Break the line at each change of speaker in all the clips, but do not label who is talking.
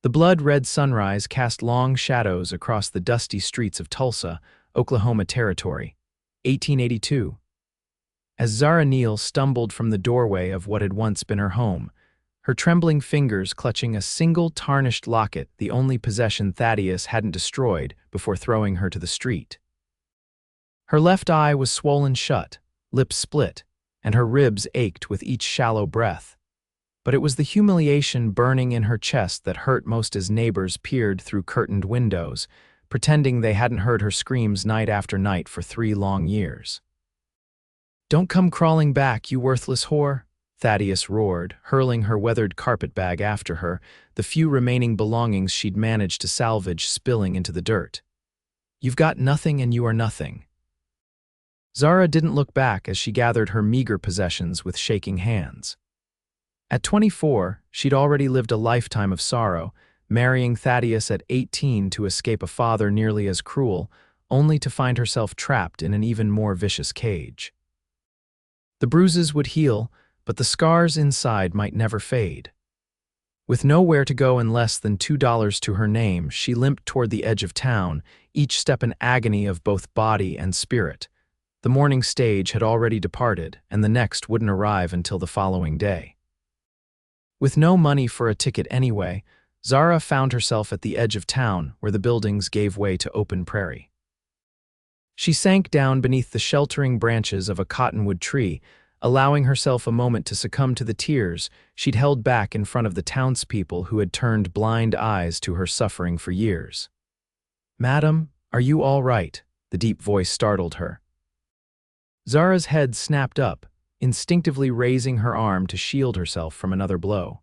The blood-red sunrise cast long shadows across the dusty streets of Tulsa, Oklahoma Territory, 1882. As Zara Neill stumbled from the doorway of what had once been her home, her trembling fingers clutching a single tarnished locket, the only possession Thaddeus hadn't destroyed, before throwing her to the street. Her left eye was swollen shut, lips split, and her ribs ached with each shallow breath. But it was the humiliation burning in her chest that hurt most as neighbors peered through curtained windows, pretending they hadn't heard her screams night after night for 3 long years. "Don't come crawling back, you worthless whore," Thaddeus roared, hurling her weathered carpetbag after her, the few remaining belongings she'd managed to salvage spilling into the dirt. "You've got nothing and you are nothing." Zara didn't look back as she gathered her meager possessions with shaking hands. At 24, she'd already lived a lifetime of sorrow, marrying Thaddeus at 18 to escape a father nearly as cruel, only to find herself trapped in an even more vicious cage. The bruises would heal, but the scars inside might never fade. With nowhere to go and less than $2 to her name, she limped toward the edge of town, each step an agony of both body and spirit. The morning stage had already departed, and the next wouldn't arrive until the following day. With no money for a ticket anyway, Zara found herself at the edge of town where the buildings gave way to open prairie. She sank down beneath the sheltering branches of a cottonwood tree, allowing herself a moment to succumb to the tears she'd held back in front of the townspeople who had turned blind eyes to her suffering for years. "Madam, are you all right?" the deep voice startled her. Zara's head snapped up, instinctively raising her arm to shield herself from another blow.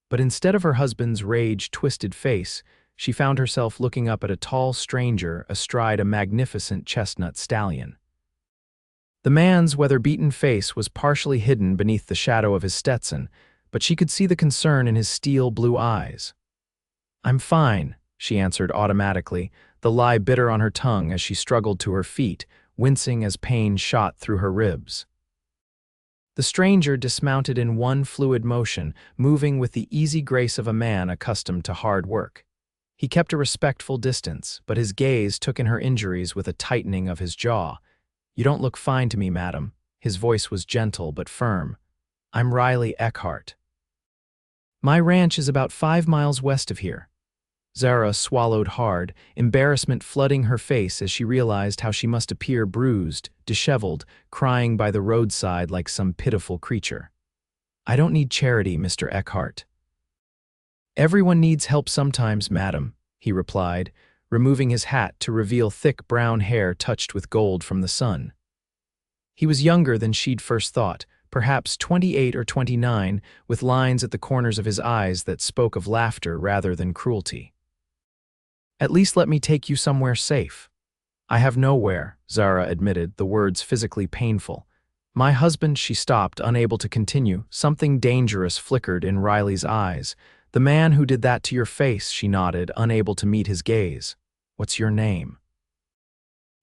But instead of her husband's rage-twisted face, she found herself looking up at a tall stranger astride a magnificent chestnut stallion. The man's weather-beaten face was partially hidden beneath the shadow of his Stetson, but she could see the concern in his steel-blue eyes. "I'm fine," she answered automatically, the lie bitter on her tongue as she struggled to her feet, wincing as pain shot through her ribs. The stranger dismounted in one fluid motion, moving with the easy grace of a man accustomed to hard work. He kept a respectful distance, but his gaze took in her injuries with a tightening of his jaw. "You don't look fine to me, madam." His voice was gentle but firm. "I'm Riley Eckhart. My ranch is about 5 miles west of here." Zara swallowed hard, embarrassment flooding her face as she realized how she must appear bruised, disheveled, crying by the roadside like some pitiful creature. "I don't need charity, Mr. Eckhart." "Everyone needs help sometimes, madam," he replied, removing his hat to reveal thick brown hair touched with gold from the sun. He was younger than she'd first thought, perhaps 28 or 29, with lines at the corners of his eyes that spoke of laughter rather than cruelty. "At least let me take you somewhere safe." "I have nowhere," Zara admitted, the words physically painful. "My husband," she stopped, unable to continue. Something dangerous flickered in Riley's eyes. "The man who did that to your face," she nodded, unable to meet his gaze. "What's your name?"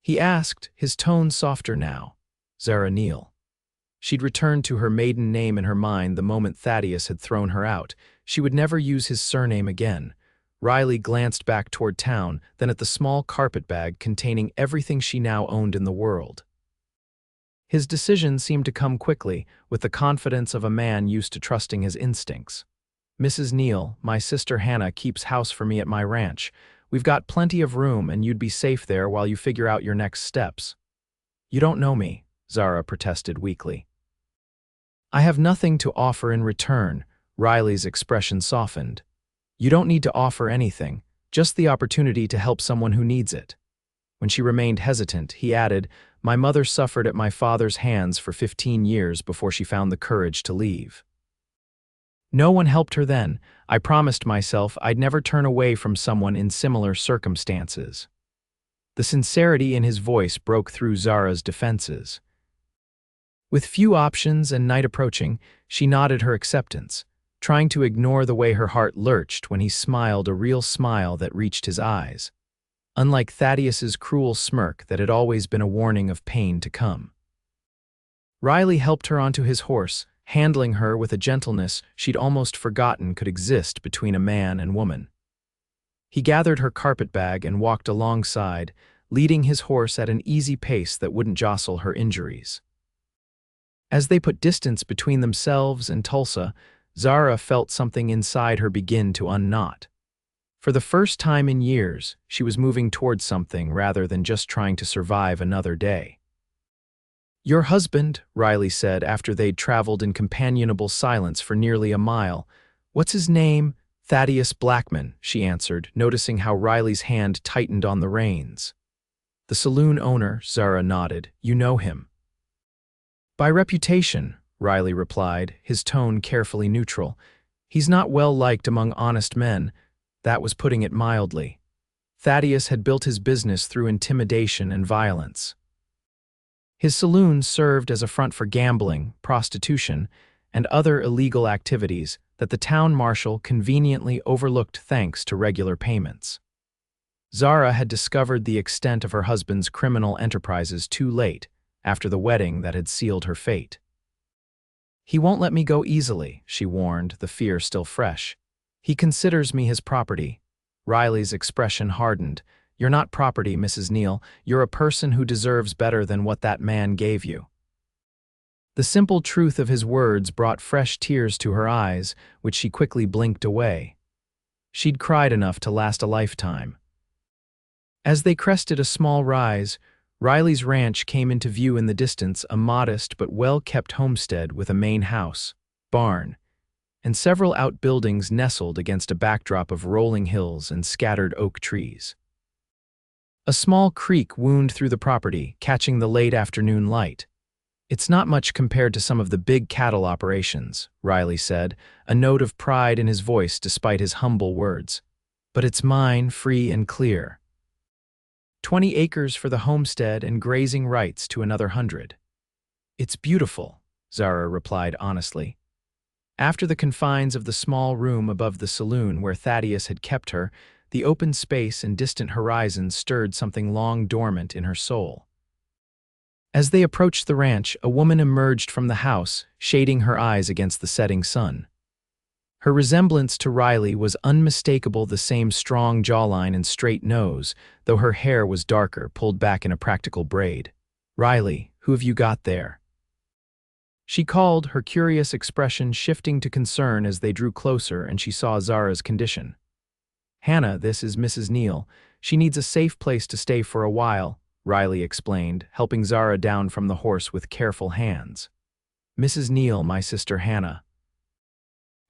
he asked, his tone softer now. "Zara Neill." She'd returned to her maiden name in her mind the moment Thaddeus had thrown her out. She would never use his surname again. Riley glanced back toward town, then at the small carpetbag containing everything she now owned in the world. His decision seemed to come quickly, with the confidence of a man used to trusting his instincts. "Mrs. Neill, my sister Hannah keeps house for me at my ranch. We've got plenty of room and you'd be safe there while you figure out your next steps." "You don't know me," Zara protested weakly. "I have nothing to offer in return," Riley's expression softened. "You don't need to offer anything, just the opportunity to help someone who needs it." When she remained hesitant, he added, "My mother suffered at my father's hands for 15 years before she found the courage to leave. No one helped her then. I promised myself I'd never turn away from someone in similar circumstances." The sincerity in his voice broke through Zara's defenses. With few options and night approaching, she nodded her acceptance, trying to ignore the way her heart lurched when he smiled, a real smile that reached his eyes, unlike Thaddeus's cruel smirk that had always been a warning of pain to come. Riley helped her onto his horse, handling her with a gentleness she'd almost forgotten could exist between a man and woman. He gathered her carpetbag and walked alongside, leading his horse at an easy pace that wouldn't jostle her injuries. As they put distance between themselves and Tulsa, Zara felt something inside her begin to unknot. For the first time in years, she was moving towards something rather than just trying to survive another day. "Your husband," Riley said after they'd traveled in companionable silence for nearly a mile. "What's his name?" "Thaddeus Blackman," she answered, noticing how Riley's hand tightened on the reins. "The saloon owner," Zara nodded. "You know him." "By reputation," Riley replied, his tone carefully neutral. "He's not well liked among honest men." That was putting it mildly. Thaddeus had built his business through intimidation and violence. His saloon served as a front for gambling, prostitution, and other illegal activities that the town marshal conveniently overlooked thanks to regular payments. Zara had discovered the extent of her husband's criminal enterprises too late, after the wedding that had sealed her fate. "He won't let me go easily," she warned, the fear still fresh. "He considers me his property." Riley's expression hardened. "You're not property, Mrs. Neill. You're a person who deserves better than what that man gave you." The simple truth of his words brought fresh tears to her eyes, which she quickly blinked away. She'd cried enough to last a lifetime. As they crested a small rise, Riley's ranch came into view in the distance, a modest but well-kept homestead with a main house, barn, and several outbuildings nestled against a backdrop of rolling hills and scattered oak trees. A small creek wound through the property, catching the late afternoon light. "It's not much compared to some of the big cattle operations," Riley said, a note of pride in his voice despite his humble words. "But it's mine, free and clear. 20 acres for the homestead and grazing rights to another 100. "It's beautiful," Zara replied honestly. After the confines of the small room above the saloon where Thaddeus had kept her, the open space and distant horizon stirred something long dormant in her soul. As they approached the ranch, a woman emerged from the house, shading her eyes against the setting sun. Her resemblance to Riley was unmistakable, the same strong jawline and straight nose, though her hair was darker, pulled back in a practical braid. "Riley, who have you got there?" She called, her curious expression shifting to concern as they drew closer and she saw Zara's condition. "Hannah, this is Mrs. Neill. She needs a safe place to stay for a while," Riley explained, helping Zara down from the horse with careful hands. "Mrs. Neill, my sister Hannah."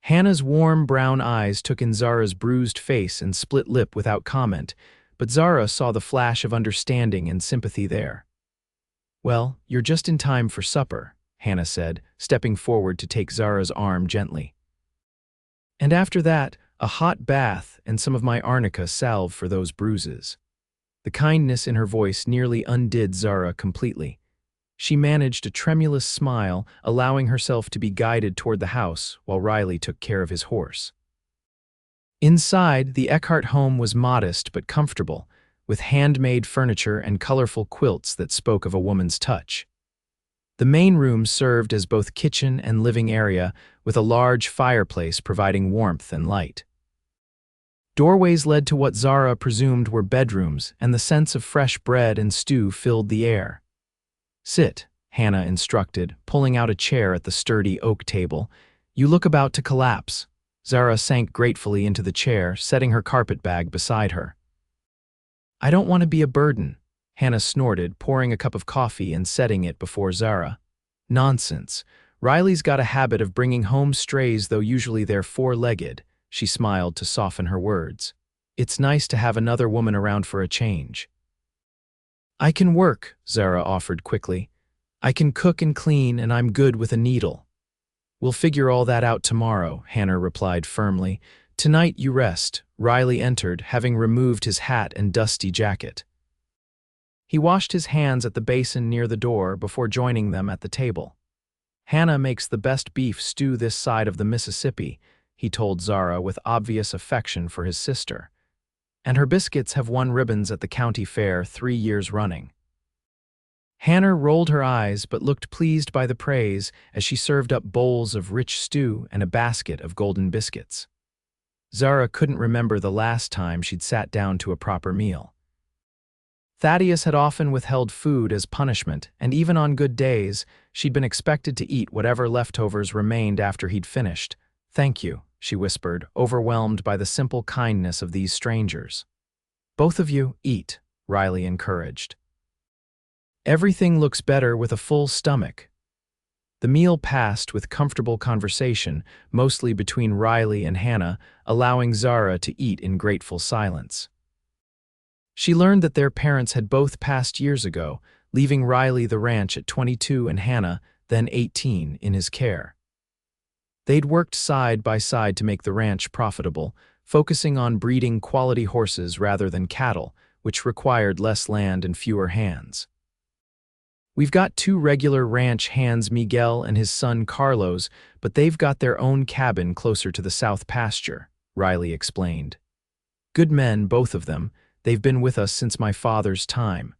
Hannah's warm brown eyes took in Zara's bruised face and split lip without comment, but Zara saw the flash of understanding and sympathy there. "Well, you're just in time for supper," Hannah said, stepping forward to take Zara's arm gently. "And after that, a hot bath and some of my arnica salve for those bruises." The kindness in her voice nearly undid Zara completely. She managed a tremulous smile, allowing herself to be guided toward the house while Riley took care of his horse. Inside, the Eckhart home was modest but comfortable, with handmade furniture and colorful quilts that spoke of a woman's touch. The main room served as both kitchen and living area, with a large fireplace providing warmth and light. Doorways led to what Zara presumed were bedrooms, and the sense of fresh bread and stew filled the air. "Sit," Hannah instructed, pulling out a chair at the sturdy oak table. "You look about to collapse." Zara sank gratefully into the chair, setting her carpetbag beside her. "I don't want to be a burden," Hannah snorted, pouring a cup of coffee and setting it before Zara. "Nonsense. Riley's got a habit of bringing home strays, though usually they're four-legged," she smiled to soften her words. "It's nice to have another woman around for a change." "I can work," Zara offered quickly. "I can cook and clean, and I'm good with a needle." "We'll figure all that out tomorrow," Hannah replied firmly. "Tonight you rest." Riley entered, having removed his hat and dusty jacket. He washed his hands at the basin near the door before joining them at the table. "Hannah makes the best beef stew this side of the Mississippi," he told Zara with obvious affection for his sister. "And her biscuits have won ribbons at the county fair 3 years running." Hannah rolled her eyes but looked pleased by the praise as she served up bowls of rich stew and a basket of golden biscuits. Zara couldn't remember the last time she'd sat down to a proper meal. Thaddeus had often withheld food as punishment, and even on good days, she'd been expected to eat whatever leftovers remained after he'd finished. "Thank you," she whispered, overwhelmed by the simple kindness of these strangers. "Both of you, eat," Riley encouraged. "Everything looks better with a full stomach." The meal passed with comfortable conversation, mostly between Riley and Hannah, allowing Zara to eat in grateful silence. She learned that their parents had both passed years ago, leaving Riley the ranch at 22 and Hannah, then 18, in his care. They'd worked side by side to make the ranch profitable, focusing on breeding quality horses rather than cattle, which required less land and fewer hands. "We've got 2 regular ranch hands, Miguel and his son Carlos, but they've got their own cabin closer to the south pasture," Riley explained. "Good men, both of them. They've been with us since my father's time."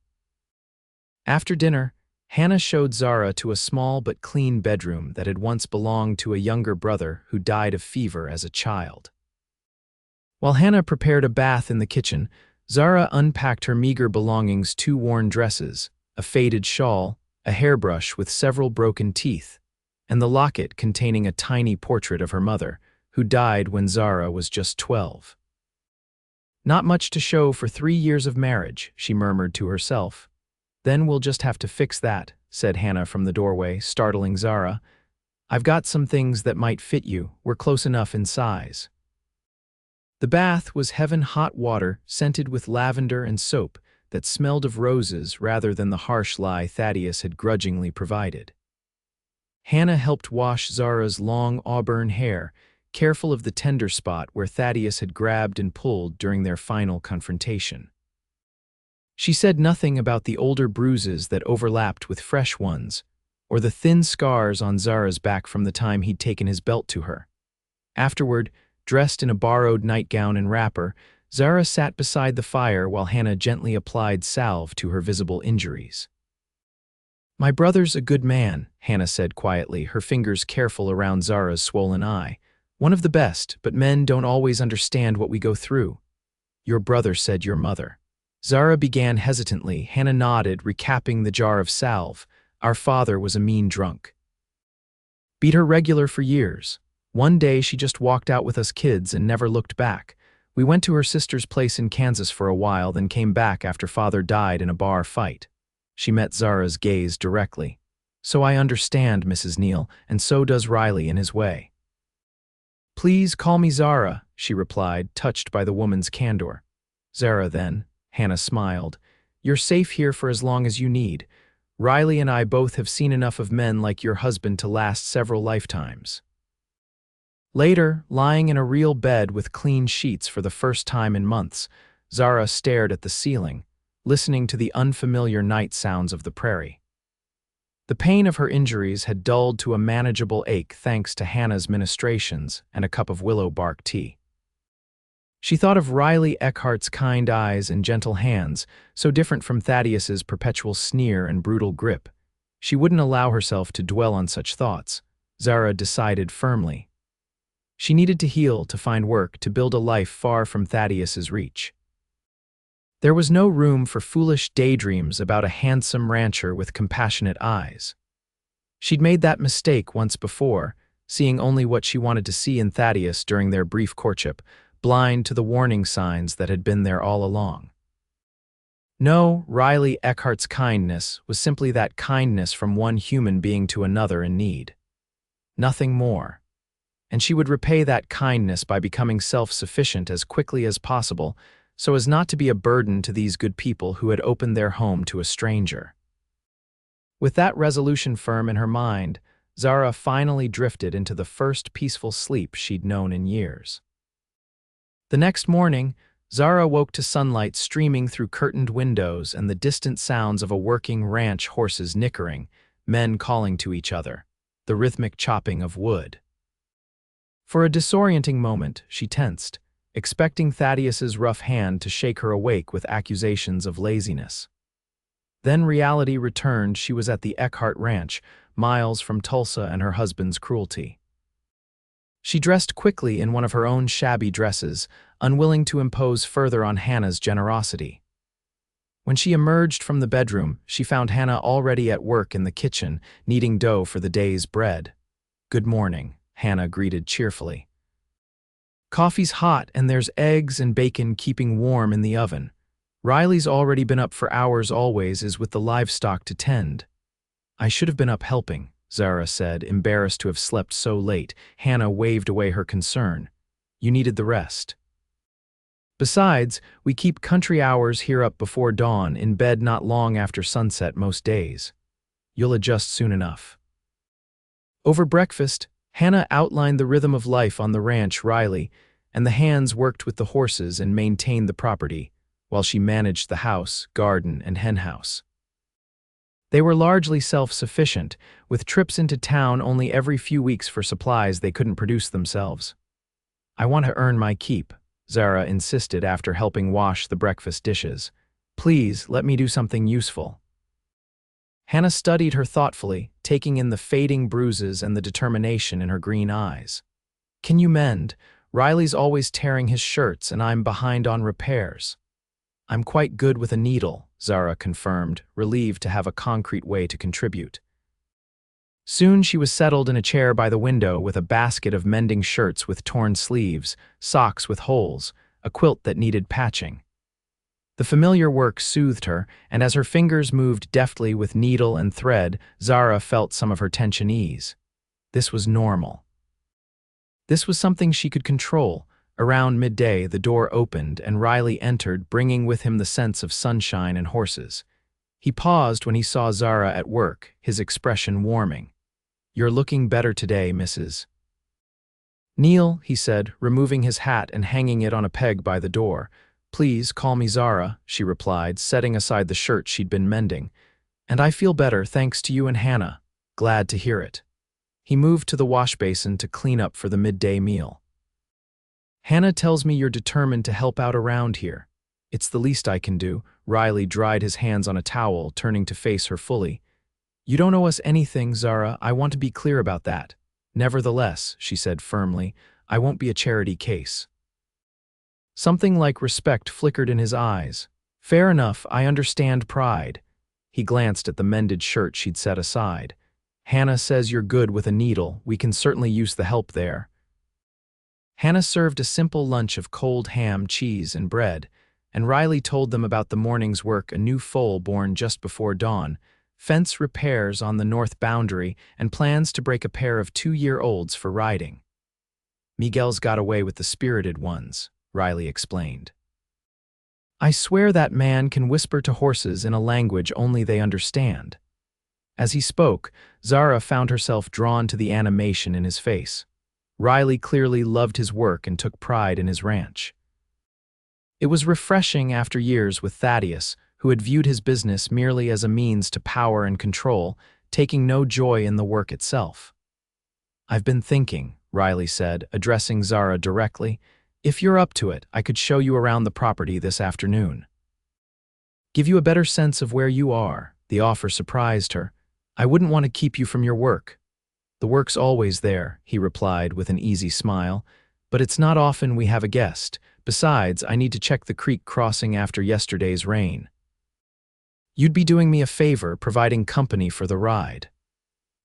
After dinner, Hannah showed Zara to a small but clean bedroom that had once belonged to a younger brother who died of fever as a child. While Hannah prepared a bath in the kitchen, Zara unpacked her meager belongings: 2 worn dresses, a faded shawl, a hairbrush with several broken teeth, and the locket containing a tiny portrait of her mother, who died when Zara was just 12. "Not much to show for 3 years of marriage," she murmured to herself. "Then we'll just have to fix that," said Hannah from the doorway, startling Zara. "I've got some things that might fit you. We're close enough in size." The bath was heaven-hot water scented with lavender and soap that smelled of roses rather than the harsh lye Thaddeus had grudgingly provided. Hannah helped wash Zara's long auburn hair, careful of the tender spot where Thaddeus had grabbed and pulled during their final confrontation. She said nothing about the older bruises that overlapped with fresh ones, or the thin scars on Zara's back from the time he'd taken his belt to her. Afterward, dressed in a borrowed nightgown and wrapper, Zara sat beside the fire while Hannah gently applied salve to her visible injuries. "My brother's a good man," Hannah said quietly, her fingers careful around Zara's swollen eye. "One of the best, but men don't always understand what we go through." "Your brother said your mother." Zara began hesitantly. Hannah nodded, recapping the jar of salve. "Our father was a mean drunk. Beat her regular for years. One day she just walked out with us kids and never looked back. We went to her sister's place in Kansas for a while, then came back after father died in a bar fight." She met Zara's gaze directly. "So I understand, Mrs. Neill, and so does Riley in his way." "Please call me Zara," she replied, touched by the woman's candor. "Zara, then," Hannah smiled. "You're safe here for as long as you need. Riley and I both have seen enough of men like your husband to last several lifetimes." Later, lying in a real bed with clean sheets for the first time in months, Zara stared at the ceiling, listening to the unfamiliar night sounds of the prairie. The pain of her injuries had dulled to a manageable ache thanks to Hannah's ministrations and a cup of willow bark tea. She thought of Riley Eckhart's kind eyes and gentle hands, so different from Thaddeus's perpetual sneer and brutal grip. She wouldn't allow herself to dwell on such thoughts, Zara decided firmly. She needed to heal, to find work, to build a life far from Thaddeus's reach. There was no room for foolish daydreams about a handsome rancher with compassionate eyes. She'd made that mistake once before, seeing only what she wanted to see in Thaddeus during their brief courtship, blind to the warning signs that had been there all along. No, Riley Eckhart's kindness was simply that kindness from one human being to another in need. Nothing more. And she would repay that kindness by becoming self-sufficient as quickly as possible, so as not to be a burden to these good people who had opened their home to a stranger. With that resolution firm in her mind, Zara finally drifted into the first peaceful sleep she'd known in years. The next morning, Zara woke to sunlight streaming through curtained windows and the distant sounds of a working ranch horses nickering, men calling to each other, the rhythmic chopping of wood. For a disorienting moment, she tensed, expecting Thaddeus's rough hand to shake her awake with accusations of laziness. Then reality returned. She was at the Eckhart Ranch, miles from Tulsa and her husband's cruelty. She dressed quickly in one of her own shabby dresses, unwilling to impose further on Hannah's generosity. When she emerged from the bedroom, she found Hannah already at work in the kitchen, kneading dough for the day's bread. "Good morning," Hannah greeted cheerfully. "Coffee's hot and there's eggs and bacon keeping warm in the oven. Riley's already been up for hours always is with the livestock to tend." "I should have been up helping," Zara said, embarrassed to have slept so late. Hannah waved away her concern. "You needed the rest. Besides, we keep country hours here up before dawn, in bed not long after sunset most days. You'll adjust soon enough." Over breakfast, Hannah outlined the rhythm of life on the ranch. Riley and the hands worked with the horses and maintained the property, while she managed the house, garden, and henhouse. They were largely self-sufficient, with trips into town only every few weeks for supplies they couldn't produce themselves. "I want to earn my keep," Zara insisted after helping wash the breakfast dishes. "Please, let me do something useful." Hannah studied her thoughtfully, taking in the fading bruises and the determination in her green eyes. "Can you mend? Riley's always tearing his shirts and I'm behind on repairs." "I'm quite good with a needle," Zara confirmed, relieved to have a concrete way to contribute. Soon she was settled in a chair by the window with a basket of mending shirts with torn sleeves, socks with holes, a quilt that needed patching. The familiar work soothed her, and as her fingers moved deftly with needle and thread, Zara felt some of her tension ease. This was normal. This was something she could control. Around midday, the door opened and Riley entered, bringing with him the sense of sunshine and horses. He paused when he saw Zara at work, his expression warming. "You're looking better today, Mrs. Neill," he said, removing his hat and hanging it on a peg by the door. "Please call me Zara," she replied, setting aside the shirt she'd been mending. "And I feel better thanks to you and Hannah. Glad to hear it." He moved to the wash basin to clean up for the midday meal. "Hannah tells me you're determined to help out around here. It's the least I can do." Riley dried his hands on a towel, turning to face her fully. "You don't owe us anything, Zara. I want to be clear about that. Nevertheless," she said firmly, "I won't be a charity case." Something like respect flickered in his eyes. "Fair enough, I understand pride." He glanced at the mended shirt she'd set aside. "Hannah says you're good with a needle. We can certainly use the help there." Hannah served a simple lunch of cold ham, cheese, and bread, and Riley told them about the morning's work, a new foal born just before dawn, fence repairs on the north boundary, and plans to break a pair of 2-year-olds for riding. "Miguel's got away with the spirited ones," Riley explained. "I swear that man can whisper to horses in a language only they understand." As he spoke, Zara found herself drawn to the animation in his face. Riley clearly loved his work and took pride in his ranch. It was refreshing after years with Thaddeus, who had viewed his business merely as a means to power and control, taking no joy in the work itself. "I've been thinking," Riley said, addressing Zara directly. "If you're up to it, I could show you around the property this afternoon. Give you a better sense of where you are." The offer surprised her. "I wouldn't want to keep you from your work." "The work's always there," he replied with an easy smile, "but it's not often we have a guest. Besides, I need to check the creek crossing after yesterday's rain." "You'd be doing me a favor, providing company for the ride."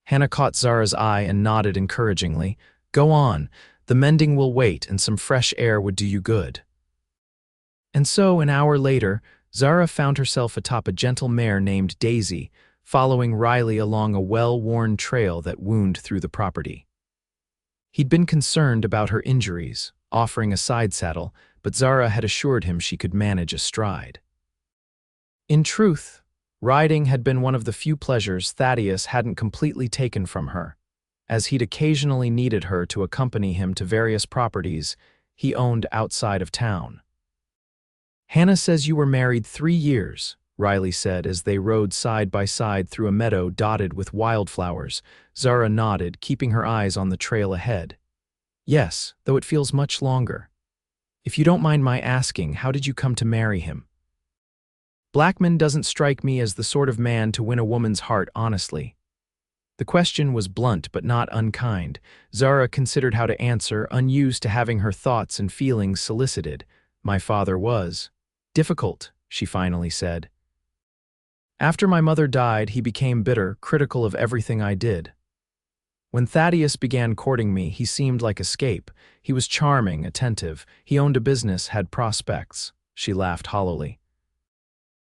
Hannah caught Zara's eye and nodded encouragingly. "Go on. The mending will wait, and some fresh air would do you good." And so, an hour later, Zara found herself atop a gentle mare named Daisy, following Riley along a well-worn trail that wound through the property. He'd been concerned about her injuries, offering a side saddle, but Zara had assured him she could manage a stride. In truth, riding had been one of the few pleasures Thaddeus hadn't completely taken from her, as he'd occasionally needed her to accompany him to various properties he owned outside of town. "Hannah says you were married 3 years, Riley said as they rode side by side through a meadow dotted with wildflowers. Zara nodded, keeping her eyes on the trail ahead. "Yes, though it feels much longer. If you don't mind my asking, how did you come to marry him?" Blackman doesn't strike me as the sort of man to win a woman's heart honestly. The question was blunt but not unkind. Zara considered how to answer, unused to having her thoughts and feelings solicited. My father was difficult, she finally said. After my mother died, he became bitter, critical of everything I did. When Thaddeus began courting me, he seemed like escape. He was charming, attentive. He owned a business, had prospects. She laughed hollowly.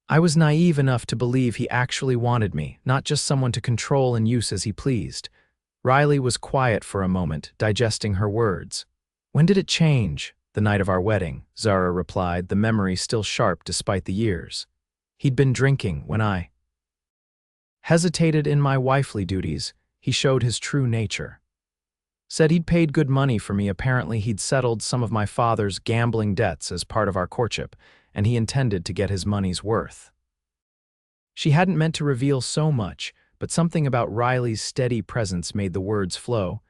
I was naive enough to believe he actually wanted me, not just someone to control and use as he pleased. Riley was quiet for a moment, digesting her words. When did it change? The night of our wedding, Zara replied, the memory still sharp despite the years. He'd been drinking when I hesitated in my wifely duties. He showed his true nature. Said he'd paid good money for me. Apparently he'd settled some of my father's gambling debts as part of our courtship, and he intended to get his money's worth. She hadn't meant to reveal so much, but something about Riley's steady presence made the words flow.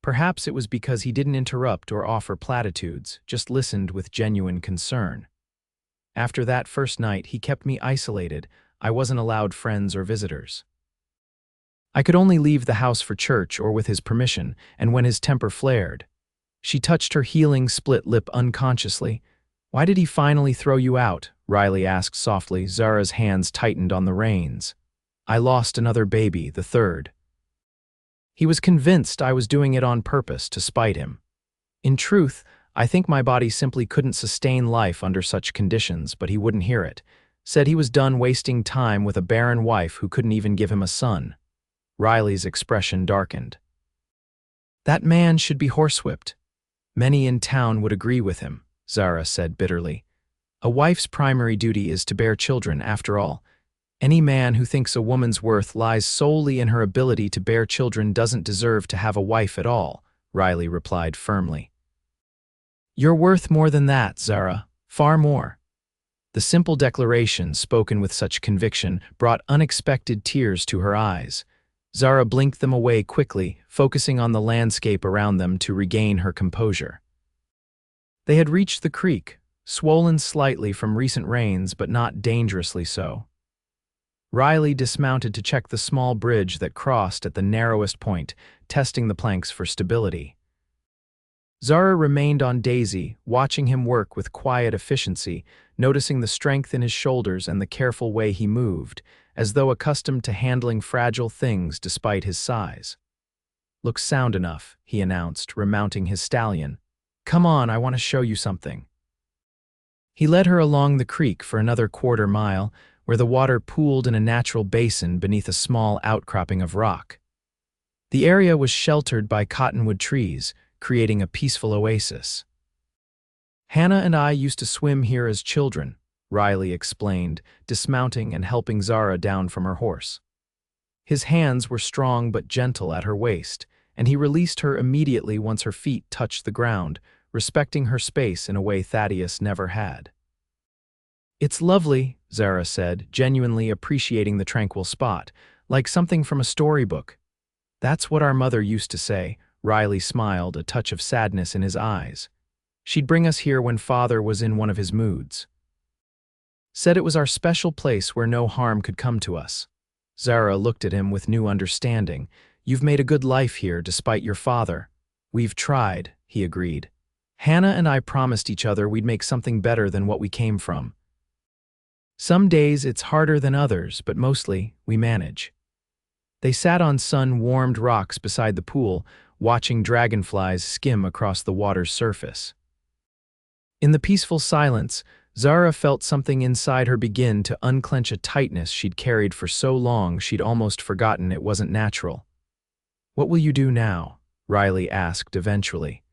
Perhaps it was because he didn't interrupt or offer platitudes, just listened with genuine concern. After that first night, he kept me isolated. I wasn't allowed friends or visitors. I could only leave the house for church or with his permission, and when his temper flared. She touched her healing split lip unconsciously. Why did he finally throw you out? Riley asked softly. Zara's hands tightened on the reins. I lost another baby, the third. He was convinced I was doing it on purpose to spite him. In truth, I think my body simply couldn't sustain life under such conditions, but he wouldn't hear it. Said he was done wasting time with a barren wife who couldn't even give him a son. Riley's expression darkened. That man should be horsewhipped. Many in town would agree with him, Zara said bitterly. A wife's primary duty is to bear children, after all. Any man who thinks a woman's worth lies solely in her ability to bear children doesn't deserve to have a wife at all, Riley replied firmly. You're worth more than that, Zara, far more. The simple declaration, spoken with such conviction, brought unexpected tears to her eyes. Zara blinked them away quickly, focusing on the landscape around them to regain her composure. They had reached the creek, swollen slightly from recent rains but not dangerously so. Riley dismounted to check the small bridge that crossed at the narrowest point, testing the planks for stability. Zara remained on Daisy, watching him work with quiet efficiency, noticing the strength in his shoulders and the careful way he moved, as though accustomed to handling fragile things despite his size. Looks sound enough, he announced, remounting his stallion. Come on, I want to show you something. He led her along the creek for another quarter-mile, where the water pooled in a natural basin beneath a small outcropping of rock. The area was sheltered by cottonwood trees, creating a peaceful oasis. Hannah and I used to swim here as children, Riley explained, dismounting and helping Zara down from her horse. His hands were strong but gentle at her waist, and he released her immediately once her feet touched the ground, respecting her space in a way Thaddeus never had. It's lovely, Zara said, genuinely appreciating the tranquil spot, like something from a storybook. That's what our mother used to say, Riley smiled, a touch of sadness in his eyes. She'd bring us here when father was in one of his moods. Said it was our special place where no harm could come to us. Zara looked at him with new understanding. You've made a good life here despite your father. We've tried, he agreed. Hannah and I promised each other we'd make something better than what we came from. Some days it's harder than others, but mostly we manage. They sat on sun-warmed rocks beside the pool, watching dragonflies skim across the water's surface. In the peaceful silence, Zara felt something inside her begin to unclench a tightness she'd carried for so long she'd almost forgotten it wasn't natural. What will you do now? Riley asked eventually.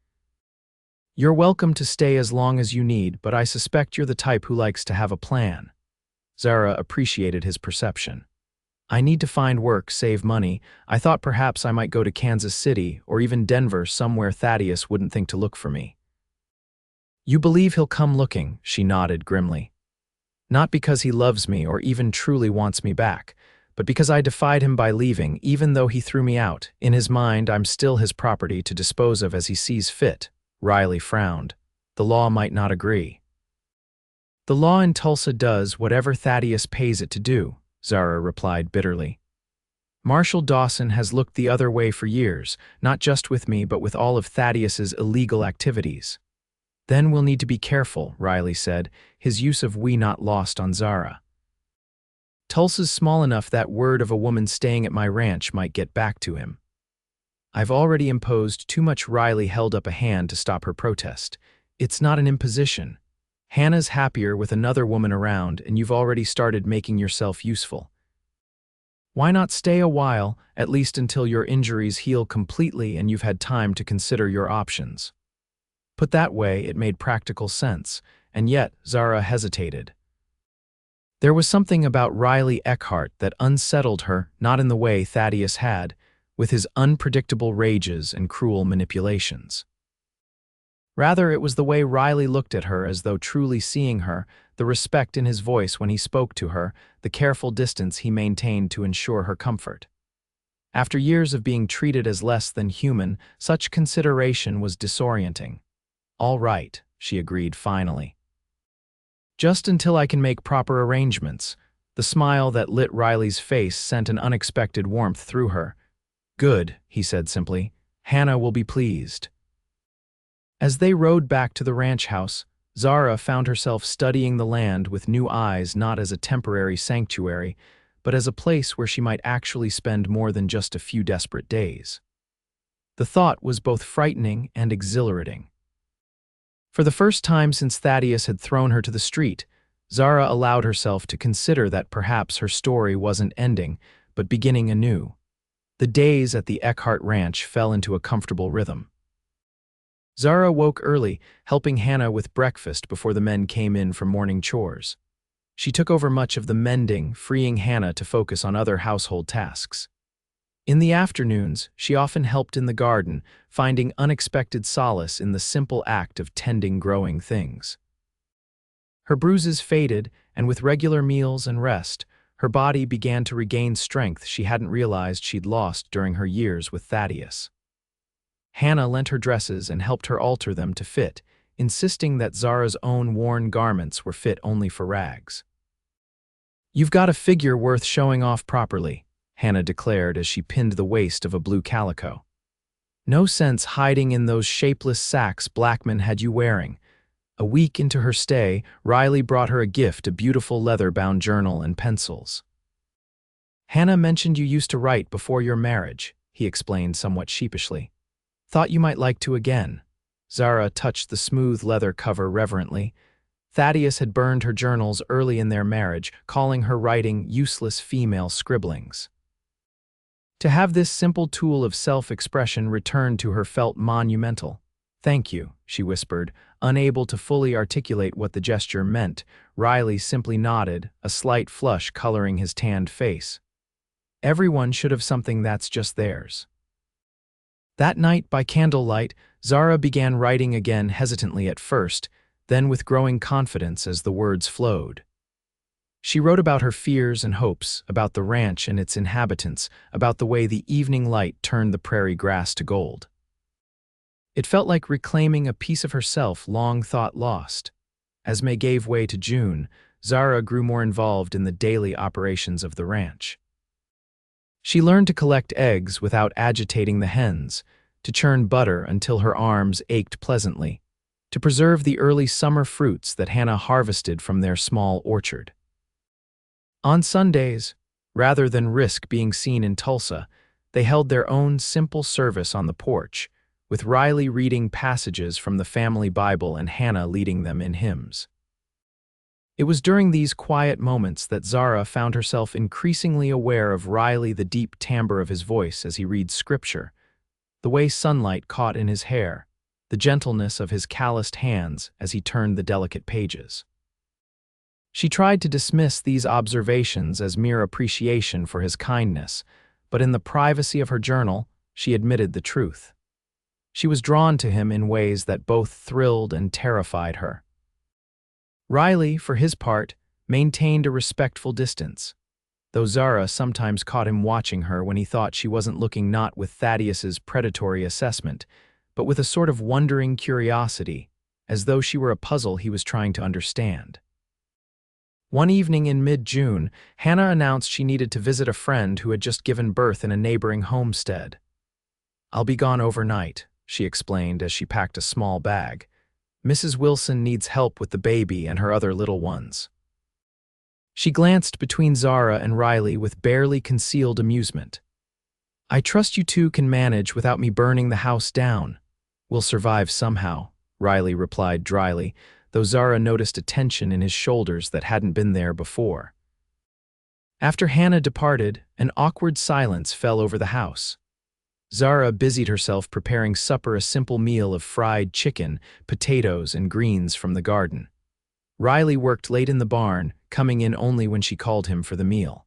You're welcome to stay as long as you need, but I suspect you're the type who likes to have a plan. Zara appreciated his perception. I need to find work, save money. I thought perhaps I might go to Kansas City or even Denver, somewhere Thaddeus wouldn't think to look for me. You believe he'll come looking, she nodded grimly. Not because he loves me or even truly wants me back, but because I defied him by leaving, even though he threw me out. In his mind, I'm still his property to dispose of as he sees fit. Riley frowned. The law might not agree. The law in Tulsa does whatever Thaddeus pays it to do, Zara replied bitterly. Marshal Dawson has looked the other way for years, not just with me but with all of Thaddeus's illegal activities. Then we'll need to be careful, Riley said, his use of we not lost on Zara. Tulsa's small enough that word of a woman staying at my ranch might get back to him. I've already imposed too much. Riley held up a hand to stop her protest. It's not an imposition. Hannah's happier with another woman around, and you've already started making yourself useful. Why not stay a while, at least until your injuries heal completely and you've had time to consider your options? Put that way, it made practical sense, and yet Zara hesitated. There was something about Riley Eckhart that unsettled her, not in the way Thaddeus had, with his unpredictable rages and cruel manipulations. Rather, it was the way Riley looked at her as though truly seeing her, the respect in his voice when he spoke to her, the careful distance he maintained to ensure her comfort. After years of being treated as less than human, such consideration was disorienting. All right, she agreed finally. Just until I can make proper arrangements. The smile that lit Riley's face sent an unexpected warmth through her. Good, he said simply. Hannah will be pleased. As they rode back to the ranch house, Zara found herself studying the land with new eyes, not as a temporary sanctuary, but as a place where she might actually spend more than just a few desperate days. The thought was both frightening and exhilarating. For the first time since Thaddeus had thrown her to the street, Zara allowed herself to consider that perhaps her story wasn't ending, but beginning anew. The days at the Eckhart Ranch fell into a comfortable rhythm. Zara woke early, helping Hannah with breakfast before the men came in from morning chores. She took over much of the mending, freeing Hannah to focus on other household tasks. In the afternoons, she often helped in the garden, finding unexpected solace in the simple act of tending growing things. Her bruises faded, and with regular meals and rest, her body began to regain strength she hadn't realized she'd lost during her years with Thaddeus. Hannah lent her dresses and helped her alter them to fit, insisting that Zara's own worn garments were fit only for rags. "You've got a figure worth showing off properly," Hannah declared as she pinned the waist of a blue calico. "No sense hiding in those shapeless sacks Blackman had you wearing." A week into her stay, Riley brought her a gift, a beautiful leather-bound journal and pencils. "Hannah mentioned you used to write before your marriage," he explained somewhat sheepishly. "Thought you might like to again." Zara touched the smooth leather cover reverently. Thaddeus had burned her journals early in their marriage, calling her writing useless female scribblings. To have this simple tool of self-expression returned to her felt monumental. "Thank you," she whispered, unable to fully articulate what the gesture meant. Riley simply nodded, a slight flush coloring his tanned face. "Everyone should have something that's just theirs." That night, by candlelight, Zara began writing again, hesitantly at first, then with growing confidence as the words flowed. She wrote about her fears and hopes, about the ranch and its inhabitants, about the way the evening light turned the prairie grass to gold. It felt like reclaiming a piece of herself long thought lost. As May gave way to June, Zara grew more involved in the daily operations of the ranch. She learned to collect eggs without agitating the hens, to churn butter until her arms ached pleasantly, to preserve the early summer fruits that Hannah harvested from their small orchard. On Sundays, rather than risk being seen in Tulsa, they held their own simple service on the porch, with Riley reading passages from the family Bible and Hannah leading them in hymns. It was during these quiet moments that Zara found herself increasingly aware of Riley, the deep timbre of his voice as he reads scripture, the way sunlight caught in his hair, the gentleness of his calloused hands as he turned the delicate pages. She tried to dismiss these observations as mere appreciation for his kindness, but in the privacy of her journal, she admitted the truth. She was drawn to him in ways that both thrilled and terrified her. Riley, for his part, maintained a respectful distance, though Zara sometimes caught him watching her when he thought she wasn't looking, not with Thaddeus's predatory assessment, but with a sort of wondering curiosity, as though she were a puzzle he was trying to understand. One evening in mid-June, Hannah announced she needed to visit a friend who had just given birth in a neighboring homestead. "I'll be gone overnight," she explained as she packed a small bag. "Mrs. Wilson needs help with the baby and her other little ones." She glanced between Zara and Riley with barely concealed amusement. "I trust you two can manage without me burning the house down." "We'll survive somehow," Riley replied dryly, though Zara noticed a tension in his shoulders that hadn't been there before. After Hannah departed, an awkward silence fell over the house. Zara busied herself preparing supper, a simple meal of fried chicken, potatoes, and greens from the garden. Riley worked late in the barn, coming in only when she called him for the meal.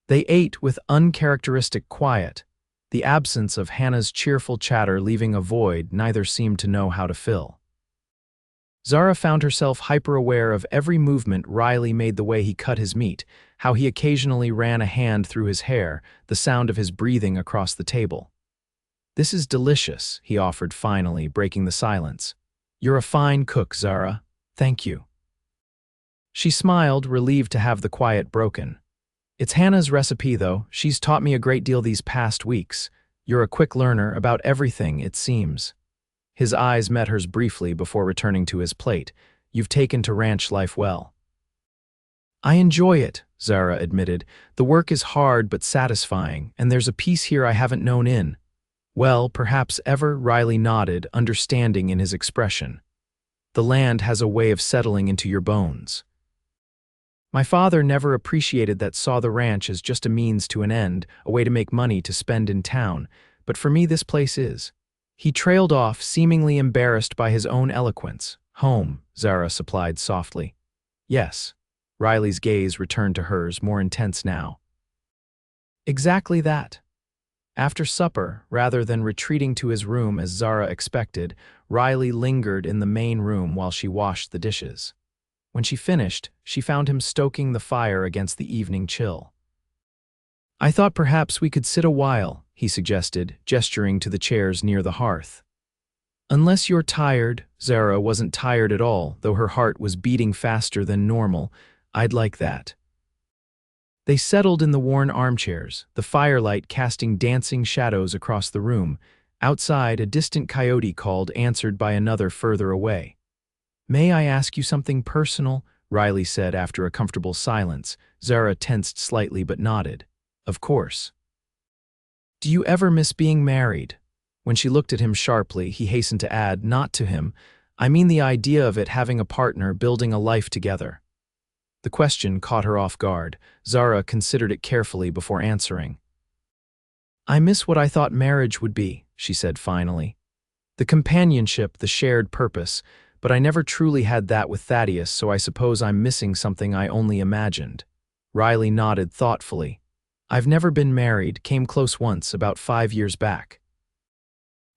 They ate with uncharacteristic quiet, the absence of Hannah's cheerful chatter leaving a void neither seemed to know how to fill. Zara found herself hyper-aware of every movement Riley made, the way he cut his meat, how he occasionally ran a hand through his hair, the sound of his breathing across the table. "This is delicious," he offered finally, breaking the silence. "You're a fine cook, Zara. Thank you." She smiled, relieved to have the quiet broken. "It's Hannah's recipe, though. She's taught me a great deal these past weeks. You're a quick learner about everything, it seems." His eyes met hers briefly before returning to his plate. "You've taken to ranch life well." "I enjoy it," Zara admitted. "The work is hard but satisfying, and there's a peace here I haven't known in." "Well, perhaps ever," Riley nodded, understanding in his expression. "The land has a way of settling into your bones." "My father never appreciated that, saw the ranch as just a means to an end, a way to make money to spend in town, but for me this place is." He trailed off, seemingly embarrassed by his own eloquence. "Home," Zara supplied softly. "Yes." Riley's gaze returned to hers, more intense now. "Exactly that." After supper, rather than retreating to his room as Zara expected, Riley lingered in the main room while she washed the dishes. When she finished, she found him stoking the fire against the evening chill. "I thought perhaps we could sit a while," he suggested, gesturing to the chairs near the hearth. "Unless you're tired." Zara wasn't tired at all, though her heart was beating faster than normal. "I'd like that." They settled in the worn armchairs, the firelight casting dancing shadows across the room. Outside, a distant coyote called, answered by another further away. "May I ask you something personal?" Riley said after a comfortable silence. Zara tensed slightly but nodded. "Of course." "Do you ever miss being married?" When she looked at him sharply, he hastened to add, "Not to him. I mean the idea of it, having a partner, building a life together." The question caught her off guard. Zara considered it carefully before answering. "I miss what I thought marriage would be," she said finally. "The companionship, the shared purpose, but I never truly had that with Thaddeus, so I suppose I'm missing something I only imagined." Riley nodded thoughtfully. "I've never been married, came close once, about 5 years back.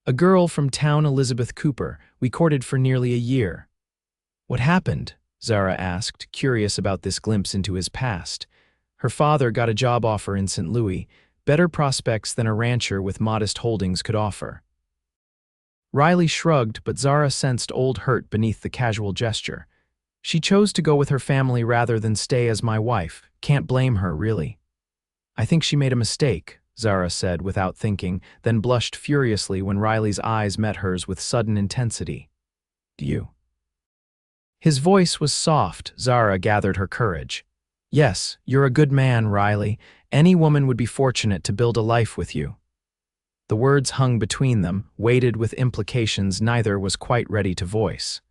A girl from town, Elizabeth Cooper. We courted for nearly a year." "What happened?" Zara asked, curious about this glimpse into his past. "Her father got a job offer in St. Louis, better prospects than a rancher with modest holdings could offer." Riley shrugged, but Zara sensed old hurt beneath the casual gesture. "She chose to go with her family rather than stay as my wife. Can't blame her, really." "I think she made a mistake," Zara said without thinking, then blushed furiously when Riley's eyes met hers with sudden intensity. "Do you?" His voice was soft. Zara gathered her courage. "Yes, you're a good man, Riley. Any woman would be fortunate to build a life with you." The words hung between them, weighted with implications neither was quite ready to voice.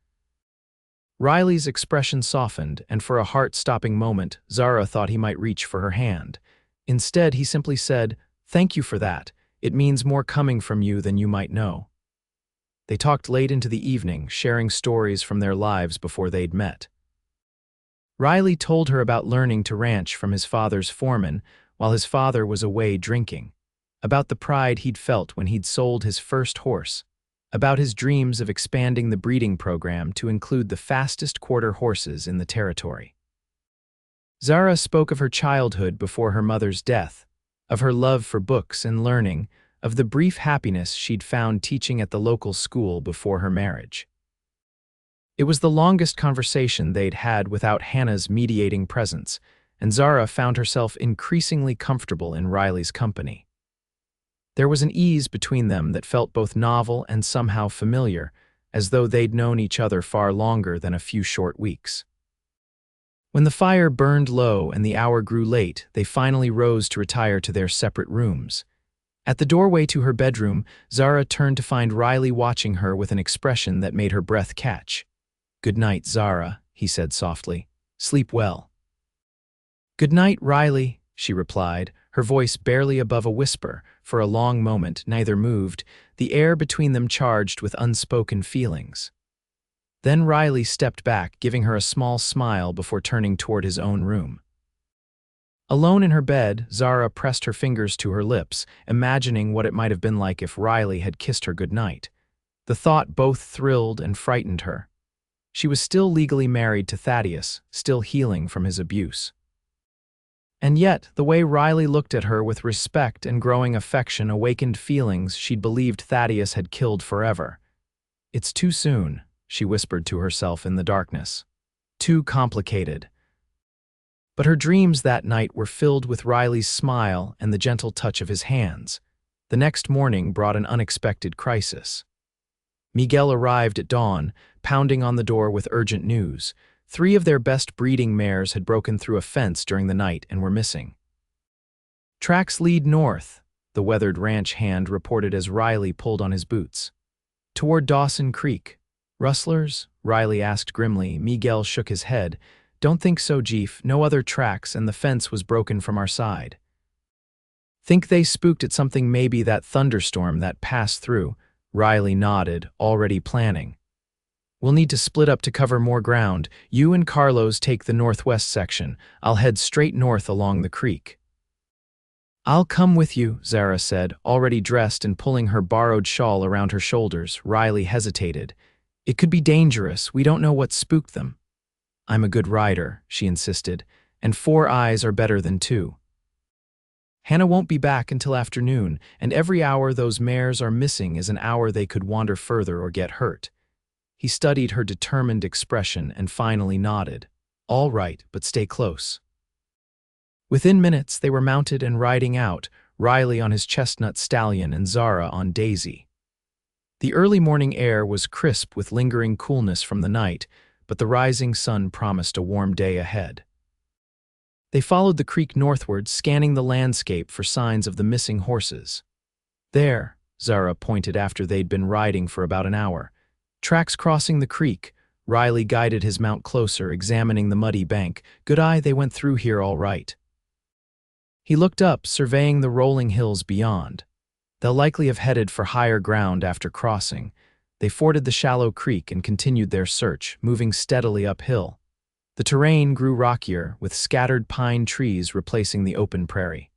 Riley's expression softened, and for a heart-stopping moment, Zara thought he might reach for her hand. Instead, he simply said, "Thank you for that. It means more coming from you than you might know." They talked late into the evening, sharing stories from their lives before they'd met. Riley told her about learning to ranch from his father's foreman while his father was away drinking, about the pride he'd felt when he'd sold his first horse, about his dreams of expanding the breeding program to include the fastest quarter horses in the territory. Zara spoke of her childhood before her mother's death, of her love for books and learning, of the brief happiness she'd found teaching at the local school before her marriage. It was the longest conversation they'd had without Hannah's mediating presence, and Zara found herself increasingly comfortable in Riley's company. There was an ease between them that felt both novel and somehow familiar, as though they'd known each other far longer than a few short weeks. When the fire burned low and the hour grew late, they finally rose to retire to their separate rooms. At the doorway to her bedroom, Zara turned to find Riley watching her with an expression that made her breath catch. "Good night, Zara," he said softly. "Sleep well." "Good night, Riley," she replied, her voice barely above a whisper. For a long moment, neither moved, the air between them charged with unspoken feelings. Then Riley stepped back, giving her a small smile before turning toward his own room. Alone in her bed, Zara pressed her fingers to her lips, imagining what it might have been like if Riley had kissed her goodnight. The thought both thrilled and frightened her. She was still legally married to Thaddeus, still healing from his abuse. And yet, the way Riley looked at her with respect and growing affection awakened feelings she'd believed Thaddeus had killed forever. "It's too soon," she whispered to herself in the darkness. "Too complicated." But her dreams that night were filled with Riley's smile and the gentle touch of his hands. The next morning brought an unexpected crisis. Miguel arrived at dawn, pounding on the door with urgent news. 3 of their best breeding mares had broken through a fence during the night and were missing. "Tracks lead north," the weathered ranch hand reported as Riley pulled on his boots. "Toward Dawson Creek." "Rustlers?" Riley asked grimly. Miguel shook his head. "Don't think so, Jeef. No other tracks, and the fence was broken from our side." "Think they spooked at something, maybe that thunderstorm that passed through." Riley nodded, already planning. "We'll need to split up to cover more ground. You and Carlos take the northwest section. I'll head straight north along the creek." "I'll come with you," Zara said, already dressed and pulling her borrowed shawl around her shoulders. Riley hesitated. "It could be dangerous. We don't know what spooked them." "I'm a good rider," she insisted, "and 4 eyes are better than 2. Hannah won't be back until afternoon, and every hour those mares are missing is an hour they could wander further or get hurt." He studied her determined expression and finally nodded. "All right, but stay close." Within minutes, they were mounted and riding out, Riley on his chestnut stallion and Zara on Daisy. The early morning air was crisp with lingering coolness from the night, but the rising sun promised a warm day ahead. They followed the creek northward, scanning the landscape for signs of the missing horses. "There," Zara pointed after they'd been riding for about an hour. "Tracks crossing the creek." Riley guided his mount closer, examining the muddy bank. "Good eye, they went through here all right." He looked up, surveying the rolling hills beyond. They'll likely have headed for higher ground after crossing. They forded the shallow creek and continued their search, moving steadily uphill. The terrain grew rockier, with scattered pine trees replacing the open prairie.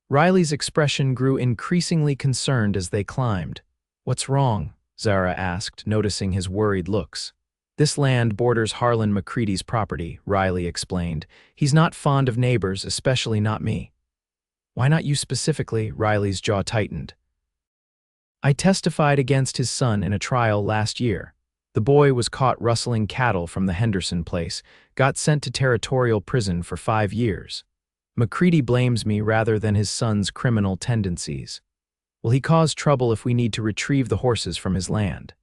Riley's expression grew increasingly concerned as they climbed. "What's wrong?" Zara asked, noticing his worried looks. "This land borders Harlan McCready's property," Riley explained. "He's not fond of neighbors, especially not me." "Why not you specifically?" Riley's jaw tightened. "I testified against his son in a trial last year. The boy was caught rustling cattle from the Henderson place, got sent to territorial prison for 5 years. McCready blames me rather than his son's criminal tendencies. Will he cause trouble if we need to retrieve the horses from his land?"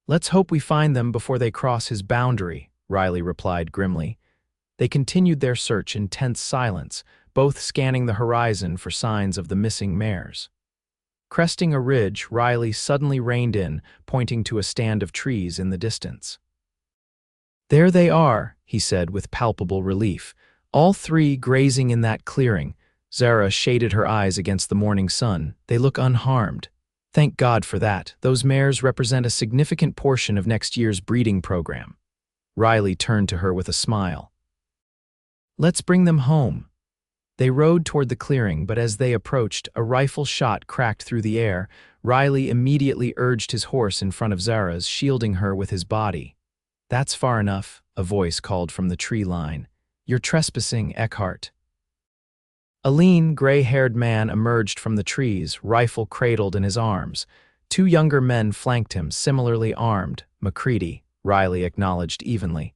"Let's hope we find them before they cross his boundary," Riley replied grimly. They continued their search in tense silence, both scanning the horizon for signs of the missing mares. Cresting a ridge, Riley suddenly reined in, pointing to a stand of trees in the distance. "There they are," he said with palpable relief. "All 3 grazing in that clearing." Zara shaded her eyes against the morning sun. "They look unharmed." "Thank God for that. Those mares represent a significant portion of next year's breeding program." Riley turned to her with a smile. "Let's bring them home." They rode toward the clearing, but as they approached, a rifle shot cracked through the air. Riley immediately urged his horse in front of Zara's, shielding her with his body. "That's far enough," a voice called from the tree line. "You're trespassing, Eckhart." A lean, gray-haired man emerged from the trees, rifle cradled in his arms. Two younger men flanked him, similarly armed. McCready, Riley acknowledged evenly.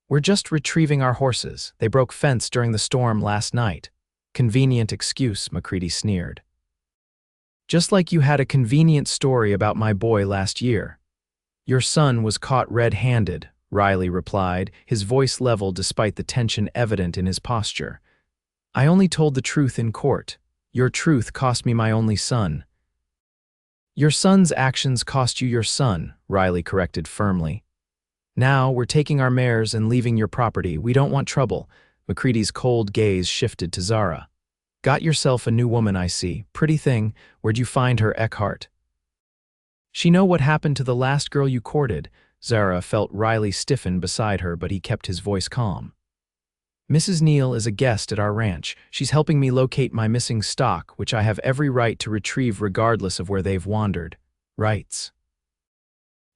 We're just retrieving our horses. They broke fence during the storm last night. Convenient excuse, McCready sneered. Just like you had a convenient story about my boy last year. Your son was caught red-handed, Riley replied, his voice level despite the tension evident in his posture. I only told the truth in court. Your truth cost me my only son. Your son's actions cost you your son, Riley corrected firmly. Now we're taking our mares and leaving your property. We don't want trouble. McCready's cold gaze shifted to Zara. Got yourself a new woman, I see. Pretty thing. Where'd you find her, Eckhart? She know what happened to the last girl you courted. Zara felt Riley stiffen beside her, but he kept his voice calm. Mrs. Neill is a guest at our ranch. She's helping me locate my missing stock, which I have every right to retrieve regardless of where they've wandered. Rights.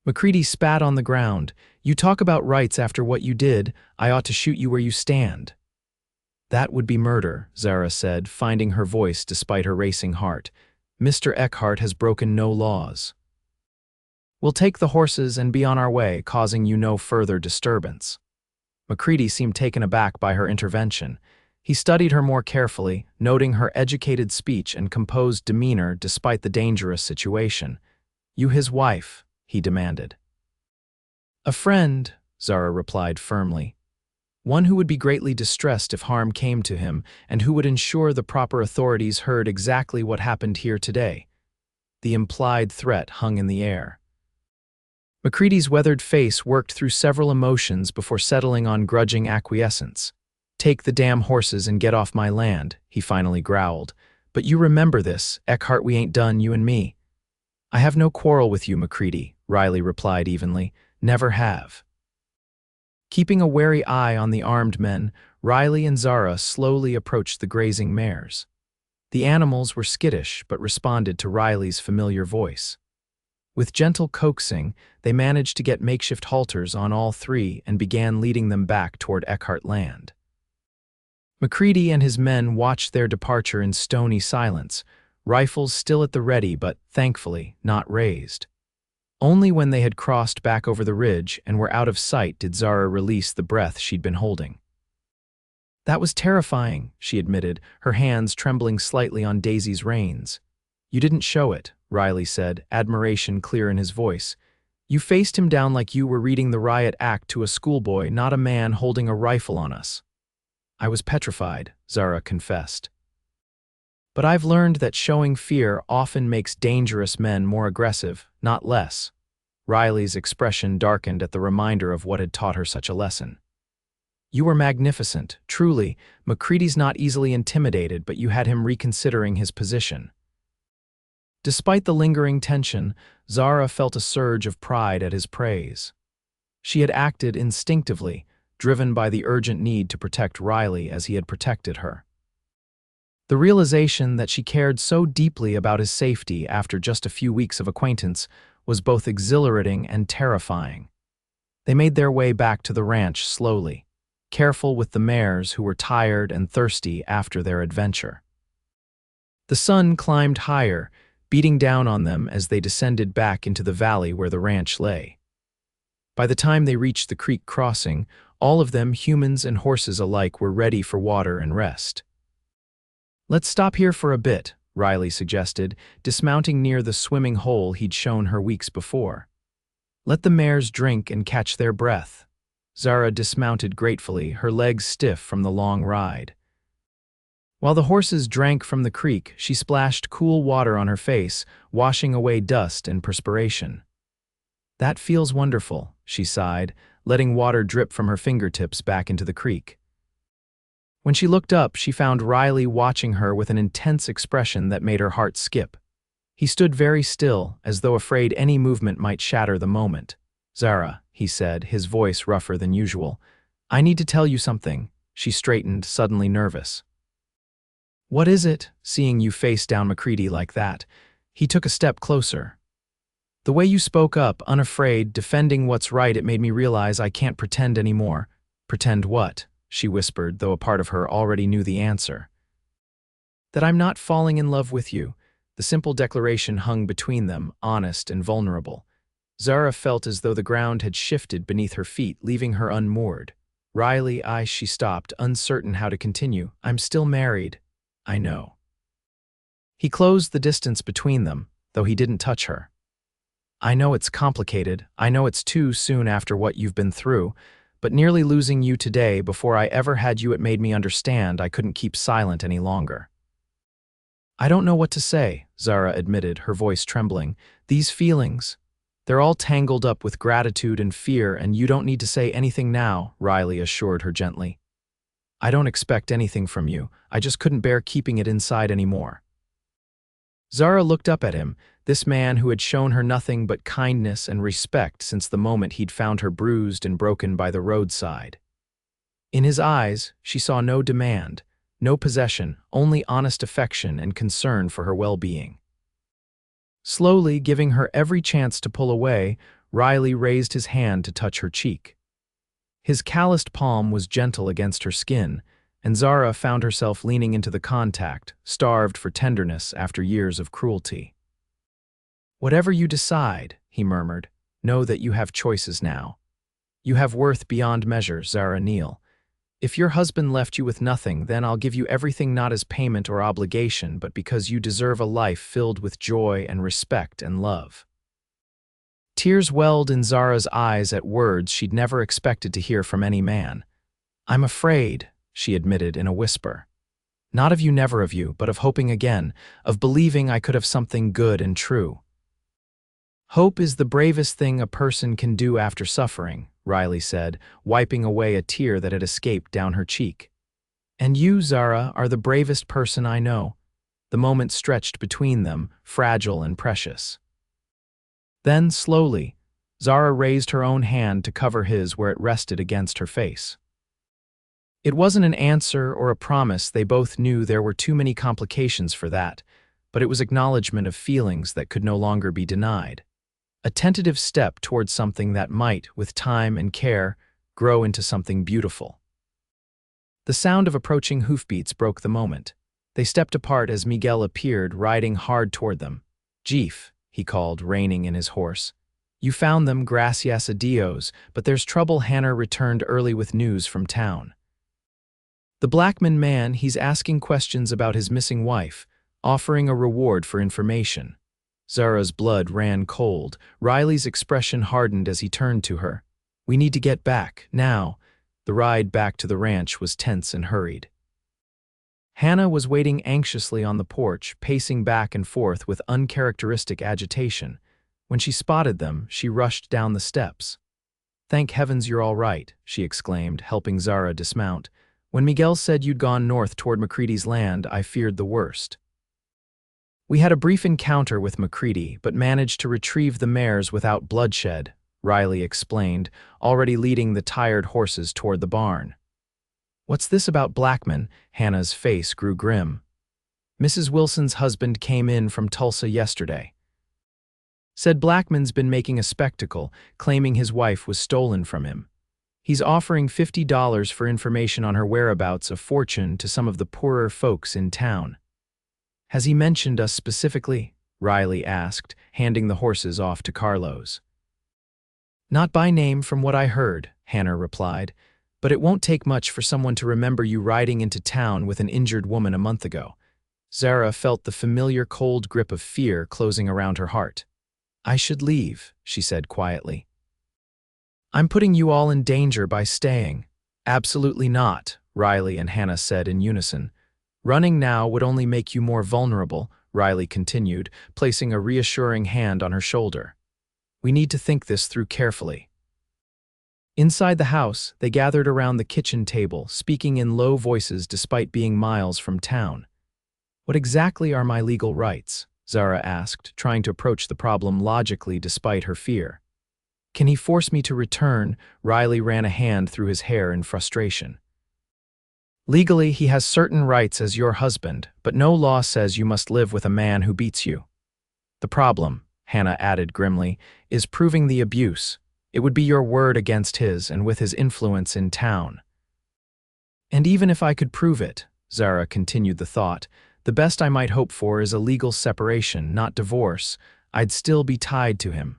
McCready spat on the ground. You talk about rights after what you did. I ought to shoot you where you stand. That would be murder, Zara said, finding her voice despite her racing heart. Mr. Eckhart has broken no laws. We'll take the horses and be on our way, causing you no further disturbance. McCready seemed taken aback by her intervention. He studied her more carefully, noting her educated speech and composed demeanor despite the dangerous situation. You his wife, he demanded. A friend, Zara replied firmly. One who would be greatly distressed if harm came to him and who would ensure the proper authorities heard exactly what happened here today. The implied threat hung in the air. McCready's weathered face worked through several emotions before settling on grudging acquiescence. Take the damn horses and get off my land, he finally growled. But you remember this, Eckhart, we ain't done, you and me. I have no quarrel with you, McCready, Riley replied evenly. Never have. Keeping a wary eye on the armed men, Riley and Zara slowly approached the grazing mares. The animals were skittish but responded to Riley's familiar voice. With gentle coaxing, they managed to get makeshift halters on all three and began leading them back toward Eckhart land. McCready and his men watched their departure in stony silence, rifles still at the ready but, thankfully, not raised. Only when they had crossed back over the ridge and were out of sight did Zara release the breath she'd been holding. That was terrifying, she admitted, her hands trembling slightly on Daisy's reins. You didn't show it, Riley said, admiration clear in his voice. You faced him down like you were reading the riot act to a schoolboy, not a man holding a rifle on us. I was petrified, Zara confessed. But I've learned that showing fear often makes dangerous men more aggressive, not less. Riley's expression darkened at the reminder of what had taught her such a lesson. You were magnificent, truly. McCready's not easily intimidated, but you had him reconsidering his position. Despite the lingering tension, Zara felt a surge of pride at his praise. She had acted instinctively, driven by the urgent need to protect Riley as he had protected her. The realization that she cared so deeply about his safety after just a few weeks of acquaintance was both exhilarating and terrifying. They made their way back to the ranch slowly, careful with the mares who were tired and thirsty after their adventure. The sun climbed higher, beating down on them as they descended back into the valley where the ranch lay. By the time they reached the creek crossing, all of them, humans and horses alike, were ready for water and rest. Let's stop here for a bit, Riley suggested, dismounting near the swimming hole he'd shown her weeks before. Let the mares drink and catch their breath. Zara dismounted gratefully, her legs stiff from the long ride. While the horses drank from the creek, she splashed cool water on her face, washing away dust and perspiration. That feels wonderful, she sighed, letting water drip from her fingertips back into the creek. When she looked up, she found Riley watching her with an intense expression that made her heart skip. He stood very still, as though afraid any movement might shatter the moment. Zara, he said, his voice rougher than usual. I need to tell you something. She straightened, suddenly nervous. What is it, seeing you face down McCready like that? He took a step closer. The way you spoke up, unafraid, defending what's right, it made me realize I can't pretend anymore. Pretend what? She whispered, though a part of her already knew the answer. That I'm not falling in love with you. The simple declaration hung between them, honest and vulnerable. Zara felt as though the ground had shifted beneath her feet, leaving her unmoored. Riley, she stopped, uncertain how to continue. I'm still married. I know. He closed the distance between them, though he didn't touch her. I know it's complicated. I know it's too soon after what you've been through, but nearly losing you today before I ever had you, it made me understand I couldn't keep silent any longer. I don't know what to say, Zara admitted, her voice trembling. These feelings, they're all tangled up with gratitude and fear, and you don't need to say anything now, Riley assured her gently. I don't expect anything from you. I just couldn't bear keeping it inside anymore. Zara looked up at him, this man who had shown her nothing but kindness and respect since the moment he'd found her bruised and broken by the roadside. In his eyes, she saw no demand, no possession, only honest affection and concern for her well-being. Slowly, giving her every chance to pull away, Riley raised his hand to touch her cheek. His calloused palm was gentle against her skin, and Zara found herself leaning into the contact, starved for tenderness after years of cruelty. Whatever you decide, he murmured, know that you have choices now. You have worth beyond measure, Zara Neill. If your husband left you with nothing, then I'll give you everything, not as payment or obligation, but because you deserve a life filled with joy and respect and love. Tears welled in Zara's eyes at words she'd never expected to hear from any man. I'm afraid, she admitted in a whisper. Not of you, never of you, but of hoping again, of believing I could have something good and true. Hope is the bravest thing a person can do after suffering, Riley said, wiping away a tear that had escaped down her cheek. And you, Zara, are the bravest person I know. The moment stretched between them, fragile and precious. Then, slowly, Zara raised her own hand to cover his where it rested against her face. It wasn't an answer or a promise, they both knew there were too many complications for that, but it was acknowledgement of feelings that could no longer be denied. A tentative step towards something that might, with time and care, grow into something beautiful. The sound of approaching hoofbeats broke the moment. They stepped apart as Miguel appeared, riding hard toward them. Jeef, he called, reining in his horse. You found them, gracias a Dios, but there's trouble. Hannah returned early with news from town. The Blackman man, he's asking questions about his missing wife, offering a reward for information. Zara's blood ran cold. Riley's expression hardened as he turned to her. We need to get back, now. The ride back to the ranch was tense and hurried. Hannah was waiting anxiously on the porch, pacing back and forth with uncharacteristic agitation. When she spotted them, she rushed down the steps. Thank heavens you're all right, she exclaimed, helping Zara dismount. When Miguel said you'd gone north toward McCready's land, I feared the worst. We had a brief encounter with McCready, but managed to retrieve the mares without bloodshed, Riley explained, already leading the tired horses toward the barn. What's this about Blackman? Hannah's face grew grim. Mrs. Wilson's husband came in from Tulsa yesterday. Said Blackman's been making a spectacle, claiming his wife was stolen from him. He's offering $50 for information on her whereabouts, a fortune to some of the poorer folks in town. Has he mentioned us specifically? Riley asked, handing the horses off to Carlos. Not by name from what I heard, Hannah replied, but it won't take much for someone to remember you riding into town with an injured woman a month ago. Zara felt the familiar cold grip of fear closing around her heart. I should leave, she said quietly. I'm putting you all in danger by staying. Absolutely not, Riley and Hannah said in unison. Running now would only make you more vulnerable, Riley continued, placing a reassuring hand on her shoulder. We need to think this through carefully. Inside the house, they gathered around the kitchen table, speaking in low voices despite being miles from town. What exactly are my legal rights? Zara asked, trying to approach the problem logically despite her fear. Can he force me to return? Riley ran a hand through his hair in frustration. Legally, he has certain rights as your husband, but no law says you must live with a man who beats you. The problem, Hannah added grimly, is proving the abuse. It would be your word against his and with his influence in town. And even if I could prove it, Zara continued the thought, The best I might hope for is a legal separation, not divorce. I'd still be tied to him.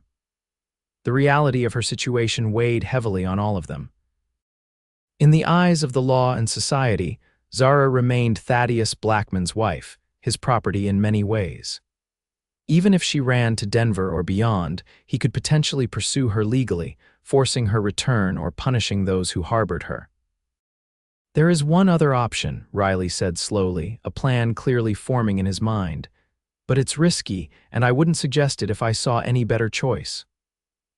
The reality of her situation weighed heavily on all of them. In the eyes of the law and society, Zara remained Thaddeus Blackman's wife, his property in many ways. Even if she ran to Denver or beyond, he could potentially pursue her legally, forcing her return or punishing those who harbored her. There is one other option, Riley said slowly, a plan clearly forming in his mind. But it's risky, and I wouldn't suggest it if I saw any better choice.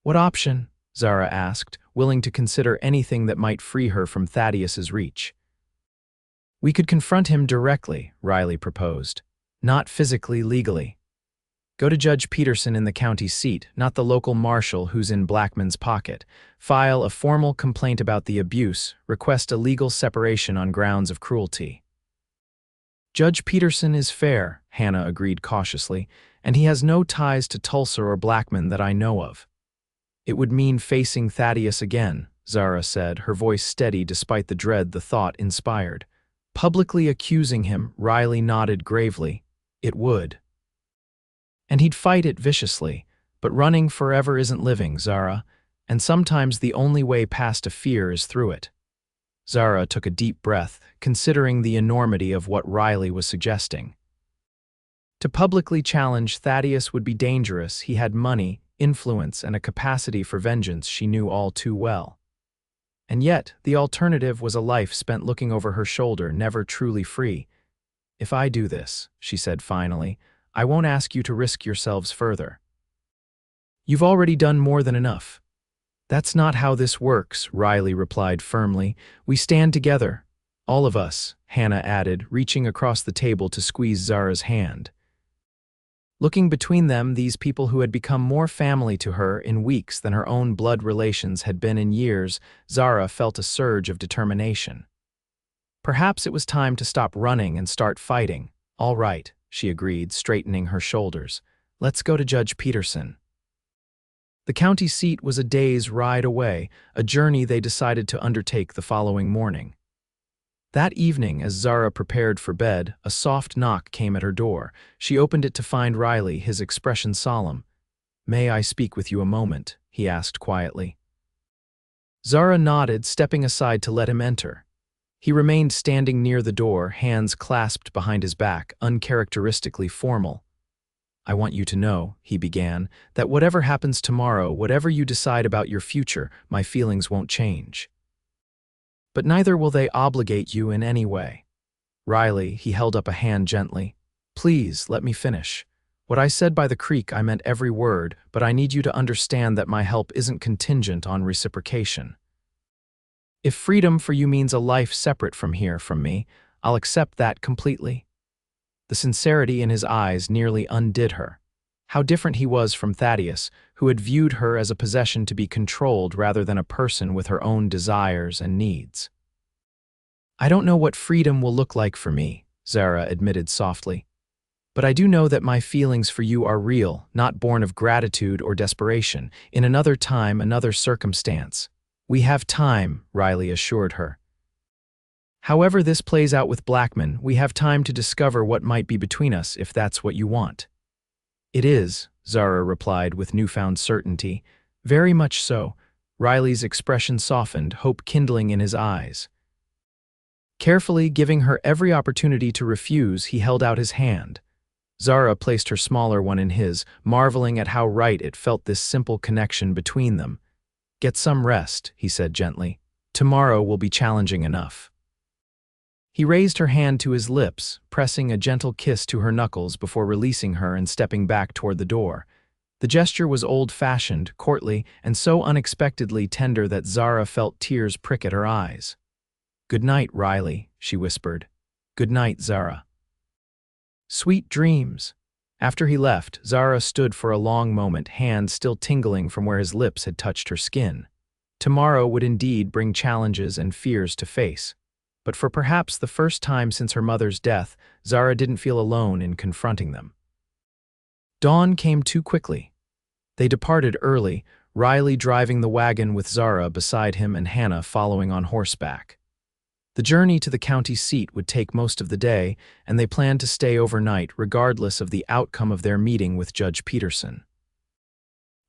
What option? Zara asked, willing to consider anything that might free her from Thaddeus's reach. We could confront him directly, Riley proposed. Not physically, legally. Go to Judge Peterson in the county seat, not the local marshal who's in Blackman's pocket. File a formal complaint about the abuse, request a legal separation on grounds of cruelty. Judge Peterson is fair, Hannah agreed cautiously, and he has no ties to Tulsa or Blackman that I know of. It would mean facing Thaddeus again, Zara said, her voice steady despite the dread the thought inspired. Publicly accusing him, Riley nodded gravely. It would. And he'd fight it viciously, but running forever isn't living, Zara, and sometimes the only way past a fear is through it. Zara took a deep breath, considering the enormity of what Riley was suggesting. To publicly challenge Thaddeus would be dangerous. He had money, influence, and a capacity for vengeance she knew all too well. And yet, the alternative was a life spent looking over her shoulder, never truly free. If I do this, she said finally, I won't ask you to risk yourselves further. You've already done more than enough. That's not how this works, Riley replied firmly. We stand together. All of us, Hannah added, reaching across the table to squeeze Zara's hand. Looking between them, these people who had become more family to her in weeks than her own blood relations had been in years, Zara felt a surge of determination. Perhaps it was time to stop running and start fighting. All right, she agreed, straightening her shoulders. Let's go to Judge Peterson. The county seat was a day's ride away, a journey they decided to undertake the following morning. That evening, as Zara prepared for bed, a soft knock came at her door. She opened it to find Riley, his expression solemn. May I speak with you a moment? He asked quietly. Zara nodded, stepping aside to let him enter. He remained standing near the door, hands clasped behind his back, uncharacteristically formal. I want you to know, he began, that whatever happens tomorrow, whatever you decide about your future, my feelings won't change. But neither will they obligate you in any way. Riley, he held up a hand gently. Please, let me finish. What I said by the creek, I meant every word, but I need you to understand that my help isn't contingent on reciprocation. If freedom for you means a life separate from here, from me, I'll accept that completely. The sincerity in his eyes nearly undid her. How different he was from Thaddeus, who had viewed her as a possession to be controlled rather than a person with her own desires and needs. I don't know what freedom will look like for me, Zara admitted softly. But I do know that my feelings for you are real, not born of gratitude or desperation. In another time, another circumstance. We have time, Riley assured her. However this plays out with Blackman, we have time to discover what might be between us if that's what you want. It is, Zara replied with newfound certainty. Very much so. Riley's expression softened, hope kindling in his eyes. Carefully giving her every opportunity to refuse, he held out his hand. Zara placed her smaller one in his, marveling at how right it felt, this simple connection between them. Get some rest, he said gently. Tomorrow will be challenging enough. He raised her hand to his lips, pressing a gentle kiss to her knuckles before releasing her and stepping back toward the door. The gesture was old-fashioned, courtly, and so unexpectedly tender that Zara felt tears prick at her eyes. Good night, Riley, she whispered. Good night, Zara. Sweet dreams. After he left, Zara stood for a long moment, hands still tingling from where his lips had touched her skin. Tomorrow would indeed bring challenges and fears to face. But for perhaps the first time since her mother's death, Zara didn't feel alone in confronting them. Dawn came too quickly. They departed early, Riley driving the wagon with Zara beside him and Hannah following on horseback. The journey to the county seat would take most of the day, and they planned to stay overnight regardless of the outcome of their meeting with Judge Peterson.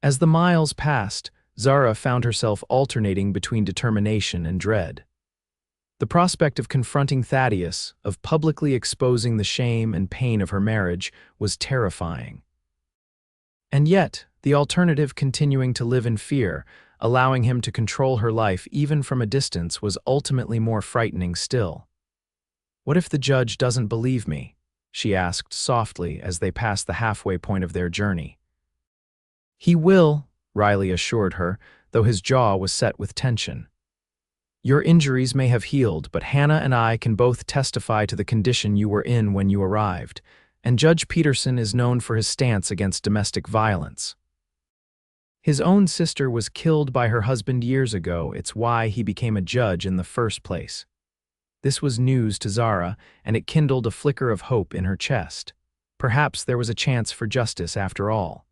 As the miles passed, Zara found herself alternating between determination and dread. The prospect of confronting Thaddeus, of publicly exposing the shame and pain of her marriage, was terrifying. And yet, the alternative, continuing to live in fear, allowing him to control her life even from a distance, was ultimately more frightening still. "What if the judge doesn't believe me?" she asked softly as they passed the halfway point of their journey. "He will," Riley assured her, though his jaw was set with tension. "Your injuries may have healed, but Hannah and I can both testify to the condition you were in when you arrived, and Judge Peterson is known for his stance against domestic violence. His own sister was killed by her husband years ago. It's why he became a judge in the first place." This was news to Zara, and it kindled a flicker of hope in her chest. Perhaps there was a chance for justice after all.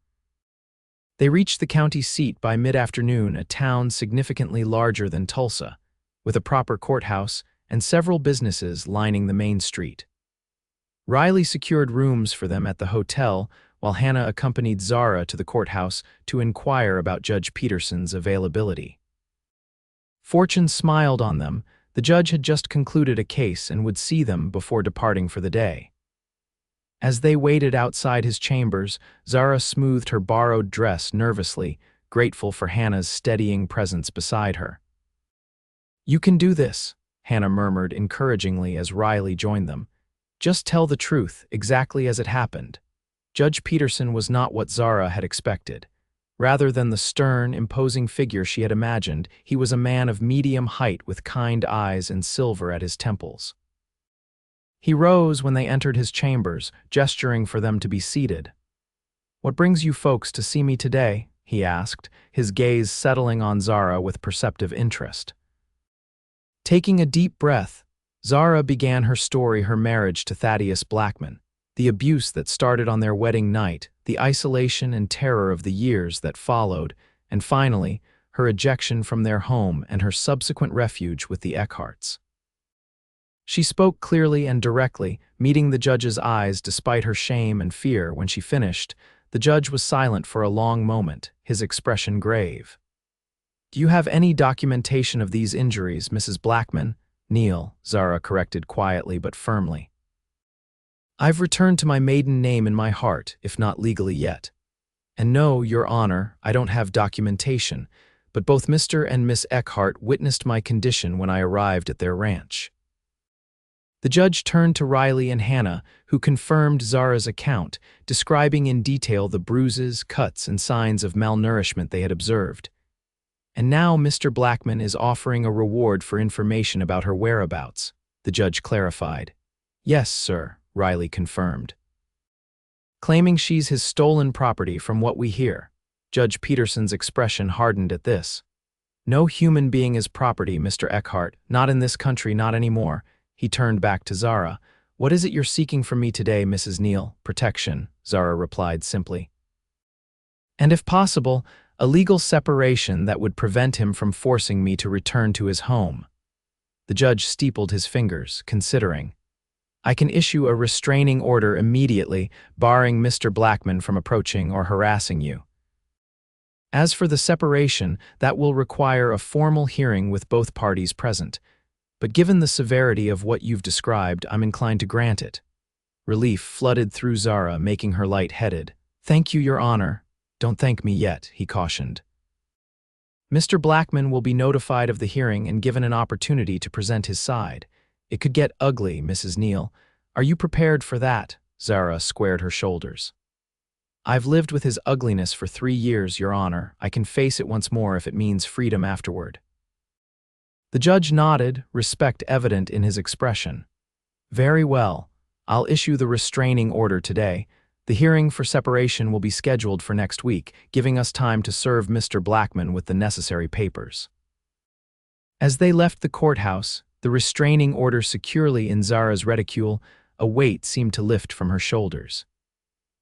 They reached the county seat by mid-afternoon, a town significantly larger than Tulsa, with a proper courthouse and several businesses lining the main street. Riley secured rooms for them at the hotel, while Hannah accompanied Zara to the courthouse to inquire about Judge Peterson's availability. Fortune smiled on them. The judge had just concluded a case and would see them before departing for the day. As they waited outside his chambers, Zara smoothed her borrowed dress nervously, grateful for Hannah's steadying presence beside her. "You can do this," Hannah murmured encouragingly as Riley joined them. "Just tell the truth, exactly as it happened." Judge Peterson was not what Zara had expected. Rather than the stern, imposing figure she had imagined, he was a man of medium height with kind eyes and silver at his temples. He rose when they entered his chambers, gesturing for them to be seated. "What brings you folks to see me today?" he asked, his gaze settling on Zara with perceptive interest. Taking a deep breath, Zara began her story: her marriage to Thaddeus Blackman, the abuse that started on their wedding night, the isolation and terror of the years that followed, and finally, her ejection from their home and her subsequent refuge with the Eckharts. She spoke clearly and directly, meeting the judge's eyes despite her shame and fear. When she finished, the judge was silent for a long moment, his expression grave. "Do you have any documentation of these injuries, Mrs. Blackman?" "Neill," Zara corrected quietly but firmly. "I've returned to my maiden name in my heart, if not legally yet. And no, Your Honor, I don't have documentation, but both Mr. and Miss Eckhart witnessed my condition when I arrived at their ranch." The judge turned to Riley and Hannah, who confirmed Zara's account, describing in detail the bruises, cuts, and signs of malnourishment they had observed. "And now Mr. Blackman is offering a reward for information about her whereabouts," the judge clarified. "Yes, sir," Riley confirmed. "Claiming she's his stolen property from what we hear." Judge Peterson's expression hardened at this. "No human being is property, Mr. Eckhart, not in this country, not anymore." He turned back to Zara. "What is it you're seeking from me today, Mrs. Neill?" "Protection," Zara replied simply. "And if possible, a legal separation that would prevent him from forcing me to return to his home." The judge steepled his fingers, considering. "I can issue a restraining order immediately, barring Mr. Blackman from approaching or harassing you. As for the separation, that will require a formal hearing with both parties present. But given the severity of what you've described, I'm inclined to grant it." Relief flooded through Zara, making her light-headed. "Thank you, Your Honor." "Don't thank me yet," he cautioned. "Mr. Blackman will be notified of the hearing and given an opportunity to present his side. It could get ugly, Mrs. Neill. Are you prepared for that?" Zara squared her shoulders. "I've lived with his ugliness for 3 years, Your Honor. I can face it once more if it means freedom afterward." The judge nodded, respect evident in his expression. "Very well. I'll issue the restraining order today. The hearing for separation will be scheduled for next week, giving us time to serve Mr. Blackman with the necessary papers." As they left the courthouse, the restraining order securely in Zara's reticule, a weight seemed to lift from her shoulders.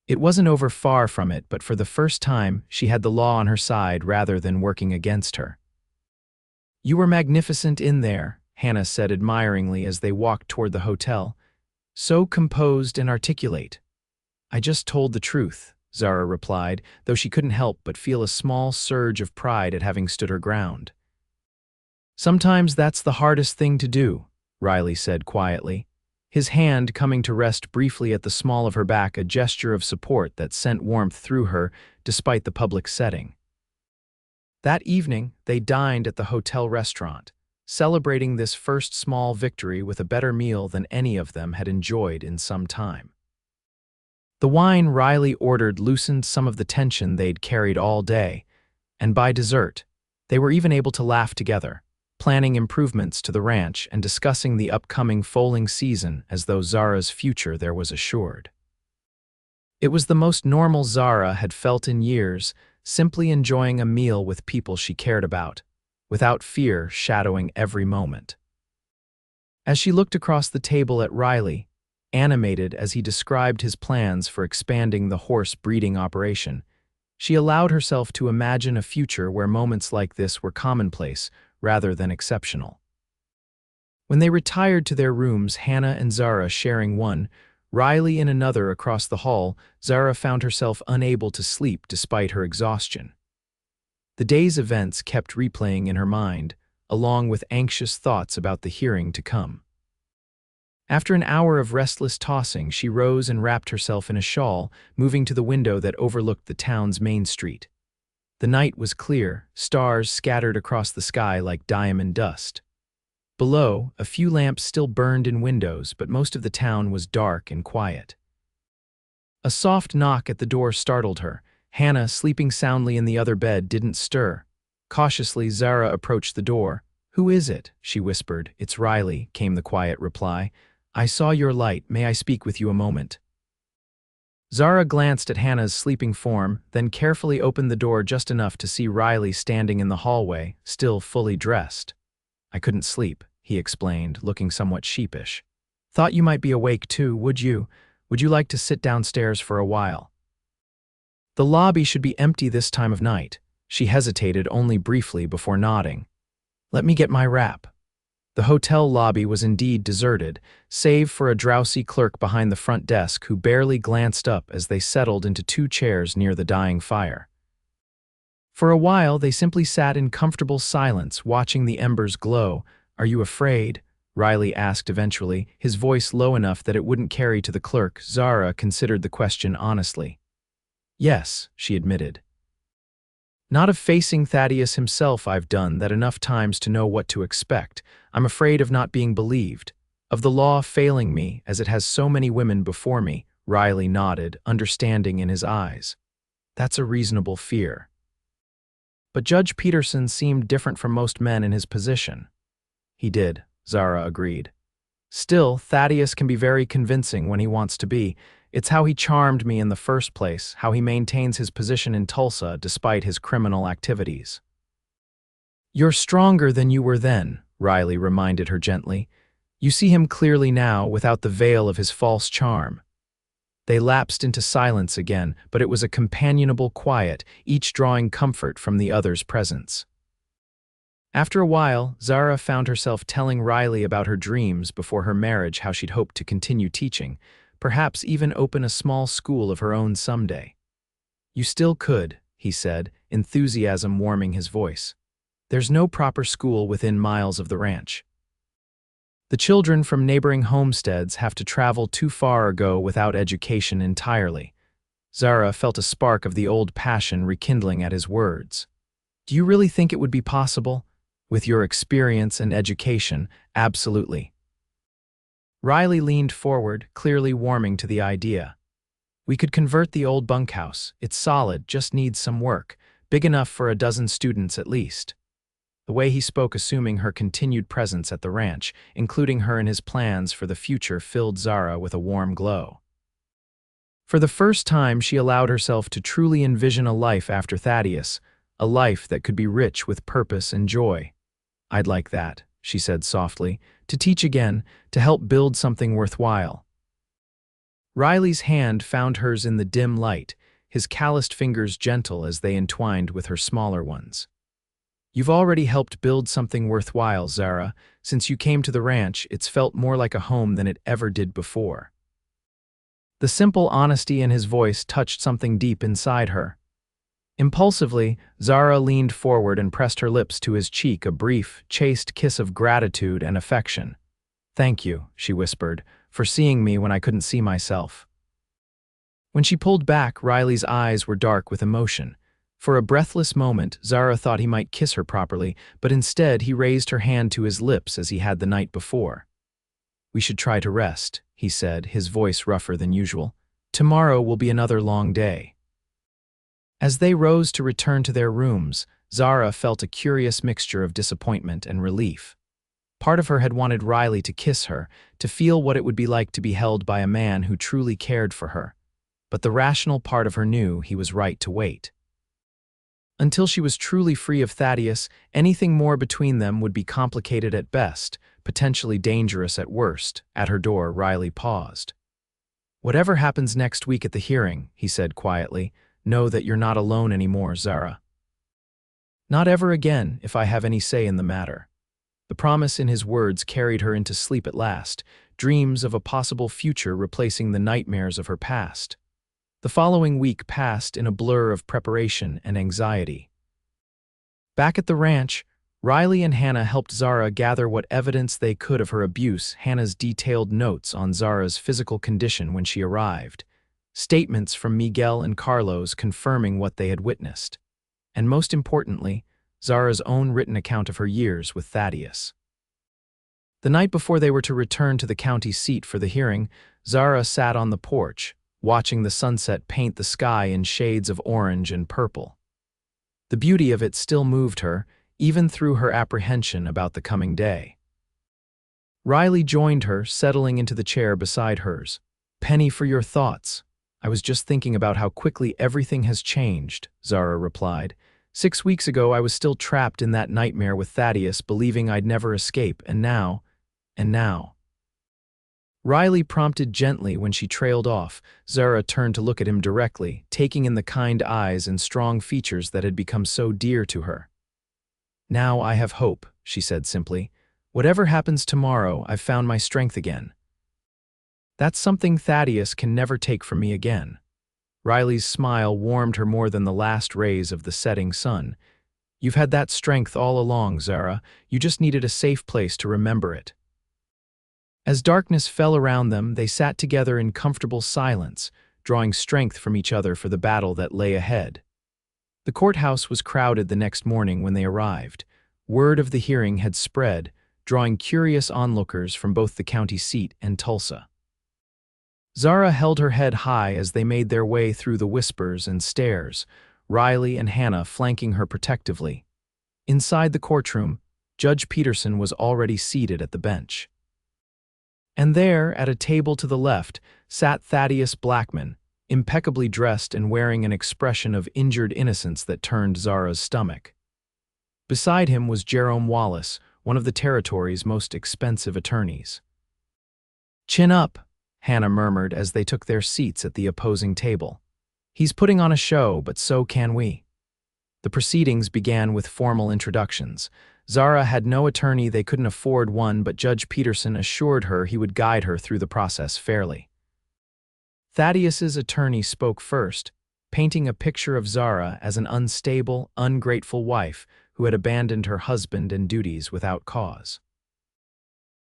It wasn't over far from it, but for the first time, she had the law on her side rather than working against her. "You were magnificent in there," Hannah said admiringly as they walked toward the hotel. So composed and articulate. I just told the truth, Zara replied, though she couldn't help but feel a small surge of pride at having stood her ground. Sometimes that's the hardest thing to do, Riley said quietly, his hand coming to rest briefly at the small of her back, a gesture of support that sent warmth through her despite the public setting. That evening, they dined at the hotel restaurant, celebrating this first small victory with a better meal than any of them had enjoyed in some time. The wine Riley ordered loosened some of the tension they'd carried all day, and by dessert, they were even able to laugh together, planning improvements to the ranch and discussing the upcoming foaling season as though Zara's future there was assured. It was the most normal Zara had felt in years, simply enjoying a meal with people she cared about, without fear shadowing every moment. As she looked across the table at Riley, animated as he described his plans for expanding the horse breeding operation, she allowed herself to imagine a future where moments like this were commonplace rather than exceptional. When they retired to their rooms, Hannah and Zara sharing one, Riley in another across the hall, Zara found herself unable to sleep despite her exhaustion. The day's events kept replaying in her mind, along with anxious thoughts about the hearing to come. After an hour of restless tossing, she rose and wrapped herself in a shawl, moving to the window that overlooked the town's main street. The night was clear, stars scattered across the sky like diamond dust. Below, a few lamps still burned in windows, but most of the town was dark and quiet. A soft knock at the door startled her. Hannah, sleeping soundly in the other bed, didn't stir. Cautiously, Zara approached the door. "Who is it?" she whispered. "It's Riley," came the quiet reply. "I saw your light. May I speak with you a moment?" Zara glanced at Hannah's sleeping form, then carefully opened the door just enough to see Riley standing in the hallway, still fully dressed. "I couldn't sleep," he explained, looking somewhat sheepish. "Thought you might be awake too, would you? Would you like to sit downstairs for a while?" "The lobby should be empty this time of night." She hesitated only briefly before nodding. "Let me get my wrap." The hotel lobby was indeed deserted, save for a drowsy clerk behind the front desk who barely glanced up as they settled into two chairs near the dying fire. For a while, they simply sat in comfortable silence, watching the embers glow. "Are you afraid?" Riley asked eventually, his voice low enough that it wouldn't carry to the clerk. Zara considered the question honestly. "Yes," she admitted. "Not of facing Thaddeus himself. I've done that enough times to know what to expect. I'm afraid of not being believed. Of the law failing me, as it has so many women before me." Riley nodded, understanding in his eyes. "That's a reasonable fear." But Judge Peterson seemed different from most men in his position. "He did," Zara agreed. "Still, Thaddeus can be very convincing when he wants to be. It's how he charmed me in the first place, how he maintains his position in Tulsa despite his criminal activities." "You're stronger than you were then," Riley reminded her gently. "You see him clearly now, without the veil of his false charm." They lapsed into silence again, but it was a companionable quiet, each drawing comfort from the other's presence. After a while, Zara found herself telling Riley about her dreams before her marriage, how she'd hoped to continue teaching, perhaps even open a small school of her own someday. "You still could," he said, enthusiasm warming his voice. "There's no proper school within miles of the ranch. The children from neighboring homesteads have to travel too far or go without education entirely." Zara felt a spark of the old passion rekindling at his words. "Do you really think it would be possible? With your experience and education, absolutely." Riley leaned forward, clearly warming to the idea. "We could convert the old bunkhouse. It's solid, just needs some work, big enough for a dozen students at least." The way he spoke, assuming her continued presence at the ranch, including her in his plans for the future, filled Zara with a warm glow. For the first time, she allowed herself to truly envision a life after Thaddeus, a life that could be rich with purpose and joy. "I'd like that," she said softly, "to teach again, to help build something worthwhile." Riley's hand found hers in the dim light, his calloused fingers gentle as they entwined with her smaller ones. You've already helped build something worthwhile, Zara. Since you came to the ranch, it's felt more like a home than it ever did before." The simple honesty in his voice touched something deep inside her. Impulsively, Zara leaned forward and pressed her lips to his cheek, a brief, chaste kiss of gratitude and affection. "Thank you," she whispered, "for seeing me when I couldn't see myself." When she pulled back, Riley's eyes were dark with emotion. For a breathless moment, Zara thought he might kiss her properly, but instead he raised her hand to his lips as he had the night before. "We should try to rest," he said, his voice rougher than usual. "Tomorrow will be another long day." As they rose to return to their rooms, Zara felt a curious mixture of disappointment and relief. Part of her had wanted Riley to kiss her, to feel what it would be like to be held by a man who truly cared for her. But the rational part of her knew he was right to wait. Until she was truly free of Thaddeus, anything more between them would be complicated at best, potentially dangerous at worst. At her door, Riley paused. "Whatever happens next week at the hearing," he said quietly, "know that you're not alone anymore, Zara. Not ever again, if I have any say in the matter." The promise in his words carried her into sleep at last, dreams of a possible future replacing the nightmares of her past. The following week passed in a blur of preparation and anxiety. Back at the ranch, Riley and Hannah helped Zara gather what evidence they could of her abuse. Hannah's detailed notes on Zara's physical condition when she arrived, statements from Miguel and Carlos confirming what they had witnessed, and most importantly, Zara's own written account of her years with Thaddeus. The night before they were to return to the county seat for the hearing, Zara sat on the porch, watching the sunset paint the sky in shades of orange and purple. The beauty of it still moved her, even through her apprehension about the coming day. Riley joined her, settling into the chair beside hers. "Penny, for your thoughts. I was just thinking about how quickly everything has changed," Zara replied. "6 weeks ago I was still trapped in that nightmare with Thaddeus, believing I'd never escape, and now. Riley prompted gently when she trailed off. Zara turned to look at him directly, taking in the kind eyes and strong features that had become so dear to her. "Now I have hope," she said simply. "Whatever happens tomorrow, I've found my strength again. That's something Thaddeus can never take from me again." Riley's smile warmed her more than the last rays of the setting sun. "You've had that strength all along, Zara. You just needed a safe place to remember it." As darkness fell around them, they sat together in comfortable silence, drawing strength from each other for the battle that lay ahead. The courthouse was crowded the next morning when they arrived. Word of the hearing had spread, drawing curious onlookers from both the county seat and Tulsa. Zara held her head high as they made their way through the whispers and stares, Riley and Hannah flanking her protectively. Inside the courtroom, Judge Peterson was already seated at the bench. And there, at a table to the left, sat Thaddeus Blackman, impeccably dressed and wearing an expression of injured innocence that turned Zara's stomach. Beside him was Jerome Wallace, one of the territory's most expensive attorneys. "Chin up," Hannah murmured as they took their seats at the opposing table. "He's putting on a show, but so can we." The proceedings began with formal introductions. Zara had no attorney, they couldn't afford one, but Judge Peterson assured her he would guide her through the process fairly. Thaddeus's attorney spoke first, painting a picture of Zara as an unstable, ungrateful wife who had abandoned her husband and duties without cause.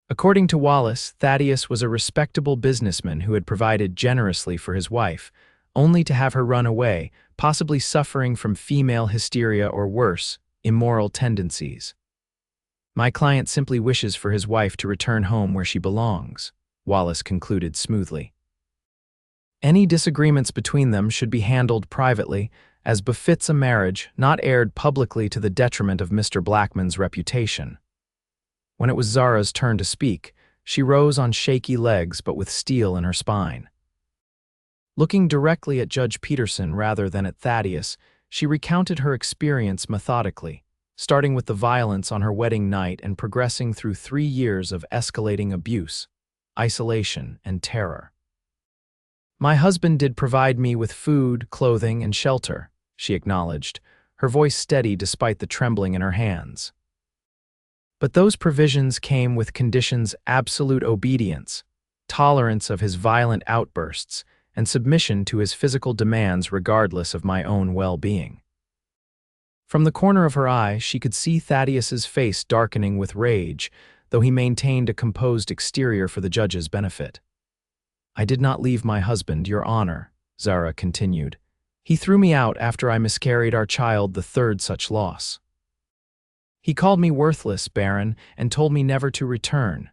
According to Wallace, Thaddeus was a respectable businessman who had provided generously for his wife, only to have her run away, possibly suffering from female hysteria or worse, immoral tendencies. "My client simply wishes for his wife to return home where she belongs," Wallace concluded smoothly. "Any disagreements between them should be handled privately, as befits a marriage, not aired publicly to the detriment of Mr. Blackman's reputation." When it was Zara's turn to speak, she rose on shaky legs but with steel in her spine. Looking directly at Judge Peterson rather than at Thaddeus, she recounted her experience methodically, starting with the violence on her wedding night and progressing through 3 years of escalating abuse, isolation, and terror. "My husband did provide me with food, clothing, and shelter," she acknowledged, her voice steady despite the trembling in her hands. But those provisions came with conditions: absolute obedience, tolerance of his violent outbursts, and submission to his physical demands regardless of my own well-being. From the corner of her eye, she could see Thaddeus's face darkening with rage, though he maintained a composed exterior for the judge's benefit. "I did not leave my husband, Your Honor," Zara continued. "He threw me out after I miscarried our child, the third such loss. He called me worthless, Baron, and told me never to return."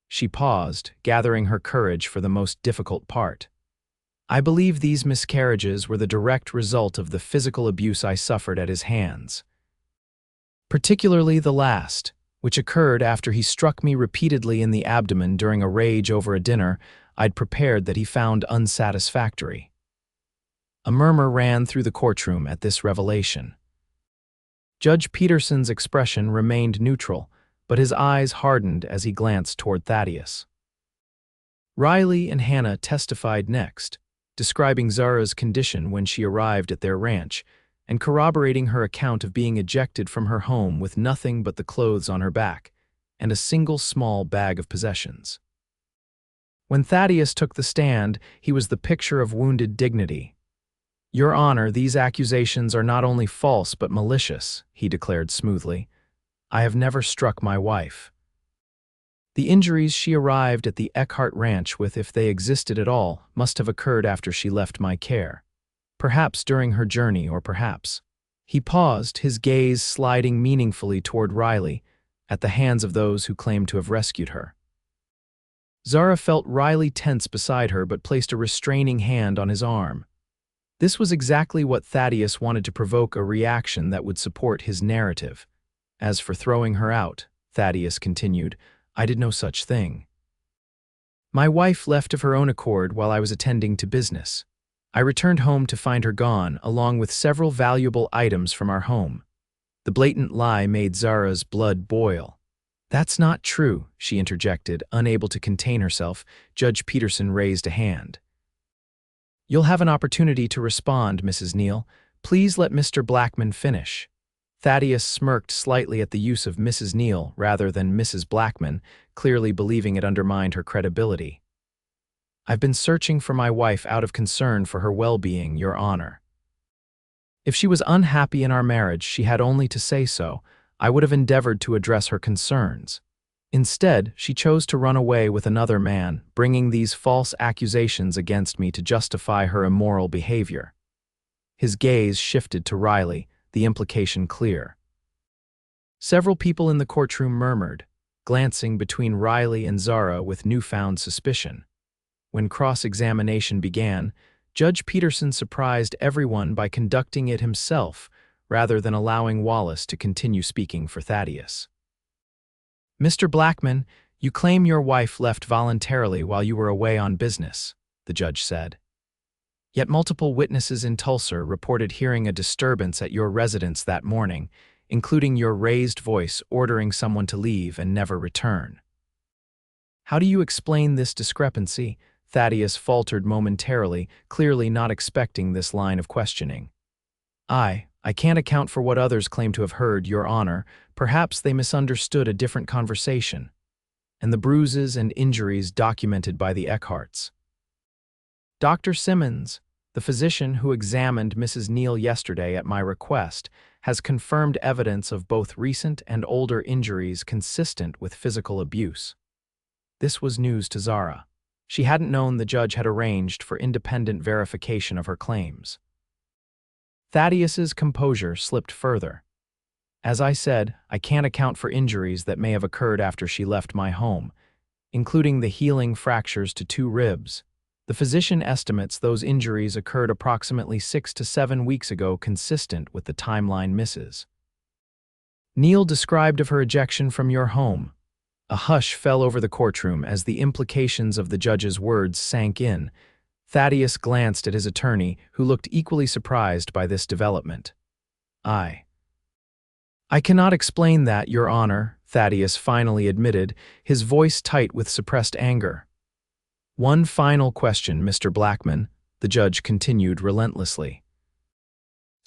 She paused, gathering her courage for the most difficult part. "I believe these miscarriages were the direct result of the physical abuse I suffered at his hands. Particularly the last, which occurred after he struck me repeatedly in the abdomen during a rage over a dinner I'd prepared that he found unsatisfactory." A murmur ran through the courtroom at this revelation. Judge Peterson's expression remained neutral, but his eyes hardened as he glanced toward Thaddeus. Riley and Hannah testified next, describing Zara's condition when she arrived at their ranch, and corroborating her account of being ejected from her home with nothing but the clothes on her back and a single small bag of possessions. When Thaddeus took the stand, he was the picture of wounded dignity. "Your Honor, these accusations are not only false but malicious," he declared smoothly. "I have never struck my wife. The injuries she arrived at the Eckhart ranch with, if they existed at all, must have occurred after she left my care. Perhaps during her journey, or perhaps—" He paused, his gaze sliding meaningfully toward Riley, "at the hands of those who claimed to have rescued her." Zara felt Riley tense beside her but placed a restraining hand on his arm. This was exactly what Thaddeus wanted, to provoke a reaction that would support his narrative. "As for throwing her out," Thaddeus continued, "I did no such thing. My wife left of her own accord while I was attending to business. I returned home to find her gone, along with several valuable items from our home." The blatant lie made Zara's blood boil. "That's not true," she interjected, unable to contain herself. Judge Peterson raised a hand. "You'll have an opportunity to respond, Mrs. Neill. Please let Mr. Blackman finish." Thaddeus smirked slightly at the use of Mrs. Neill rather than Mrs. Blackman, clearly believing it undermined her credibility. "I've been searching for my wife out of concern for her well-being, Your Honor. If she was unhappy in our marriage, she had only to say so. I would have endeavored to address her concerns. Instead, she chose to run away with another man, bringing these false accusations against me to justify her immoral behavior." His gaze shifted to Riley, the implication clear. Several people in the courtroom murmured, glancing between Riley and Zara with newfound suspicion. When cross-examination began, Judge Peterson surprised everyone by conducting it himself, rather than allowing Wallace to continue speaking for Thaddeus. "Mr. Blackman, you claim your wife left voluntarily while you were away on business," the judge said. "Yet multiple witnesses in Tulsa reported hearing a disturbance at your residence that morning, including your raised voice ordering someone to leave and never return. How do you explain this discrepancy?" Thaddeus faltered momentarily, clearly not expecting this line of questioning. I can't account for what others claim to have heard, Your Honor. Perhaps they misunderstood a different conversation, and the bruises and injuries documented by the Eckharts. Dr. Simmons, the physician who examined Mrs. Neill yesterday at my request, has confirmed evidence of both recent and older injuries consistent with physical abuse. This was news to Zara. She hadn't known the judge had arranged for independent verification of her claims. Thaddeus's composure slipped further. "As I said, I can't account for injuries that may have occurred after she left my home, including the healing fractures to 2 ribs. The physician estimates those injuries occurred approximately 6 to 7 weeks ago, consistent with the timeline misses. Neill described of her ejection from your home." A hush fell over the courtroom as the implications of the judge's words sank in. Thaddeus glanced at his attorney, who looked equally surprised by this development. I cannot explain that, Your Honor," Thaddeus finally admitted, his voice tight with suppressed anger. "One final question, Mr. Blackman," the judge continued relentlessly.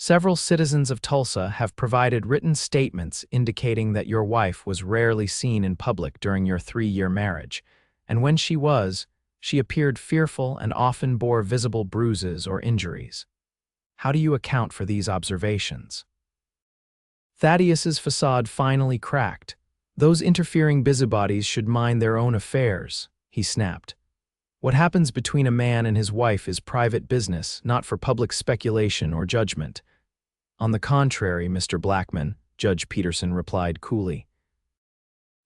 Several citizens of Tulsa have provided written statements indicating that your wife was rarely seen in public during your 3-year marriage, and when she was, she appeared fearful and often bore visible bruises or injuries. How do you account for these observations? Thaddeus's facade finally cracked. Those interfering busybodies should mind their own affairs, he snapped. What happens between a man and his wife is private business, not for public speculation or judgment. On the contrary, Mr. Blackman, Judge Peterson replied coolly.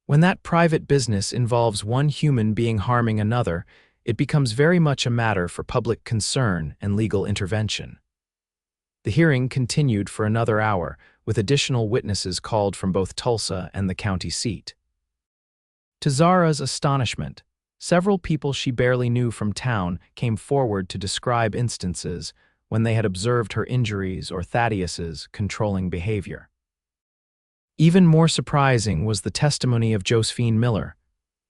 When that private business involves one human being harming another, it becomes very much a matter for public concern and legal intervention. The hearing continued for another hour, with additional witnesses called from both Tulsa and the county seat. To Zara's astonishment, several people she barely knew from town came forward to describe instances when they had observed her injuries or Thaddeus's controlling behavior. Even more surprising was the testimony of Josephine Miller,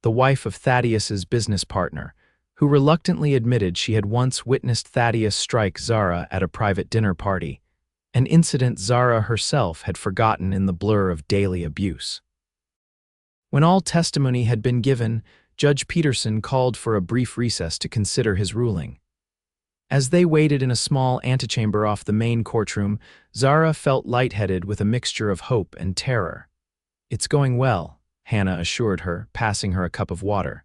the wife of Thaddeus's business partner, who reluctantly admitted she had once witnessed Thaddeus strike Zara at a private dinner party, an incident Zara herself had forgotten in the blur of daily abuse. When all testimony had been given, Judge Peterson called for a brief recess to consider his ruling. As they waited in a small antechamber off the main courtroom, Zara felt lightheaded with a mixture of hope and terror. "It's going well," Hannah assured her, passing her a cup of water.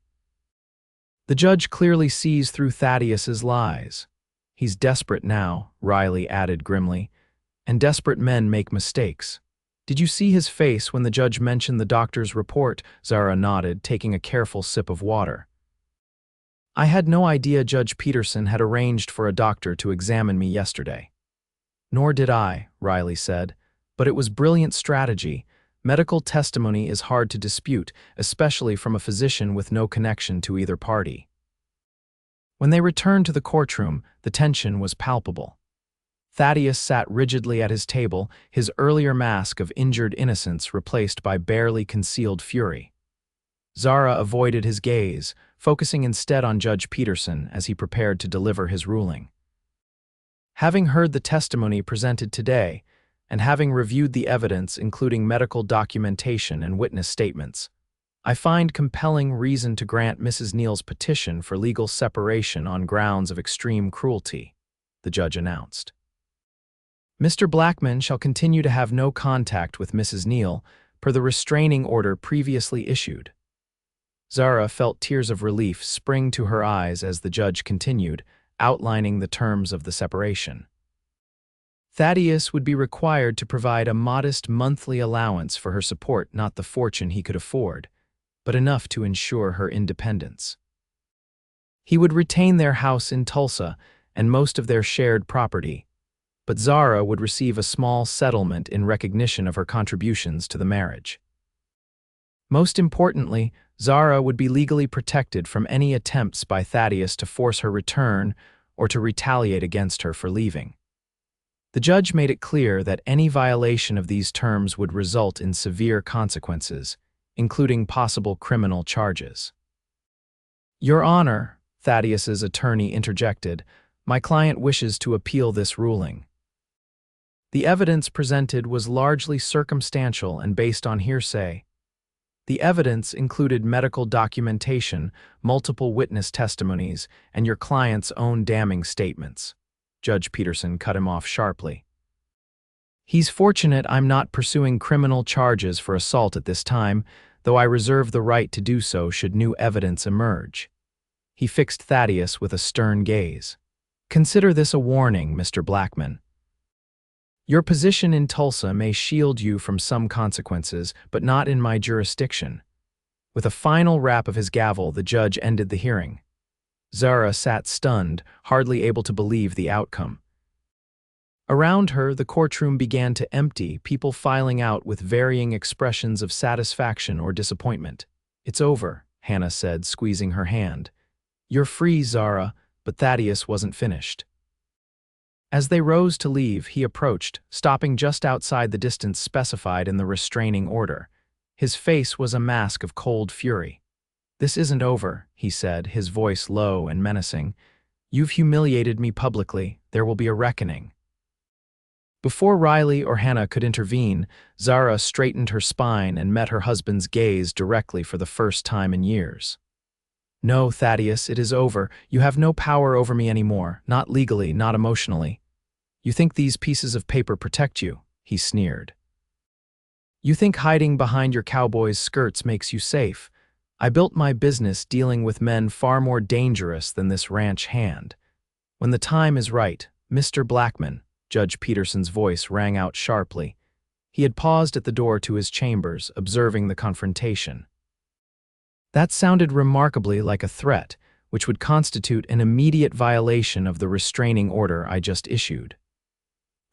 The judge clearly sees through Thaddeus's lies. "He's desperate now," Riley added grimly, "and desperate men make mistakes. Did you see his face when the judge mentioned the doctor's report?" Zara nodded, taking a careful sip of water. "I had no idea Judge Peterson had arranged for a doctor to examine me yesterday." "Nor did I," Riley said, "but it was brilliant strategy. Medical testimony is hard to dispute, especially from a physician with no connection to either party." When they returned to the courtroom, the tension was palpable. Thaddeus sat rigidly at his table, his earlier mask of injured innocence replaced by barely concealed fury. Zara avoided his gaze, focusing instead on Judge Peterson as he prepared to deliver his ruling. "Having heard the testimony presented today, and having reviewed the evidence including medical documentation and witness statements, I find compelling reason to grant Mrs. Neill's petition for legal separation on grounds of extreme cruelty," the judge announced. "Mr. Blackman shall continue to have no contact with Mrs. Neill per the restraining order previously issued." Zara felt tears of relief spring to her eyes as the judge continued, outlining the terms of the separation. Thaddeus would be required to provide a modest monthly allowance for her support, not the fortune he could afford, but enough to ensure her independence. He would retain their house in Tulsa and most of their shared property, but Zara would receive a small settlement in recognition of her contributions to the marriage. Most importantly, Zara would be legally protected from any attempts by Thaddeus to force her return or to retaliate against her for leaving. The judge made it clear that any violation of these terms would result in severe consequences, including possible criminal charges. "Your Honor," Thaddeus's attorney interjected, "my client wishes to appeal this ruling." The evidence presented was largely circumstantial and based on hearsay. The evidence included medical documentation, multiple witness testimonies, and your client's own damning statements. Judge Peterson cut him off sharply. "He's fortunate I'm not pursuing criminal charges for assault at this time, though I reserve the right to do so should new evidence emerge." He fixed Thaddeus with a stern gaze. "Consider this a warning, Mr. Blackman. Your position in Tulsa may shield you from some consequences, but not in my jurisdiction." With a final rap of his gavel, the judge ended the hearing. Zara sat stunned, hardly able to believe the outcome. Around her, the courtroom began to empty, people filing out with varying expressions of satisfaction or disappointment. "It's over," Hannah said, squeezing her hand. "You're free, Zara," but Thaddeus wasn't finished. As they rose to leave, he approached, stopping just outside the distance specified in the restraining order. His face was a mask of cold fury. "This isn't over," he said, his voice low and menacing. "You've humiliated me publicly. There will be a reckoning." Before Riley or Hannah could intervene, Zara straightened her spine and met her husband's gaze directly for the first time in years. "No, Thaddeus, it is over. You have no power over me anymore, not legally, not emotionally. You think these pieces of paper protect you," he sneered. "You think hiding behind your cowboy's skirts makes you safe. I built my business dealing with men far more dangerous than this ranch hand. When the time is right, Mr. Blackman," Judge Peterson's voice rang out sharply. He had paused at the door to his chambers, observing the confrontation. That sounded remarkably like a threat, which would constitute an immediate violation of the restraining order I just issued.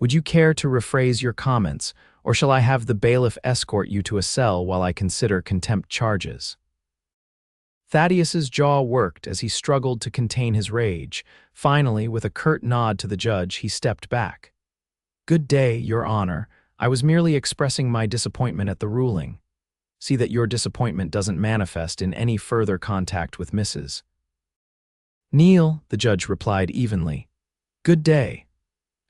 "Would you care to rephrase your comments, or shall I have the bailiff escort you to a cell while I consider contempt charges?" Thaddeus's jaw worked as he struggled to contain his rage. Finally, with a curt nod to the judge, he stepped back. "Good day, Your Honor. I was merely expressing my disappointment at the ruling. See that your disappointment doesn't manifest in any further contact with Mrs. Neill," the judge replied evenly. "Good day."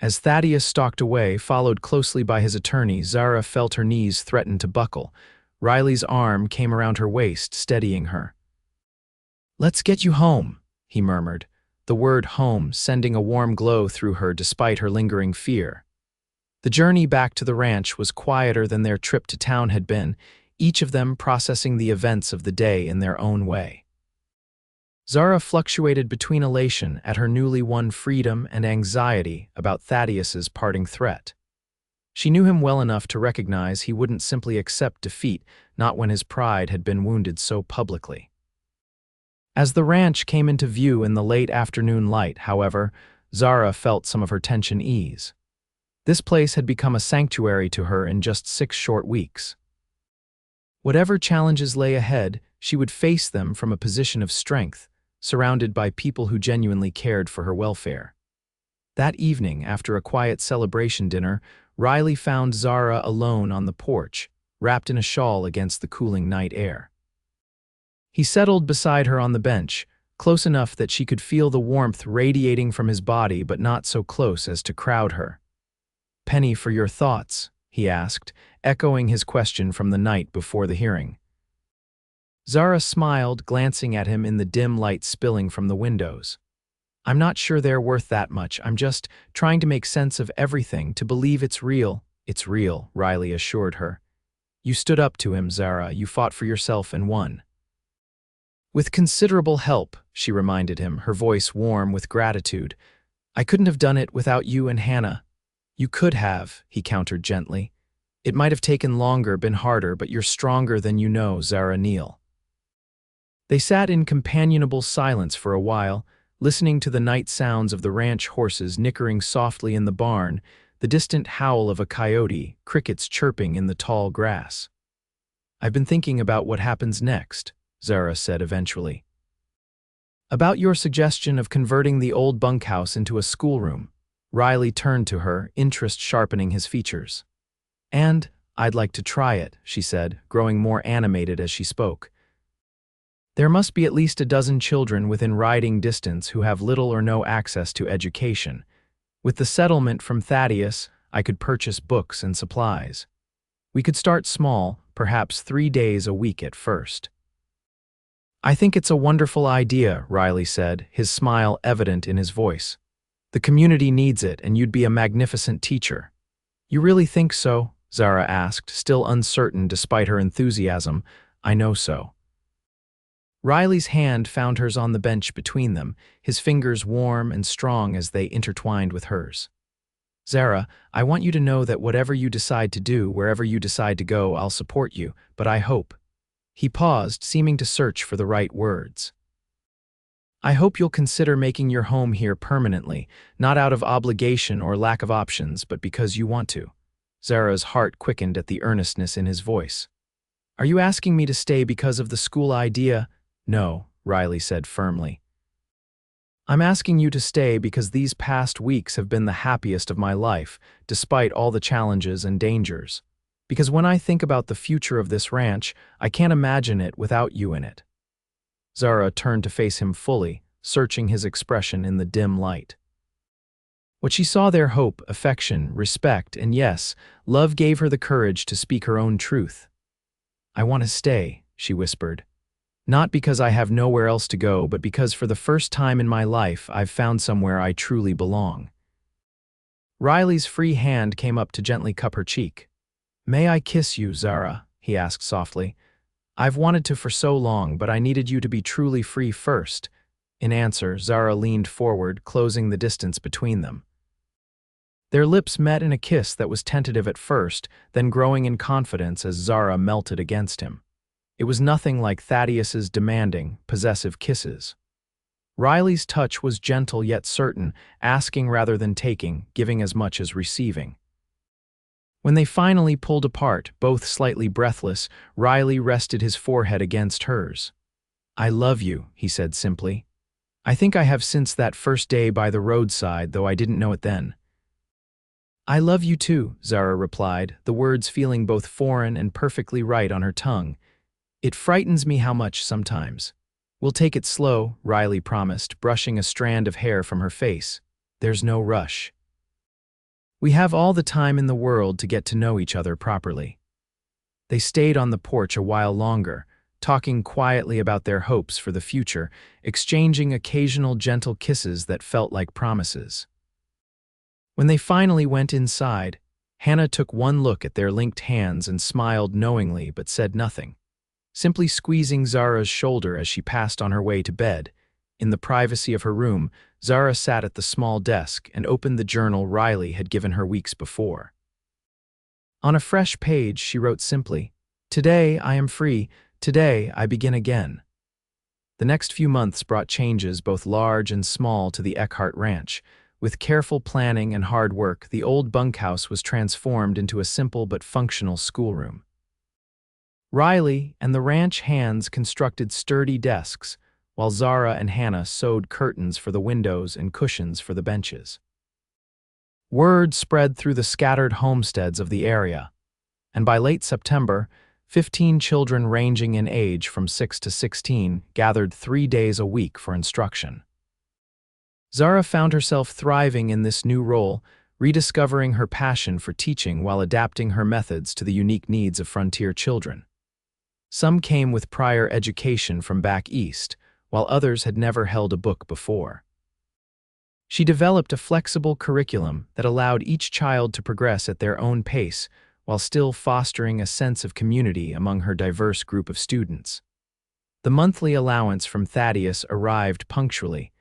As Thaddeus stalked away, followed closely by his attorney, Zara felt her knees threaten to buckle. Riley's arm came around her waist, steadying her. "Let's get you home," he murmured, the word home sending a warm glow through her despite her lingering fear. The journey back to the ranch was quieter than their trip to town had been, each of them processing the events of the day in their own way. Zara fluctuated between elation at her newly won freedom and anxiety about Thaddeus's parting threat. She knew him well enough to recognize he wouldn't simply accept defeat, not when his pride had been wounded so publicly. As the ranch came into view in the late afternoon light, however, Zara felt some of her tension ease. This place had become a sanctuary to her in just 6 short weeks. Whatever challenges lay ahead, she would face them from a position of strength, surrounded by people who genuinely cared for her welfare. That evening, after a quiet celebration dinner, Riley found Zara alone on the porch, wrapped in a shawl against the cooling night air. He settled beside her on the bench, close enough that she could feel the warmth radiating from his body but not so close as to crowd her. "Penny for your thoughts?" he asked, echoing his question from the night before the hearing. Zara smiled, glancing at him in the dim light spilling from the windows. "I'm not sure they're worth that much. I'm just trying to make sense of everything, to believe it's real." "It's real," Riley assured her. "You stood up to him, Zara. You fought for yourself and won." "With considerable help," she reminded him, her voice warm with gratitude. "I couldn't have done it without you and Hannah." "You could have," he countered gently. "It might have taken longer, been harder, but you're stronger than you know, Zara Neill." They sat in companionable silence for a while, listening to the night sounds of the ranch horses nickering softly in the barn, the distant howl of a coyote, crickets chirping in the tall grass. "I've been thinking about what happens next," Zara said eventually. "About your suggestion of converting the old bunkhouse into a schoolroom." Riley turned to her, interest sharpening his features. "And I'd like to try it," she said, growing more animated as she spoke. "There must be at least a dozen children within riding distance who have little or no access to education. With the settlement from Thaddeus, I could purchase books and supplies. We could start small, perhaps 3 days a week at first." "I think it's a wonderful idea," Riley said, his smile evident in his voice. "The community needs it, and you'd be a magnificent teacher." "You really think so?" Zara asked, still uncertain despite her enthusiasm. "I know so." Riley's hand found hers on the bench between them, his fingers warm and strong as they intertwined with hers. "Zara, I want you to know that whatever you decide to do, wherever you decide to go, I'll support you, but I hope—" He paused, seeming to search for the right words. "I hope you'll consider making your home here permanently, not out of obligation or lack of options, but because you want to." Zara's heart quickened at the earnestness in his voice. "Are you asking me to stay because of the school idea?" "No," Riley said firmly. "I'm asking you to stay because these past weeks have been the happiest of my life, despite all the challenges and dangers. Because when I think about the future of this ranch, I can't imagine it without you in it." Zara turned to face him fully, searching his expression in the dim light. What she saw there: hope, affection, respect, and yes, love gave her the courage to speak her own truth. "I want to stay," she whispered. "Not because I have nowhere else to go, but because for the first time in my life I've found somewhere I truly belong." Riley's free hand came up to gently cup her cheek. "May I kiss you, Zara?" he asked softly. "I've wanted to for so long, but I needed you to be truly free first." In answer, Zara leaned forward, closing the distance between them. Their lips met in a kiss that was tentative at first, then growing in confidence as Zara melted against him. It was nothing like Thaddeus's demanding, possessive kisses. Riley's touch was gentle yet certain, asking rather than taking, giving as much as receiving. When they finally pulled apart, both slightly breathless, Riley rested his forehead against hers. "I love you," he said simply. "I think I have since that first day by the roadside, though I didn't know it then." "I love you too," Zara replied, the words feeling both foreign and perfectly right on her tongue. "It frightens me how much sometimes." "We'll take it slow," Riley promised, brushing a strand of hair from her face. "There's no rush. We have all the time in the world to get to know each other properly." They stayed on the porch a while longer, talking quietly about their hopes for the future, exchanging occasional gentle kisses that felt like promises. When they finally went inside, Hannah took one look at their linked hands and smiled knowingly but said nothing, simply squeezing Zara's shoulder as she passed on her way to bed. In the privacy of her room, Zara sat at the small desk and opened the journal Riley had given her weeks before. On a fresh page, she wrote simply, "Today I am free. Today I begin again." The next few months brought changes both large and small to the Eckhart ranch. With careful planning and hard work, the old bunkhouse was transformed into a simple but functional schoolroom. Riley and the ranch hands constructed sturdy desks, while Zara and Hannah sewed curtains for the windows and cushions for the benches. Word spread through the scattered homesteads of the area, and by late September, 15 children ranging in age from 6 to 16 gathered 3 days a week for instruction. Zara found herself thriving in this new role, rediscovering her passion for teaching while adapting her methods to the unique needs of frontier children. Some came with prior education from back east, while others had never held a book before. She developed a flexible curriculum that allowed each child to progress at their own pace while still fostering a sense of community among her diverse group of students. The monthly allowance from Thaddeus arrived punctually,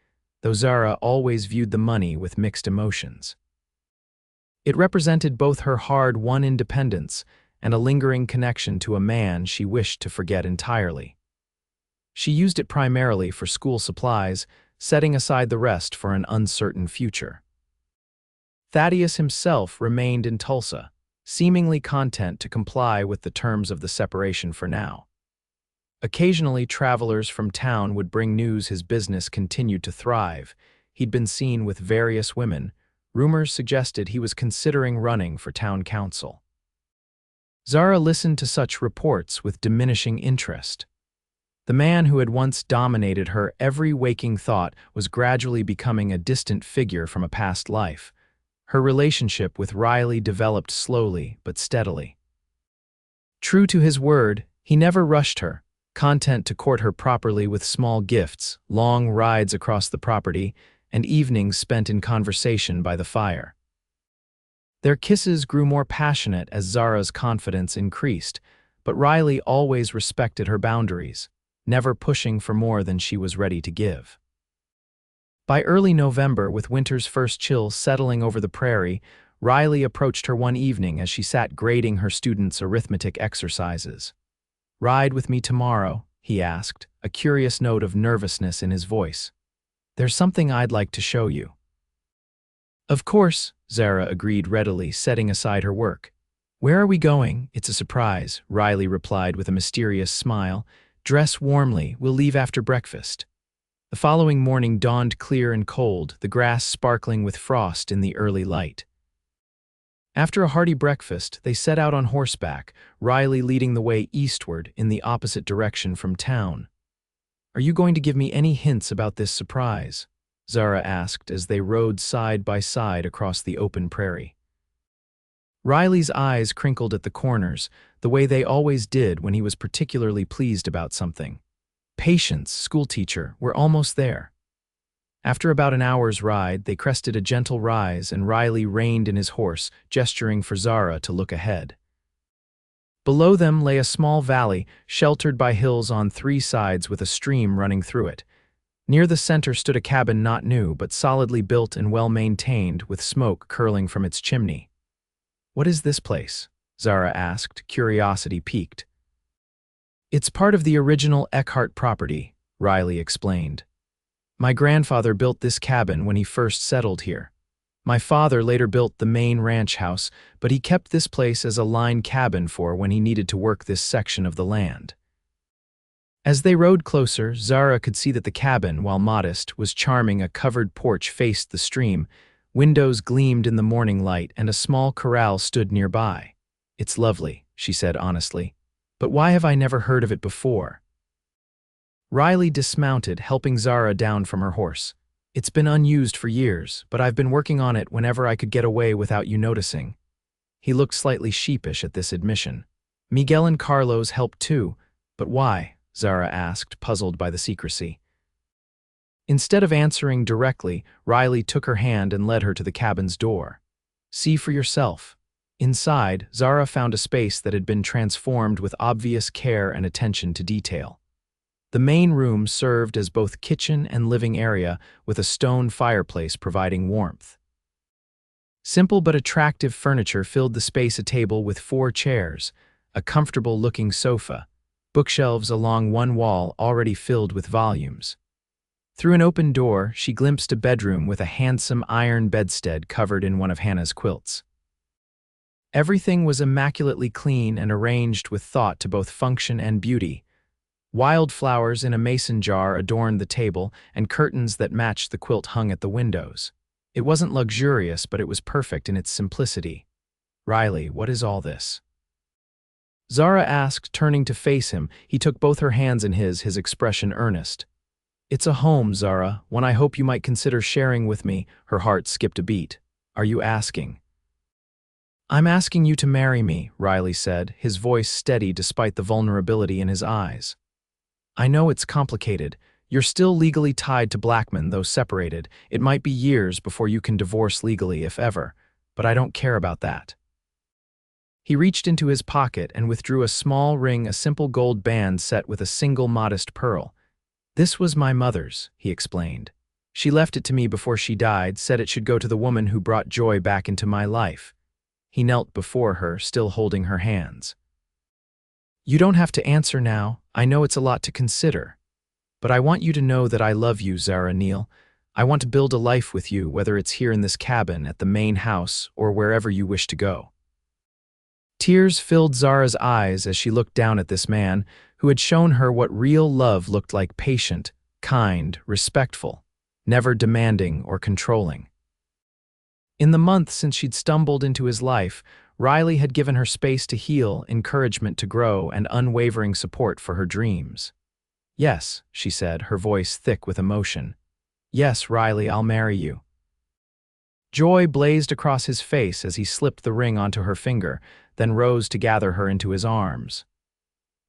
though Zara always viewed the money with mixed emotions. It represented both her hard-won independence and a lingering connection to a man she wished to forget entirely. She used it primarily for school supplies, setting aside the rest for an uncertain future. Thaddeus himself remained in Tulsa, seemingly content to comply with the terms of the separation for now. Occasionally, travelers from town would bring news his business continued to thrive. He'd been seen with various women. Rumors suggested he was considering running for town council. Zara listened to such reports with diminishing interest. The man who had once dominated her every waking thought was gradually becoming a distant figure from a past life. Her relationship with Riley developed slowly but steadily. True to his word, he never rushed her, content to court her properly with small gifts, long rides across the property, and evenings spent in conversation by the fire. Their kisses grew more passionate as Zara's confidence increased, but Riley always respected her boundaries, never pushing for more than she was ready to give. By early November, with winter's first chill settling over the prairie, Riley approached her one evening as she sat grading her students' arithmetic exercises. "Ride with me tomorrow?" he asked, a curious note of nervousness in his voice. "There's something I'd like to show you." "Of course," Zara agreed readily, setting aside her work. "Where are we going?" "It's a surprise," Riley replied with a mysterious smile. "Dress warmly, we'll leave after breakfast." The following morning dawned clear and cold, the grass sparkling with frost in the early light. After a hearty breakfast, they set out on horseback, Riley leading the way eastward in the opposite direction from town. "Are you going to give me any hints about this surprise?" Zara asked as they rode side by side across the open prairie. Riley's eyes crinkled at the corners, the way they always did when he was particularly pleased about something. Patience, schoolteacher, we're almost there. After about an hour's ride, they crested a gentle rise and Riley reined in his horse, gesturing for Zara to look ahead. Below them lay a small valley, sheltered by hills on three sides with a stream running through it. Near the center stood a cabin not new, but solidly built and well-maintained, with smoke curling from its chimney. "What is this place?" Zara asked, curiosity piqued. "It's part of the original Eckhart property," Riley explained. "My grandfather built this cabin when he first settled here. My father later built the main ranch house, but he kept this place as a line cabin for when he needed to work this section of the land." As they rode closer, Zara could see that the cabin, while modest, was charming. A covered porch faced the stream, windows gleamed in the morning light, and a small corral stood nearby. "It's lovely," she said honestly, "but why have I never heard of it before?" Riley dismounted, helping Zara down from her horse. "It's been unused for years, but I've been working on it whenever I could get away without you noticing." He looked slightly sheepish at this admission. "Miguel and Carlos helped too, but why?" Zara asked, puzzled by the secrecy. Instead of answering directly, Riley took her hand and led her to the cabin's door. "See for yourself." Inside, Zara found a space that had been transformed with obvious care and attention to detail. The main room served as both kitchen and living area, with a stone fireplace providing warmth. Simple but attractive furniture filled the space: a table with 4 chairs, a comfortable-looking sofa, bookshelves along one wall already filled with volumes. Through an open door, she glimpsed a bedroom with a handsome iron bedstead covered in one of Hannah's quilts. Everything was immaculately clean and arranged with thought to both function and beauty. Wildflowers in a mason jar adorned the table, and curtains that matched the quilt hung at the windows. It wasn't luxurious, but it was perfect in its simplicity. "Riley, what is all this?" Zara asked, turning to face him. He took both her hands in his expression earnest. "It's a home, Zara, one I hope you might consider sharing with me." Her heart skipped a beat. "Are you asking?" "I'm asking you to marry me," Riley said, his voice steady despite the vulnerability in his eyes. "I know it's complicated. You're still legally tied to Blackman, though separated. It might be years before you can divorce legally, if ever, but I don't care about that." He reached into his pocket and withdrew a small ring, a simple gold band set with a single modest pearl. "This was my mother's," he explained. "She left it to me before she died, said it should go to the woman who brought joy back into my life." He knelt before her, still holding her hands. "You don't have to answer now. I know it's a lot to consider. But I want you to know that I love you, Zara Neill. I want to build a life with you, whether it's here in this cabin, at the main house, or wherever you wish to go." Tears filled Zara's eyes as she looked down at this man who had shown her what real love looked like: patient, kind, respectful, never demanding or controlling. In the month since she'd stumbled into his life, Riley had given her space to heal, encouragement to grow, and unwavering support for her dreams. "Yes," she said, her voice thick with emotion. "Yes, Riley, I'll marry you." Joy blazed across his face as he slipped the ring onto her finger, then rose to gather her into his arms.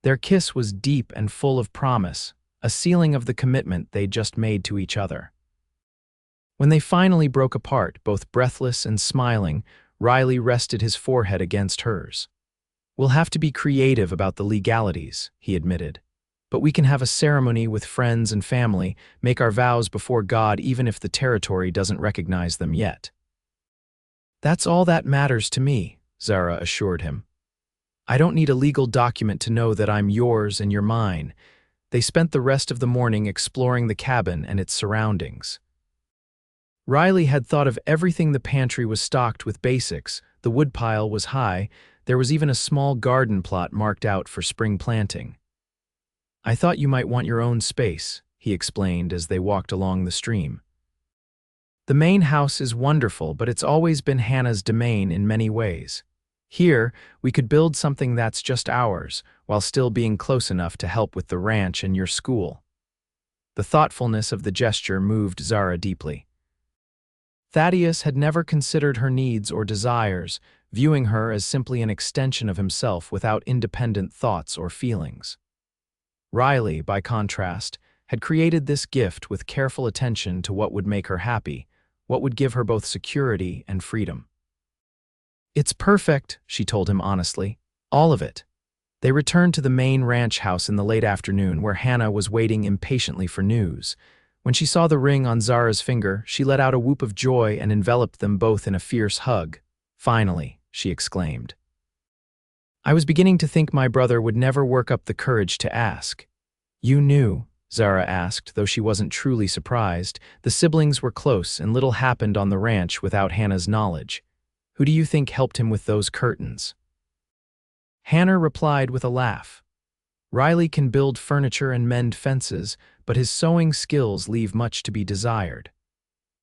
Their kiss was deep and full of promise, a sealing of the commitment they'd just made to each other. When they finally broke apart, both breathless and smiling, Riley rested his forehead against hers. "We'll have to be creative about the legalities," he admitted. "But we can have a ceremony with friends and family, make our vows before God even if the territory doesn't recognize them yet." "That's all that matters to me," Zara assured him. "I don't need a legal document to know that I'm yours and you're mine." They spent the rest of the morning exploring the cabin and its surroundings. Riley had thought of everything. The pantry was stocked with basics, the woodpile was high, there was even a small garden plot marked out for spring planting. "I thought you might want your own space," he explained as they walked along the stream. "The main house is wonderful, but it's always been Hannah's domain in many ways. Here, we could build something that's just ours, while still being close enough to help with the ranch and your school." The thoughtfulness of the gesture moved Zara deeply. Thaddeus had never considered her needs or desires, viewing her as simply an extension of himself without independent thoughts or feelings. Riley, by contrast, had created this gift with careful attention to what would make her happy, what would give her both security and freedom. "It's perfect," she told him honestly. "All of it." They returned to the main ranch house in the late afternoon, where Hannah was waiting impatiently for news. When she saw the ring on Zara's finger, she let out a whoop of joy and enveloped them both in a fierce hug. "Finally," she exclaimed. "I was beginning to think my brother would never work up the courage to ask." "You knew?" Zara asked, though she wasn't truly surprised. The siblings were close, and little happened on the ranch without Hannah's knowledge. "Who do you think helped him with those curtains?" Hannah replied with a laugh. "Riley can build furniture and mend fences, but his sewing skills leave much to be desired."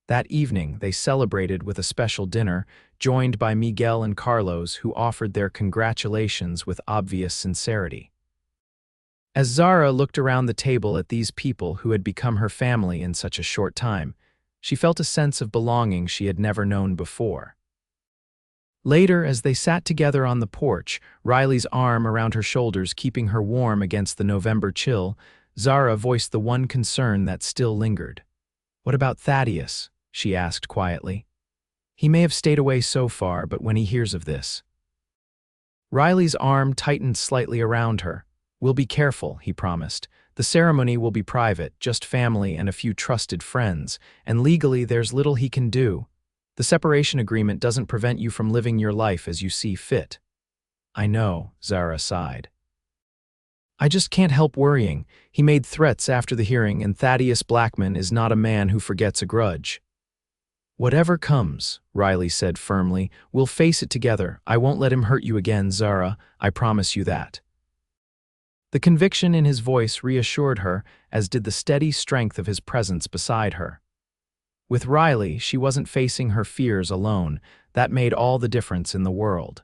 That evening, they celebrated with a special dinner, joined by Miguel and Carlos, who offered their congratulations with obvious sincerity. As Zara looked around the table at these people who had become her family in such a short time, she felt a sense of belonging she had never known before. Later, as they sat together on the porch, Riley's arm around her shoulders keeping her warm against the November chill, Zara voiced the one concern that still lingered. "What about Thaddeus?" she asked quietly. "He may have stayed away so far, but when he hears of this..." Riley's arm tightened slightly around her. "We'll be careful," he promised. "The ceremony will be private, just family and a few trusted friends, and legally there's little he can do. The separation agreement doesn't prevent you from living your life as you see fit." "I know," Zara sighed. "I just can't help worrying. He made threats after the hearing, and Thaddeus Blackman is not a man who forgets a grudge." "Whatever comes," Riley said firmly, "we'll face it together. I won't let him hurt you again, Zara. I promise you that." The conviction in his voice reassured her, as did the steady strength of his presence beside her. With Riley, she wasn't facing her fears alone. That made all the difference in the world.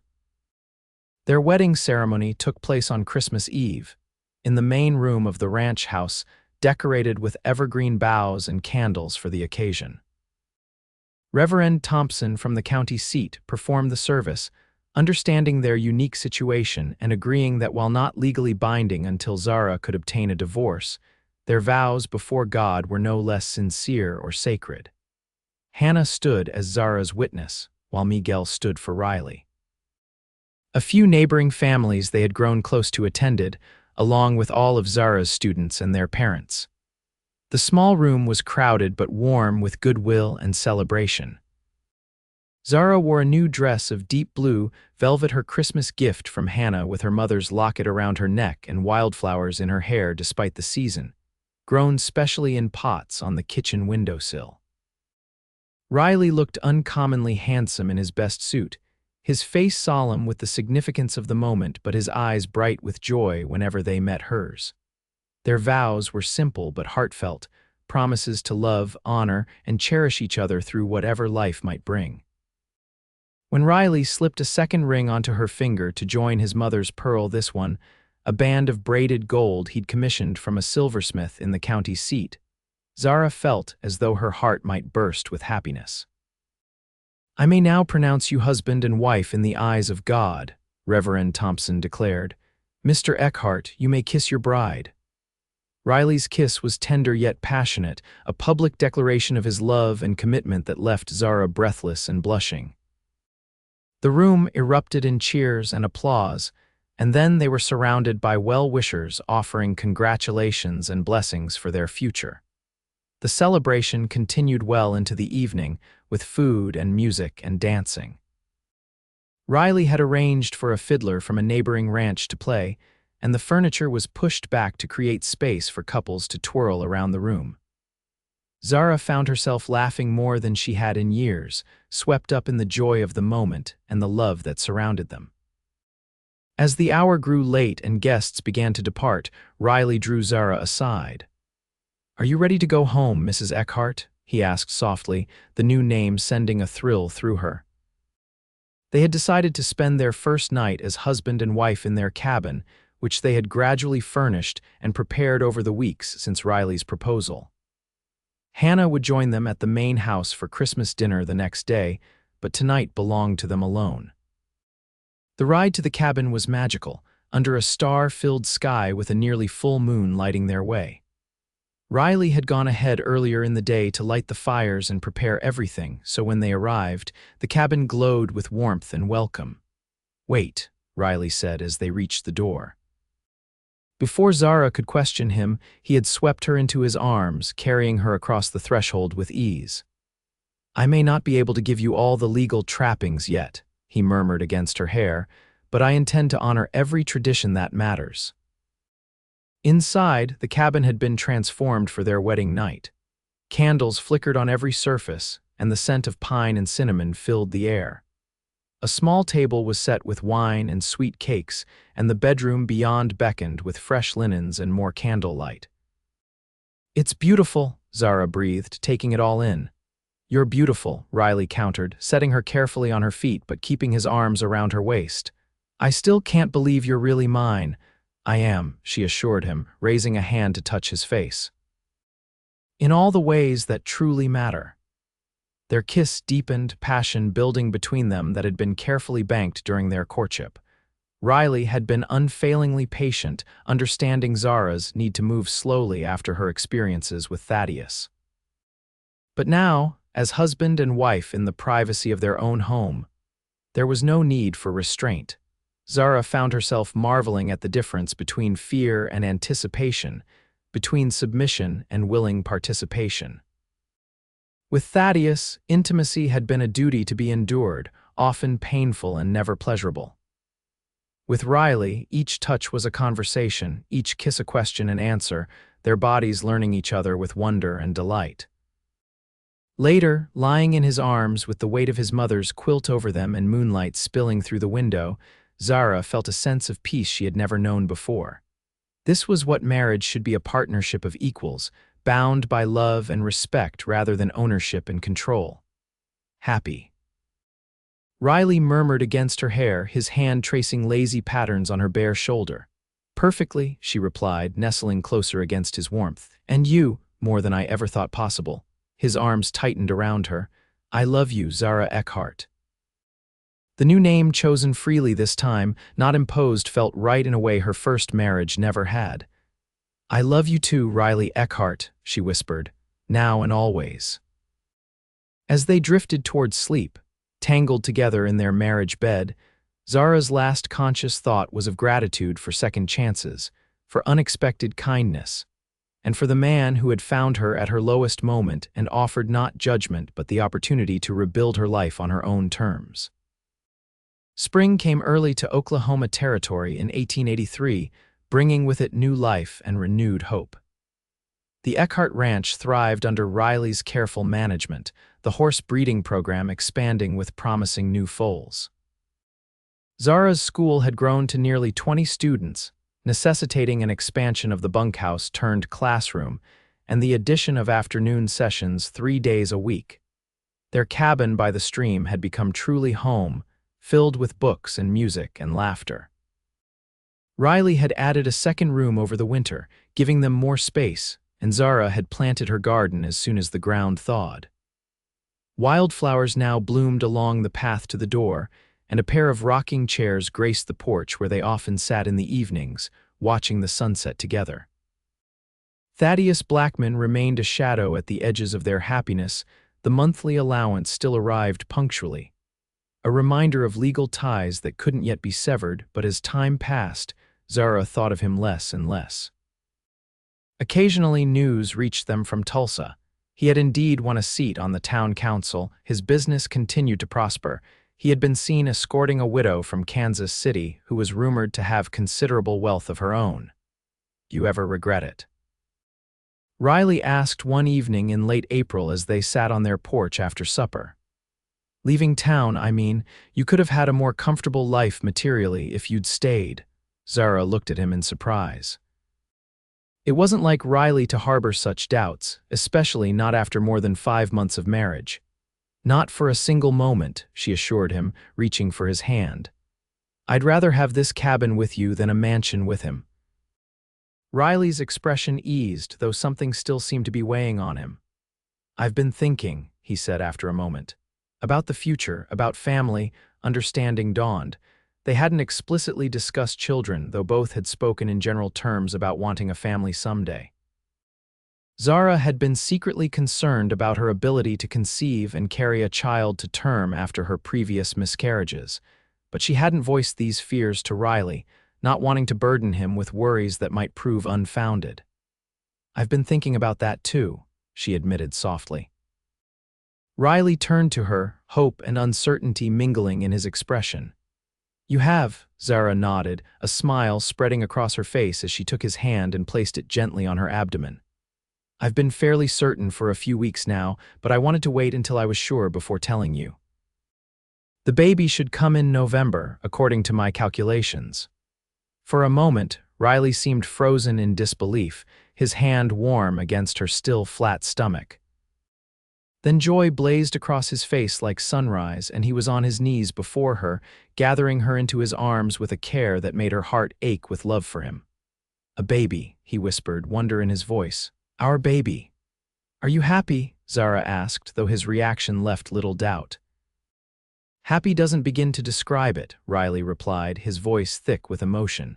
Their wedding ceremony took place on Christmas Eve, in the main room of the ranch house, decorated with evergreen boughs and candles for the occasion. Reverend Thompson from the county seat performed the service, understanding their unique situation and agreeing that while not legally binding until Zara could obtain a divorce, their vows before God were no less sincere or sacred. Hannah stood as Zara's witness, while Miguel stood for Riley. A few neighboring families they had grown close to attended, along with all of Zara's students and their parents. The small room was crowded but warm with goodwill and celebration. Zara wore a new dress of deep blue velvet, her Christmas gift from Hannah, with her mother's locket around her neck and wildflowers in her hair despite the season, grown specially in pots on the kitchen windowsill. Riley looked uncommonly handsome in his best suit, his face solemn with the significance of the moment but his eyes bright with joy whenever they met hers. Their vows were simple but heartfelt, promises to love, honor, and cherish each other through whatever life might bring. When Riley slipped a second ring onto her finger to join his mother's pearl, this one, a band of braided gold he'd commissioned from a silversmith in the county seat, Zara felt as though her heart might burst with happiness. "I may now pronounce you husband and wife in the eyes of God," Reverend Thompson declared. "Mr. Eckhart, you may kiss your bride." Riley's kiss was tender yet passionate, a public declaration of his love and commitment that left Zara breathless and blushing. The room erupted in cheers and applause, and then they were surrounded by well-wishers offering congratulations and blessings for their future. The celebration continued well into the evening, with food and music and dancing. Riley had arranged for a fiddler from a neighboring ranch to play, and the furniture was pushed back to create space for couples to twirl around the room. Zara found herself laughing more than she had in years, swept up in the joy of the moment and the love that surrounded them. As the hour grew late and guests began to depart, Riley drew Zara aside. "Are you ready to go home, Mrs. Eckhart?" he asked softly, the new name sending a thrill through her. They had decided to spend their first night as husband and wife in their cabin, which they had gradually furnished and prepared over the weeks since Riley's proposal. Hannah would join them at the main house for Christmas dinner the next day, but tonight belonged to them alone. The ride to the cabin was magical, under a star-filled sky with a nearly full moon lighting their way. Riley had gone ahead earlier in the day to light the fires and prepare everything, so when they arrived, the cabin glowed with warmth and welcome. "Wait," Riley said as they reached the door. Before Zara could question him, he had swept her into his arms, carrying her across the threshold with ease. "I may not be able to give you all the legal trappings yet," he murmured against her hair, "but I intend to honor every tradition that matters." Inside, the cabin had been transformed for their wedding night. Candles flickered on every surface, and the scent of pine and cinnamon filled the air. A small table was set with wine and sweet cakes, and the bedroom beyond beckoned with fresh linens and more candlelight. "It's beautiful," Zara breathed, taking it all in. "You're beautiful," Riley countered, setting her carefully on her feet but keeping his arms around her waist. "I still can't believe you're really mine." "I am," she assured him, raising a hand to touch his face. "In all the ways that truly matter." Their kiss deepened, passion building between them that had been carefully banked during their courtship. Riley had been unfailingly patient, understanding Zara's need to move slowly after her experiences with Thaddeus. But now, as husband and wife in the privacy of their own home, there was no need for restraint. Zara found herself marveling at the difference between fear and anticipation, between submission and willing participation. With Thaddeus, intimacy had been a duty to be endured, often painful and never pleasurable. With Riley, each touch was a conversation, each kiss a question and answer, their bodies learning each other with wonder and delight. Later, lying in his arms with the weight of his mother's quilt over them and moonlight spilling through the window, Zara felt a sense of peace she had never known before. This was what marriage should be: a partnership of equals, bound by love and respect rather than ownership and control. Happy. Riley murmured against her hair, his hand tracing lazy patterns on her bare shoulder. "Perfectly," she replied, nestling closer against his warmth. "And you, more than I ever thought possible." His arms tightened around her. "I love you, Zara Eckhart." The new name, chosen freely this time, not imposed, felt right in a way her first marriage never had. "I love you too, Riley Eckhart," she whispered, "now and always." As they drifted towards sleep, tangled together in their marriage bed, Zara's last conscious thought was of gratitude for second chances, for unexpected kindness, and for the man who had found her at her lowest moment and offered not judgment but the opportunity to rebuild her life on her own terms. Spring came early to Oklahoma Territory in 1883, bringing with it new life and renewed hope. The Eckhart Ranch thrived under Riley's careful management, the horse breeding program expanding with promising new foals. Zara's school had grown to nearly 20 students, necessitating an expansion of the bunkhouse turned classroom and the addition of afternoon sessions 3 days a week. Their cabin by the stream had become truly home, filled with books and music and laughter. Riley had added a second room over the winter, giving them more space, and Zara had planted her garden as soon as the ground thawed. Wildflowers now bloomed along the path to the door, and a pair of rocking chairs graced the porch where they often sat in the evenings, watching the sunset together. Thaddeus Blackman remained a shadow at the edges of their happiness. The monthly allowance still arrived punctually, a reminder of legal ties that couldn't yet be severed, but as time passed, Zara thought of him less and less. Occasionally news reached them from Tulsa. He had indeed won a seat on the town council, his business continued to prosper. He had been seen escorting a widow from Kansas City who was rumored to have considerable wealth of her own. "You ever regret it?" Riley asked one evening in late April as they sat on their porch after supper. "Leaving town, I mean. You could have had a more comfortable life materially if you'd stayed." Zara looked at him in surprise. It wasn't like Riley to harbor such doubts, especially not after more than 5 months of marriage. "Not for a single moment," she assured him, reaching for his hand. I'd rather have this cabin with you than a mansion with him." Riley's expression eased, though something still seemed to be weighing on him. "I've been thinking," he said after a moment, "about the future, about family." Understanding dawned. They hadn't explicitly discussed children, though both had spoken in general terms about wanting a family someday. Zara had been secretly concerned about her ability to conceive and carry a child to term after her previous miscarriages, but she hadn't voiced these fears to Riley, not wanting to burden him with worries that might prove unfounded. "I've been thinking about that too," she admitted softly. Riley turned to her, hope and uncertainty mingling in his expression. "You have," Zara nodded, a smile spreading across her face as she took his hand and placed it gently on her abdomen. "I've been fairly certain for a few weeks now, but I wanted to wait until I was sure before telling you. The baby should come in November, according to my calculations." For a moment, Riley seemed frozen in disbelief, his hand warm against her still flat stomach. Then joy blazed across his face like sunrise, and he was on his knees before her, gathering her into his arms with a care that made her heart ache with love for him. "A baby," he whispered, wonder in his voice. "Our baby." "Are you happy?" Zara asked, though his reaction left little doubt. "Happy doesn't begin to describe it," Riley replied, his voice thick with emotion.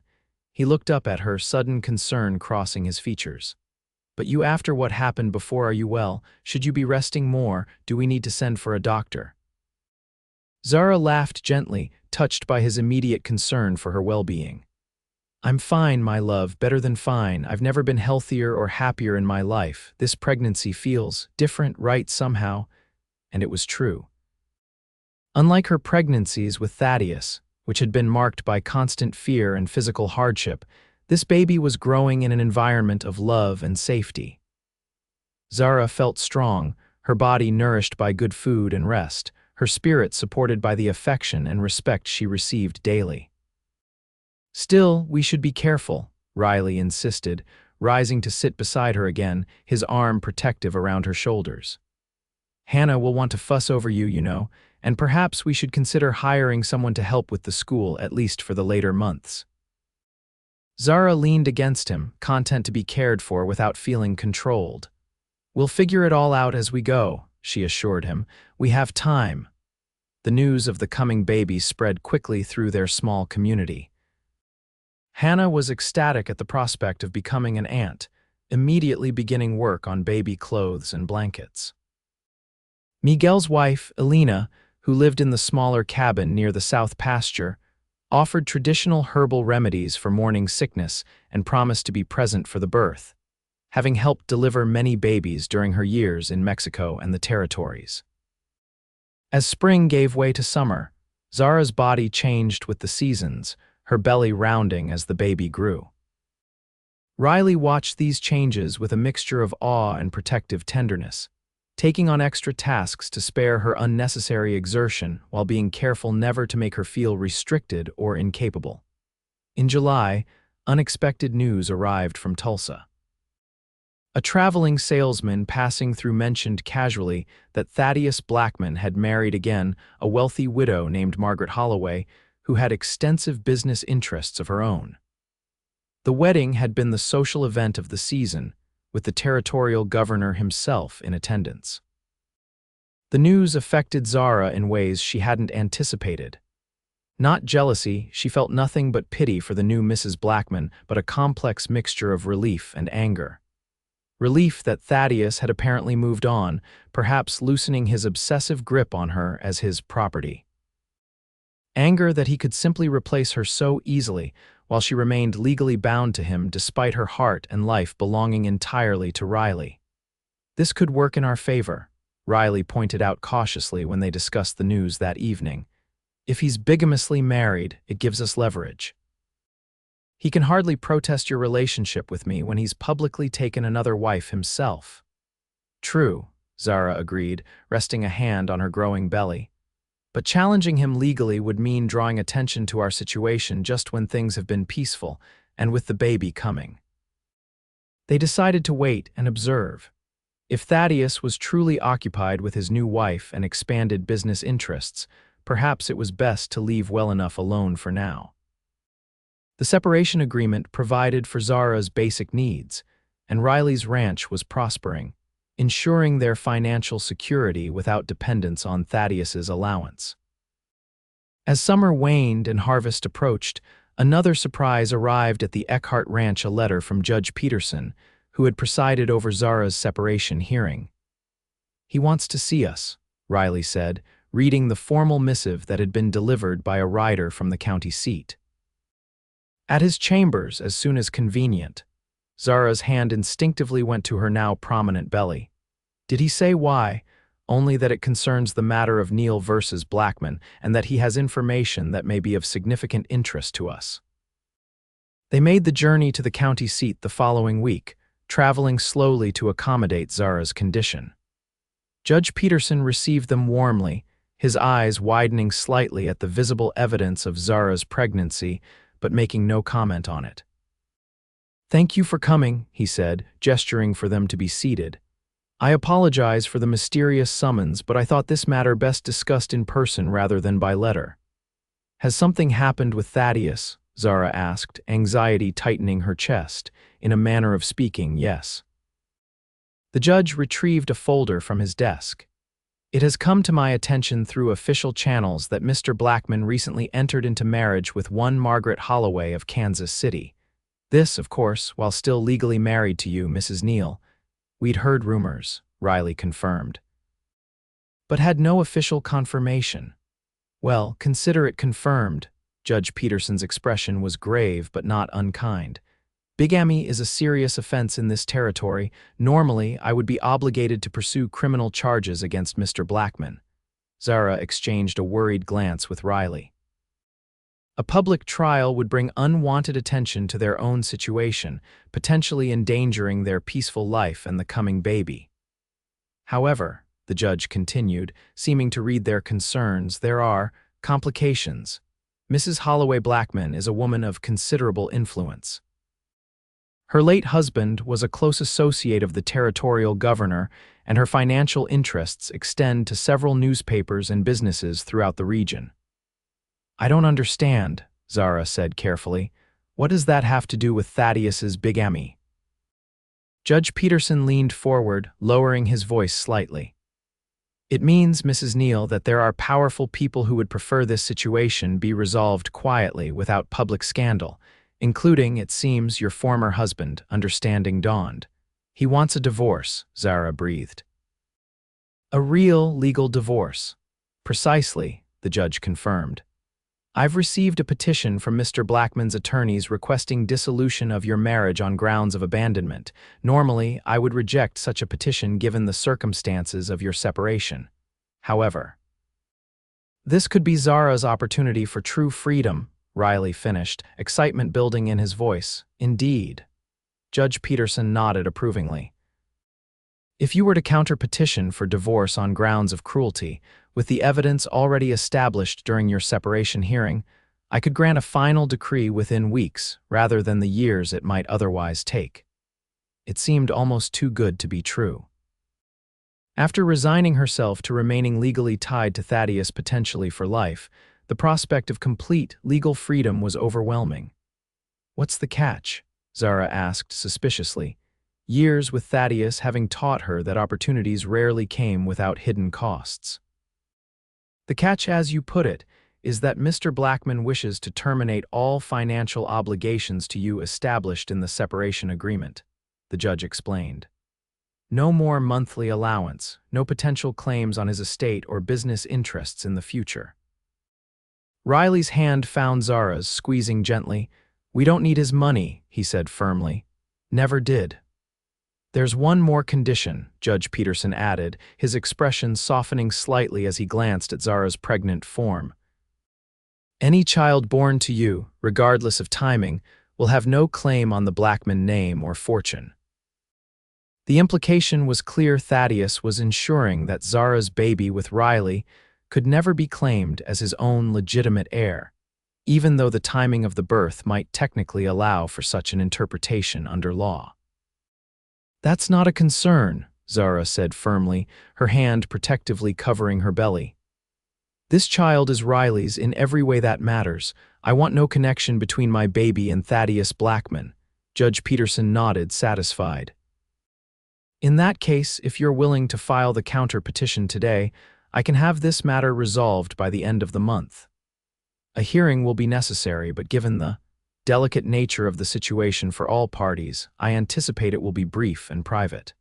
He looked up at her, sudden concern crossing his features. "But you, after what happened before, are you well? Should you be resting more? Do we need to send for a doctor?" Zara laughed gently, touched by his immediate concern for her well-being. "I'm fine, my love, better than fine. I've never been healthier or happier in my life. This pregnancy feels different, right, somehow." And it was true. Unlike her pregnancies with Thaddeus, which had been marked by constant fear and physical hardship, this baby was growing in an environment of love and safety. Zara felt strong, her body nourished by good food and rest, her spirit supported by the affection and respect she received daily. "Still, we should be careful," Riley insisted, rising to sit beside her again, his arm protective around her shoulders. "Hannah will want to fuss over you, you know, and perhaps we should consider hiring someone to help with the school, at least for the later months." Zara leaned against him, content to be cared for without feeling controlled. "We'll figure it all out as we go," she assured him. "We have time." The news of the coming baby spread quickly through their small community. Hannah was ecstatic at the prospect of becoming an aunt, immediately beginning work on baby clothes and blankets. Miguel's wife, Elena, who lived in the smaller cabin near the south pasture, offered traditional herbal remedies for morning sickness and promised to be present for the birth, having helped deliver many babies during her years in Mexico and the territories. As spring gave way to summer, Zara's body changed with the seasons, her belly rounding as the baby grew. Riley watched these changes with a mixture of awe and protective tenderness, taking on extra tasks to spare her unnecessary exertion while being careful never to make her feel restricted or incapable. In July, unexpected news arrived from Tulsa. A traveling salesman passing through mentioned casually that Thaddeus Blackman had married again a wealthy widow named Margaret Holloway, who had extensive business interests of her own. The wedding had been the social event of the season, with the territorial governor himself in attendance. The news affected Zara in ways she hadn't anticipated. Not jealousy, she felt nothing but pity for the new Mrs. Blackman, but a complex mixture of relief and anger. Relief that Thaddeus had apparently moved on, perhaps loosening his obsessive grip on her as his property. Anger that he could simply replace her so easily, while she remained legally bound to him despite her heart and life belonging entirely to Riley. "This could work in our favor," Riley pointed out cautiously when they discussed the news that evening. "If he's bigamously married, it gives us leverage. He can hardly protest your relationship with me when he's publicly taken another wife himself." "True," Zara agreed, resting a hand on her growing belly. "But challenging him legally would mean drawing attention to our situation just when things have been peaceful, and with the baby coming." They decided to wait and observe. If Thaddeus was truly occupied with his new wife and expanded business interests, perhaps it was best to leave well enough alone for now. The separation agreement provided for Zara's basic needs, and Riley's ranch was prospering, ensuring their financial security without dependence on Thaddeus's allowance. As summer waned and harvest approached, another surprise arrived at the Eckhart ranch, a letter from Judge Peterson, who had presided over Zara's separation hearing. "He wants to see us," Riley said, reading the formal missive that had been delivered by a rider from the county seat. "At his chambers as soon as convenient." Zara's hand instinctively went to her now prominent belly. "Did he say why?" "Only that it concerns the matter of Neill versus Blackman, and that he has information that may be of significant interest to us." They made the journey to the county seat the following week, traveling slowly to accommodate Zara's condition. Judge Peterson received them warmly, his eyes widening slightly at the visible evidence of Zara's pregnancy, but making no comment on it. "Thank you for coming," he said, gesturing for them to be seated. "I apologize for the mysterious summons, but I thought this matter best discussed in person rather than by letter." "Has something happened with Thaddeus?" Zara asked, anxiety tightening her chest. "In a manner of speaking, yes." The judge retrieved a folder from his desk. "It has come to my attention through official channels that Mr. Blackman recently entered into marriage with one Margaret Holloway of Kansas City. This, of course, while still legally married to you, Mrs. Neill." "We'd heard rumors," Riley confirmed, "but had no official confirmation." "Well, consider it confirmed." Judge Peterson's expression was grave but not unkind. "Bigamy is a serious offense in this territory. Normally, I would be obligated to pursue criminal charges against Mr. Blackman." Zara exchanged a worried glance with Riley. "A public trial would bring unwanted attention to their own situation, potentially endangering their peaceful life and the coming baby. However," the judge continued, seeming to read their concerns, "there are complications. Mrs. Holloway Blackman is a woman of considerable influence. Her late husband was a close associate of the territorial governor, and her financial interests extend to several newspapers and businesses throughout the region." "I don't understand," Zara said carefully. "What does that have to do with Thaddeus's bigamy?" Judge Peterson leaned forward, lowering his voice slightly. "It means, Mrs. Neill, that there are powerful people who would prefer this situation be resolved quietly without public scandal, including, it seems, your former husband," understanding dawned. "He wants a divorce," Zara breathed. "A real legal divorce." "Precisely," the judge confirmed. "I've received a petition from Mr. Blackman's attorneys requesting dissolution of your marriage on grounds of abandonment. Normally, I would reject such a petition given the circumstances of your separation. However, this could be Zara's opportunity for true freedom," Riley finished, excitement building in his voice. "Indeed." Judge Peterson nodded approvingly. "If you were to counter-petition for divorce on grounds of cruelty, with the evidence already established during your separation hearing, I could grant a final decree within weeks, rather than the years it might otherwise take." It seemed almost too good to be true. After resigning herself to remaining legally tied to Thaddeus potentially for life, the prospect of complete legal freedom was overwhelming. "What's the catch?" Zara asked suspiciously, years with Thaddeus having taught her that opportunities rarely came without hidden costs. "The catch, as you put it, is that Mr. Blackman wishes to terminate all financial obligations to you established in the separation agreement," the judge explained. "No more monthly allowance, no potential claims on his estate or business interests in the future." Riley's hand found Zara's, squeezing gently. "We don't need his money," he said firmly. "Never did." "There's one more condition," Judge Peterson added, his expression softening slightly as he glanced at Zara's pregnant form. "Any child born to you, regardless of timing, will have no claim on the Blackman name or fortune." The implication was clear. Thaddeus was ensuring that Zara's baby with Riley could never be claimed as his own legitimate heir, even though the timing of the birth might technically allow for such an interpretation under law. "That's not a concern," Zara said firmly, her hand protectively covering her belly. This child is Riley's in every way that matters. I want no connection between my baby and Thaddeus Blackman. Judge Peterson nodded, satisfied. In that case, if you're willing to file the counter petition today, I can have this matter resolved by the end of the month. A hearing will be necessary, but given the delicate nature of the situation for all parties, I anticipate it will be brief and private.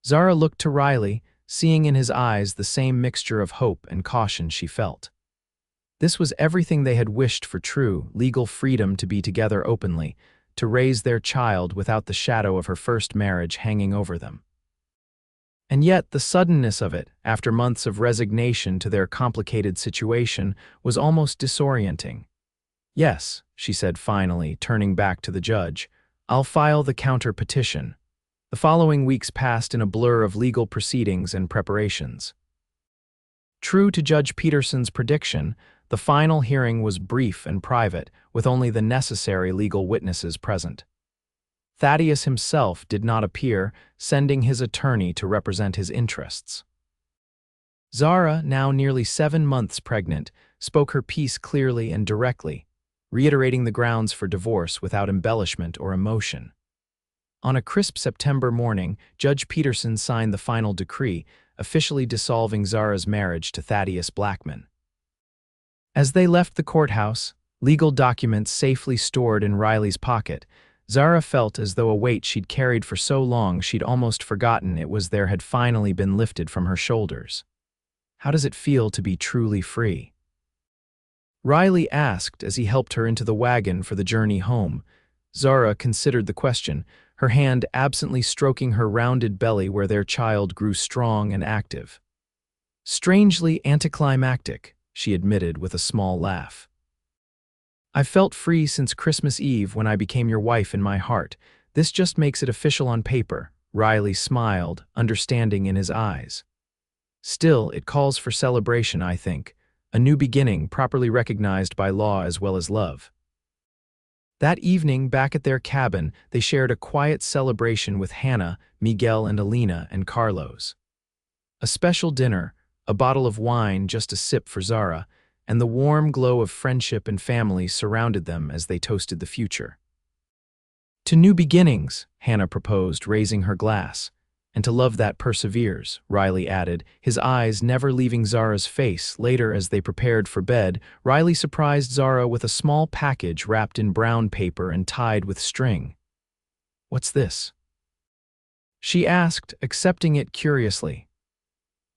Zara looked to Riley, seeing in his eyes the same mixture of hope and caution she felt. This was everything they had wished for: true, legal freedom to be together openly, to raise their child without the shadow of her first marriage hanging over them. And yet, the suddenness of it, after months of resignation to their complicated situation, was almost disorienting. "Yes," she said finally, turning back to the judge, "I'll file the counter petition." The following weeks passed in a blur of legal proceedings and preparations. True to Judge Peterson's prediction, the final hearing was brief and private, with only the necessary legal witnesses present. Thaddeus himself did not appear, sending his attorney to represent his interests. Zara, now nearly 7 months pregnant, spoke her piece clearly and directly, reiterating the grounds for divorce without embellishment or emotion. On a crisp September morning, Judge Peterson signed the final decree, officially dissolving Zara's marriage to Thaddeus Blackman. As they left the courthouse, legal documents safely stored in Riley's pocket, Zara felt as though a weight she'd carried for so long she'd almost forgotten it was there had finally been lifted from her shoulders. "How does it feel to be truly free?" Riley asked as he helped her into the wagon for the journey home. Zara considered the question, her hand absently stroking her rounded belly where their child grew strong and active. "Strangely anticlimactic," she admitted with a small laugh. "I've felt free since Christmas Eve when I became your wife in my heart. This just makes it official on paper." Riley smiled, understanding in his eyes. "Still, it calls for celebration, I think. A new beginning, properly recognized by law as well as love." That evening, back at their cabin, they shared a quiet celebration with Hannah, Miguel and Alina and Carlos. A special dinner, a bottle of wine, just a sip for Zara, and the warm glow of friendship and family surrounded them as they toasted the future. "To new beginnings," Hannah proposed, raising her glass. "And to love that perseveres," Riley added, his eyes never leaving Zara's face. Later, as they prepared for bed, Riley surprised Zara with a small package wrapped in brown paper and tied with string. "What's this?" she asked, accepting it curiously.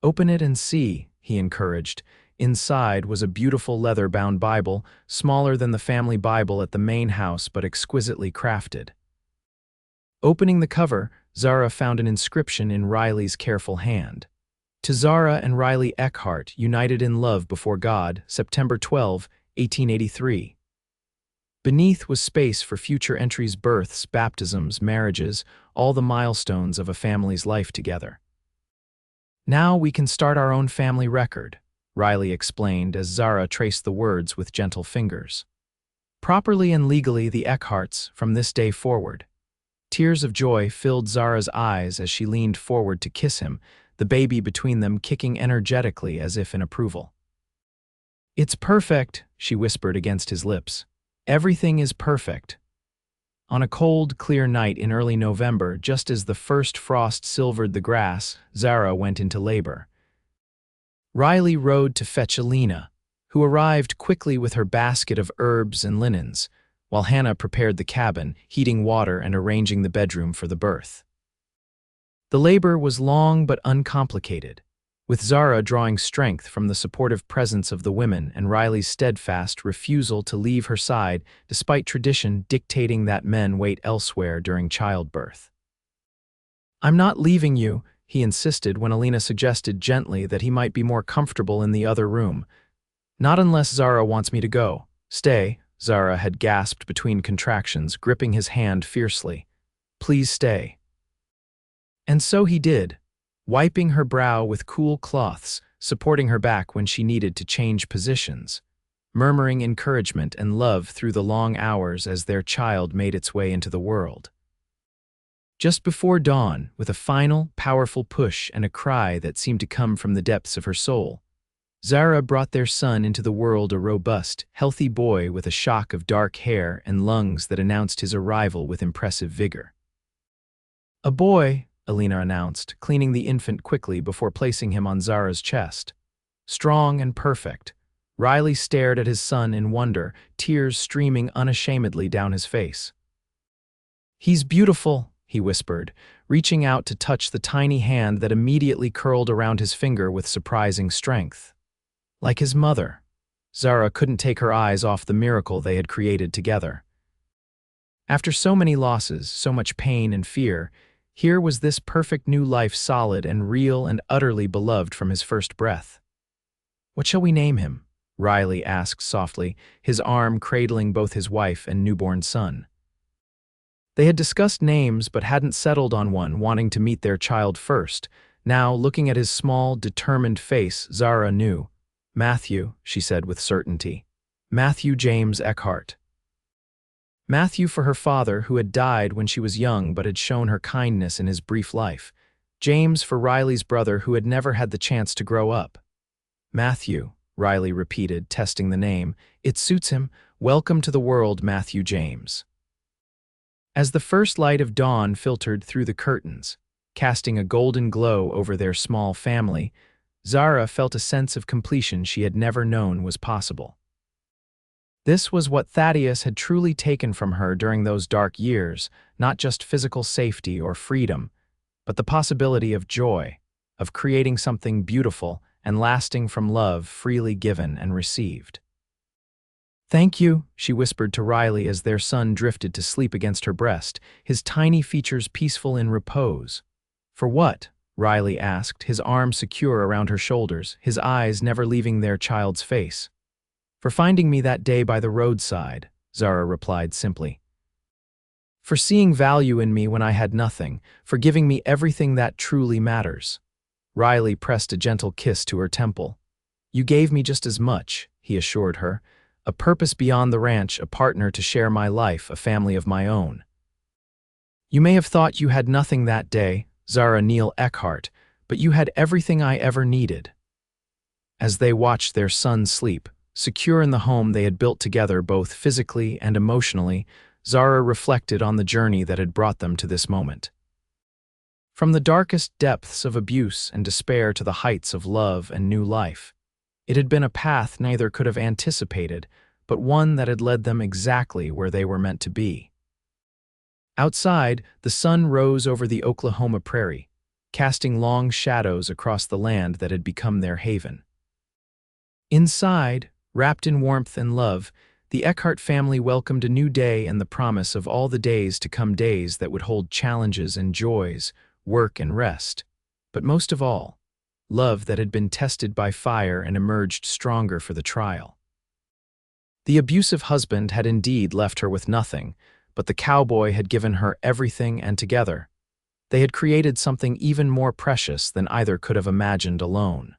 "Open it and see," he encouraged. Inside was a beautiful leather-bound Bible, smaller than the family Bible at the main house but exquisitely crafted. Opening the cover, Zara found an inscription in Riley's careful hand. "To Zara and Riley Eckhart, united in love before God, September 12, 1883. Beneath was space for future entries: births, baptisms, marriages, all the milestones of a family's life together. Now we can start our own family record," Riley explained as Zara traced the words with gentle fingers. "Properly and legally the Eckharts from this day forward." Tears of joy filled Zara's eyes as she leaned forward to kiss him, the baby between them kicking energetically as if in approval. "It's perfect," she whispered against his lips. "Everything is perfect." On a cold, clear night in early November, just as the first frost silvered the grass, Zara went into labor. Riley rode to fetch Alina, who arrived quickly with her basket of herbs and linens, while Hannah prepared the cabin, heating water and arranging the bedroom for the birth. The labor was long but uncomplicated, with Zara drawing strength from the supportive presence of the women and Riley's steadfast refusal to leave her side despite tradition dictating that men wait elsewhere during childbirth. "I'm not leaving you," he insisted when Alina suggested gently that he might be more comfortable in the other room. "Not unless Zara wants me to go." "Stay," Zara had gasped between contractions, gripping his hand fiercely. "Please stay." And so he did, wiping her brow with cool cloths, supporting her back when she needed to change positions, murmuring encouragement and love through the long hours as their child made its way into the world. Just before dawn, with a final, powerful push and a cry that seemed to come from the depths of her soul, Zara brought their son into the world, a robust, healthy boy with a shock of dark hair and lungs that announced his arrival with impressive vigor. "A boy," Alina announced, cleaning the infant quickly before placing him on Zara's chest. Strong and perfect, Riley stared at his son in wonder, tears streaming unashamedly down his face. "He's beautiful," he whispered, reaching out to touch the tiny hand that immediately curled around his finger with surprising strength. Like his mother, Zara couldn't take her eyes off the miracle they had created together. After so many losses, so much pain and fear, here was this perfect new life, solid and real and utterly beloved from his first breath. "What shall we name him?" Riley asked softly, his arm cradling both his wife and newborn son. They had discussed names but hadn't settled on one, wanting to meet their child first. Now, looking at his small, determined face, Zara knew. "Matthew," she said with certainty. "Matthew James Eckhart." Matthew for her father, who had died when she was young but had shown her kindness in his brief life. James for Riley's brother, who had never had the chance to grow up. "Matthew," Riley repeated, testing the name. "It suits him. Welcome to the world, Matthew James." As the first light of dawn filtered through the curtains, casting a golden glow over their small family, Zara felt a sense of completion she had never known was possible. This was what Thaddeus had truly taken from her during those dark years, not just physical safety or freedom, but the possibility of joy, of creating something beautiful and lasting from love freely given and received. "Thank you," she whispered to Riley as their son drifted to sleep against her breast, his tiny features peaceful in repose. "For what?" Riley asked, his arm secure around her shoulders, his eyes never leaving their child's face. "For finding me that day by the roadside," Zara replied simply. "For seeing value in me when I had nothing, for giving me everything that truly matters." Riley pressed a gentle kiss to her temple. "You gave me just as much," he assured her. "A purpose beyond the ranch, a partner to share my life, a family of my own." "You may have thought you had nothing that day, Zara Neill Eckhart, but you had everything I ever needed." As they watched their son sleep, secure in the home they had built together both physically and emotionally, Zara reflected on the journey that had brought them to this moment. From the darkest depths of abuse and despair to the heights of love and new life, it had been a path neither could have anticipated, but one that had led them exactly where they were meant to be. Outside, the sun rose over the Oklahoma prairie, casting long shadows across the land that had become their haven. Inside, wrapped in warmth and love, the Eckhart family welcomed a new day and the promise of all the days to come, days that would hold challenges and joys, work and rest, but most of all, love that had been tested by fire and emerged stronger for the trial. The abusive husband had indeed left her with nothing, but the cowboy had given her everything, and together, they had created something even more precious than either could have imagined alone.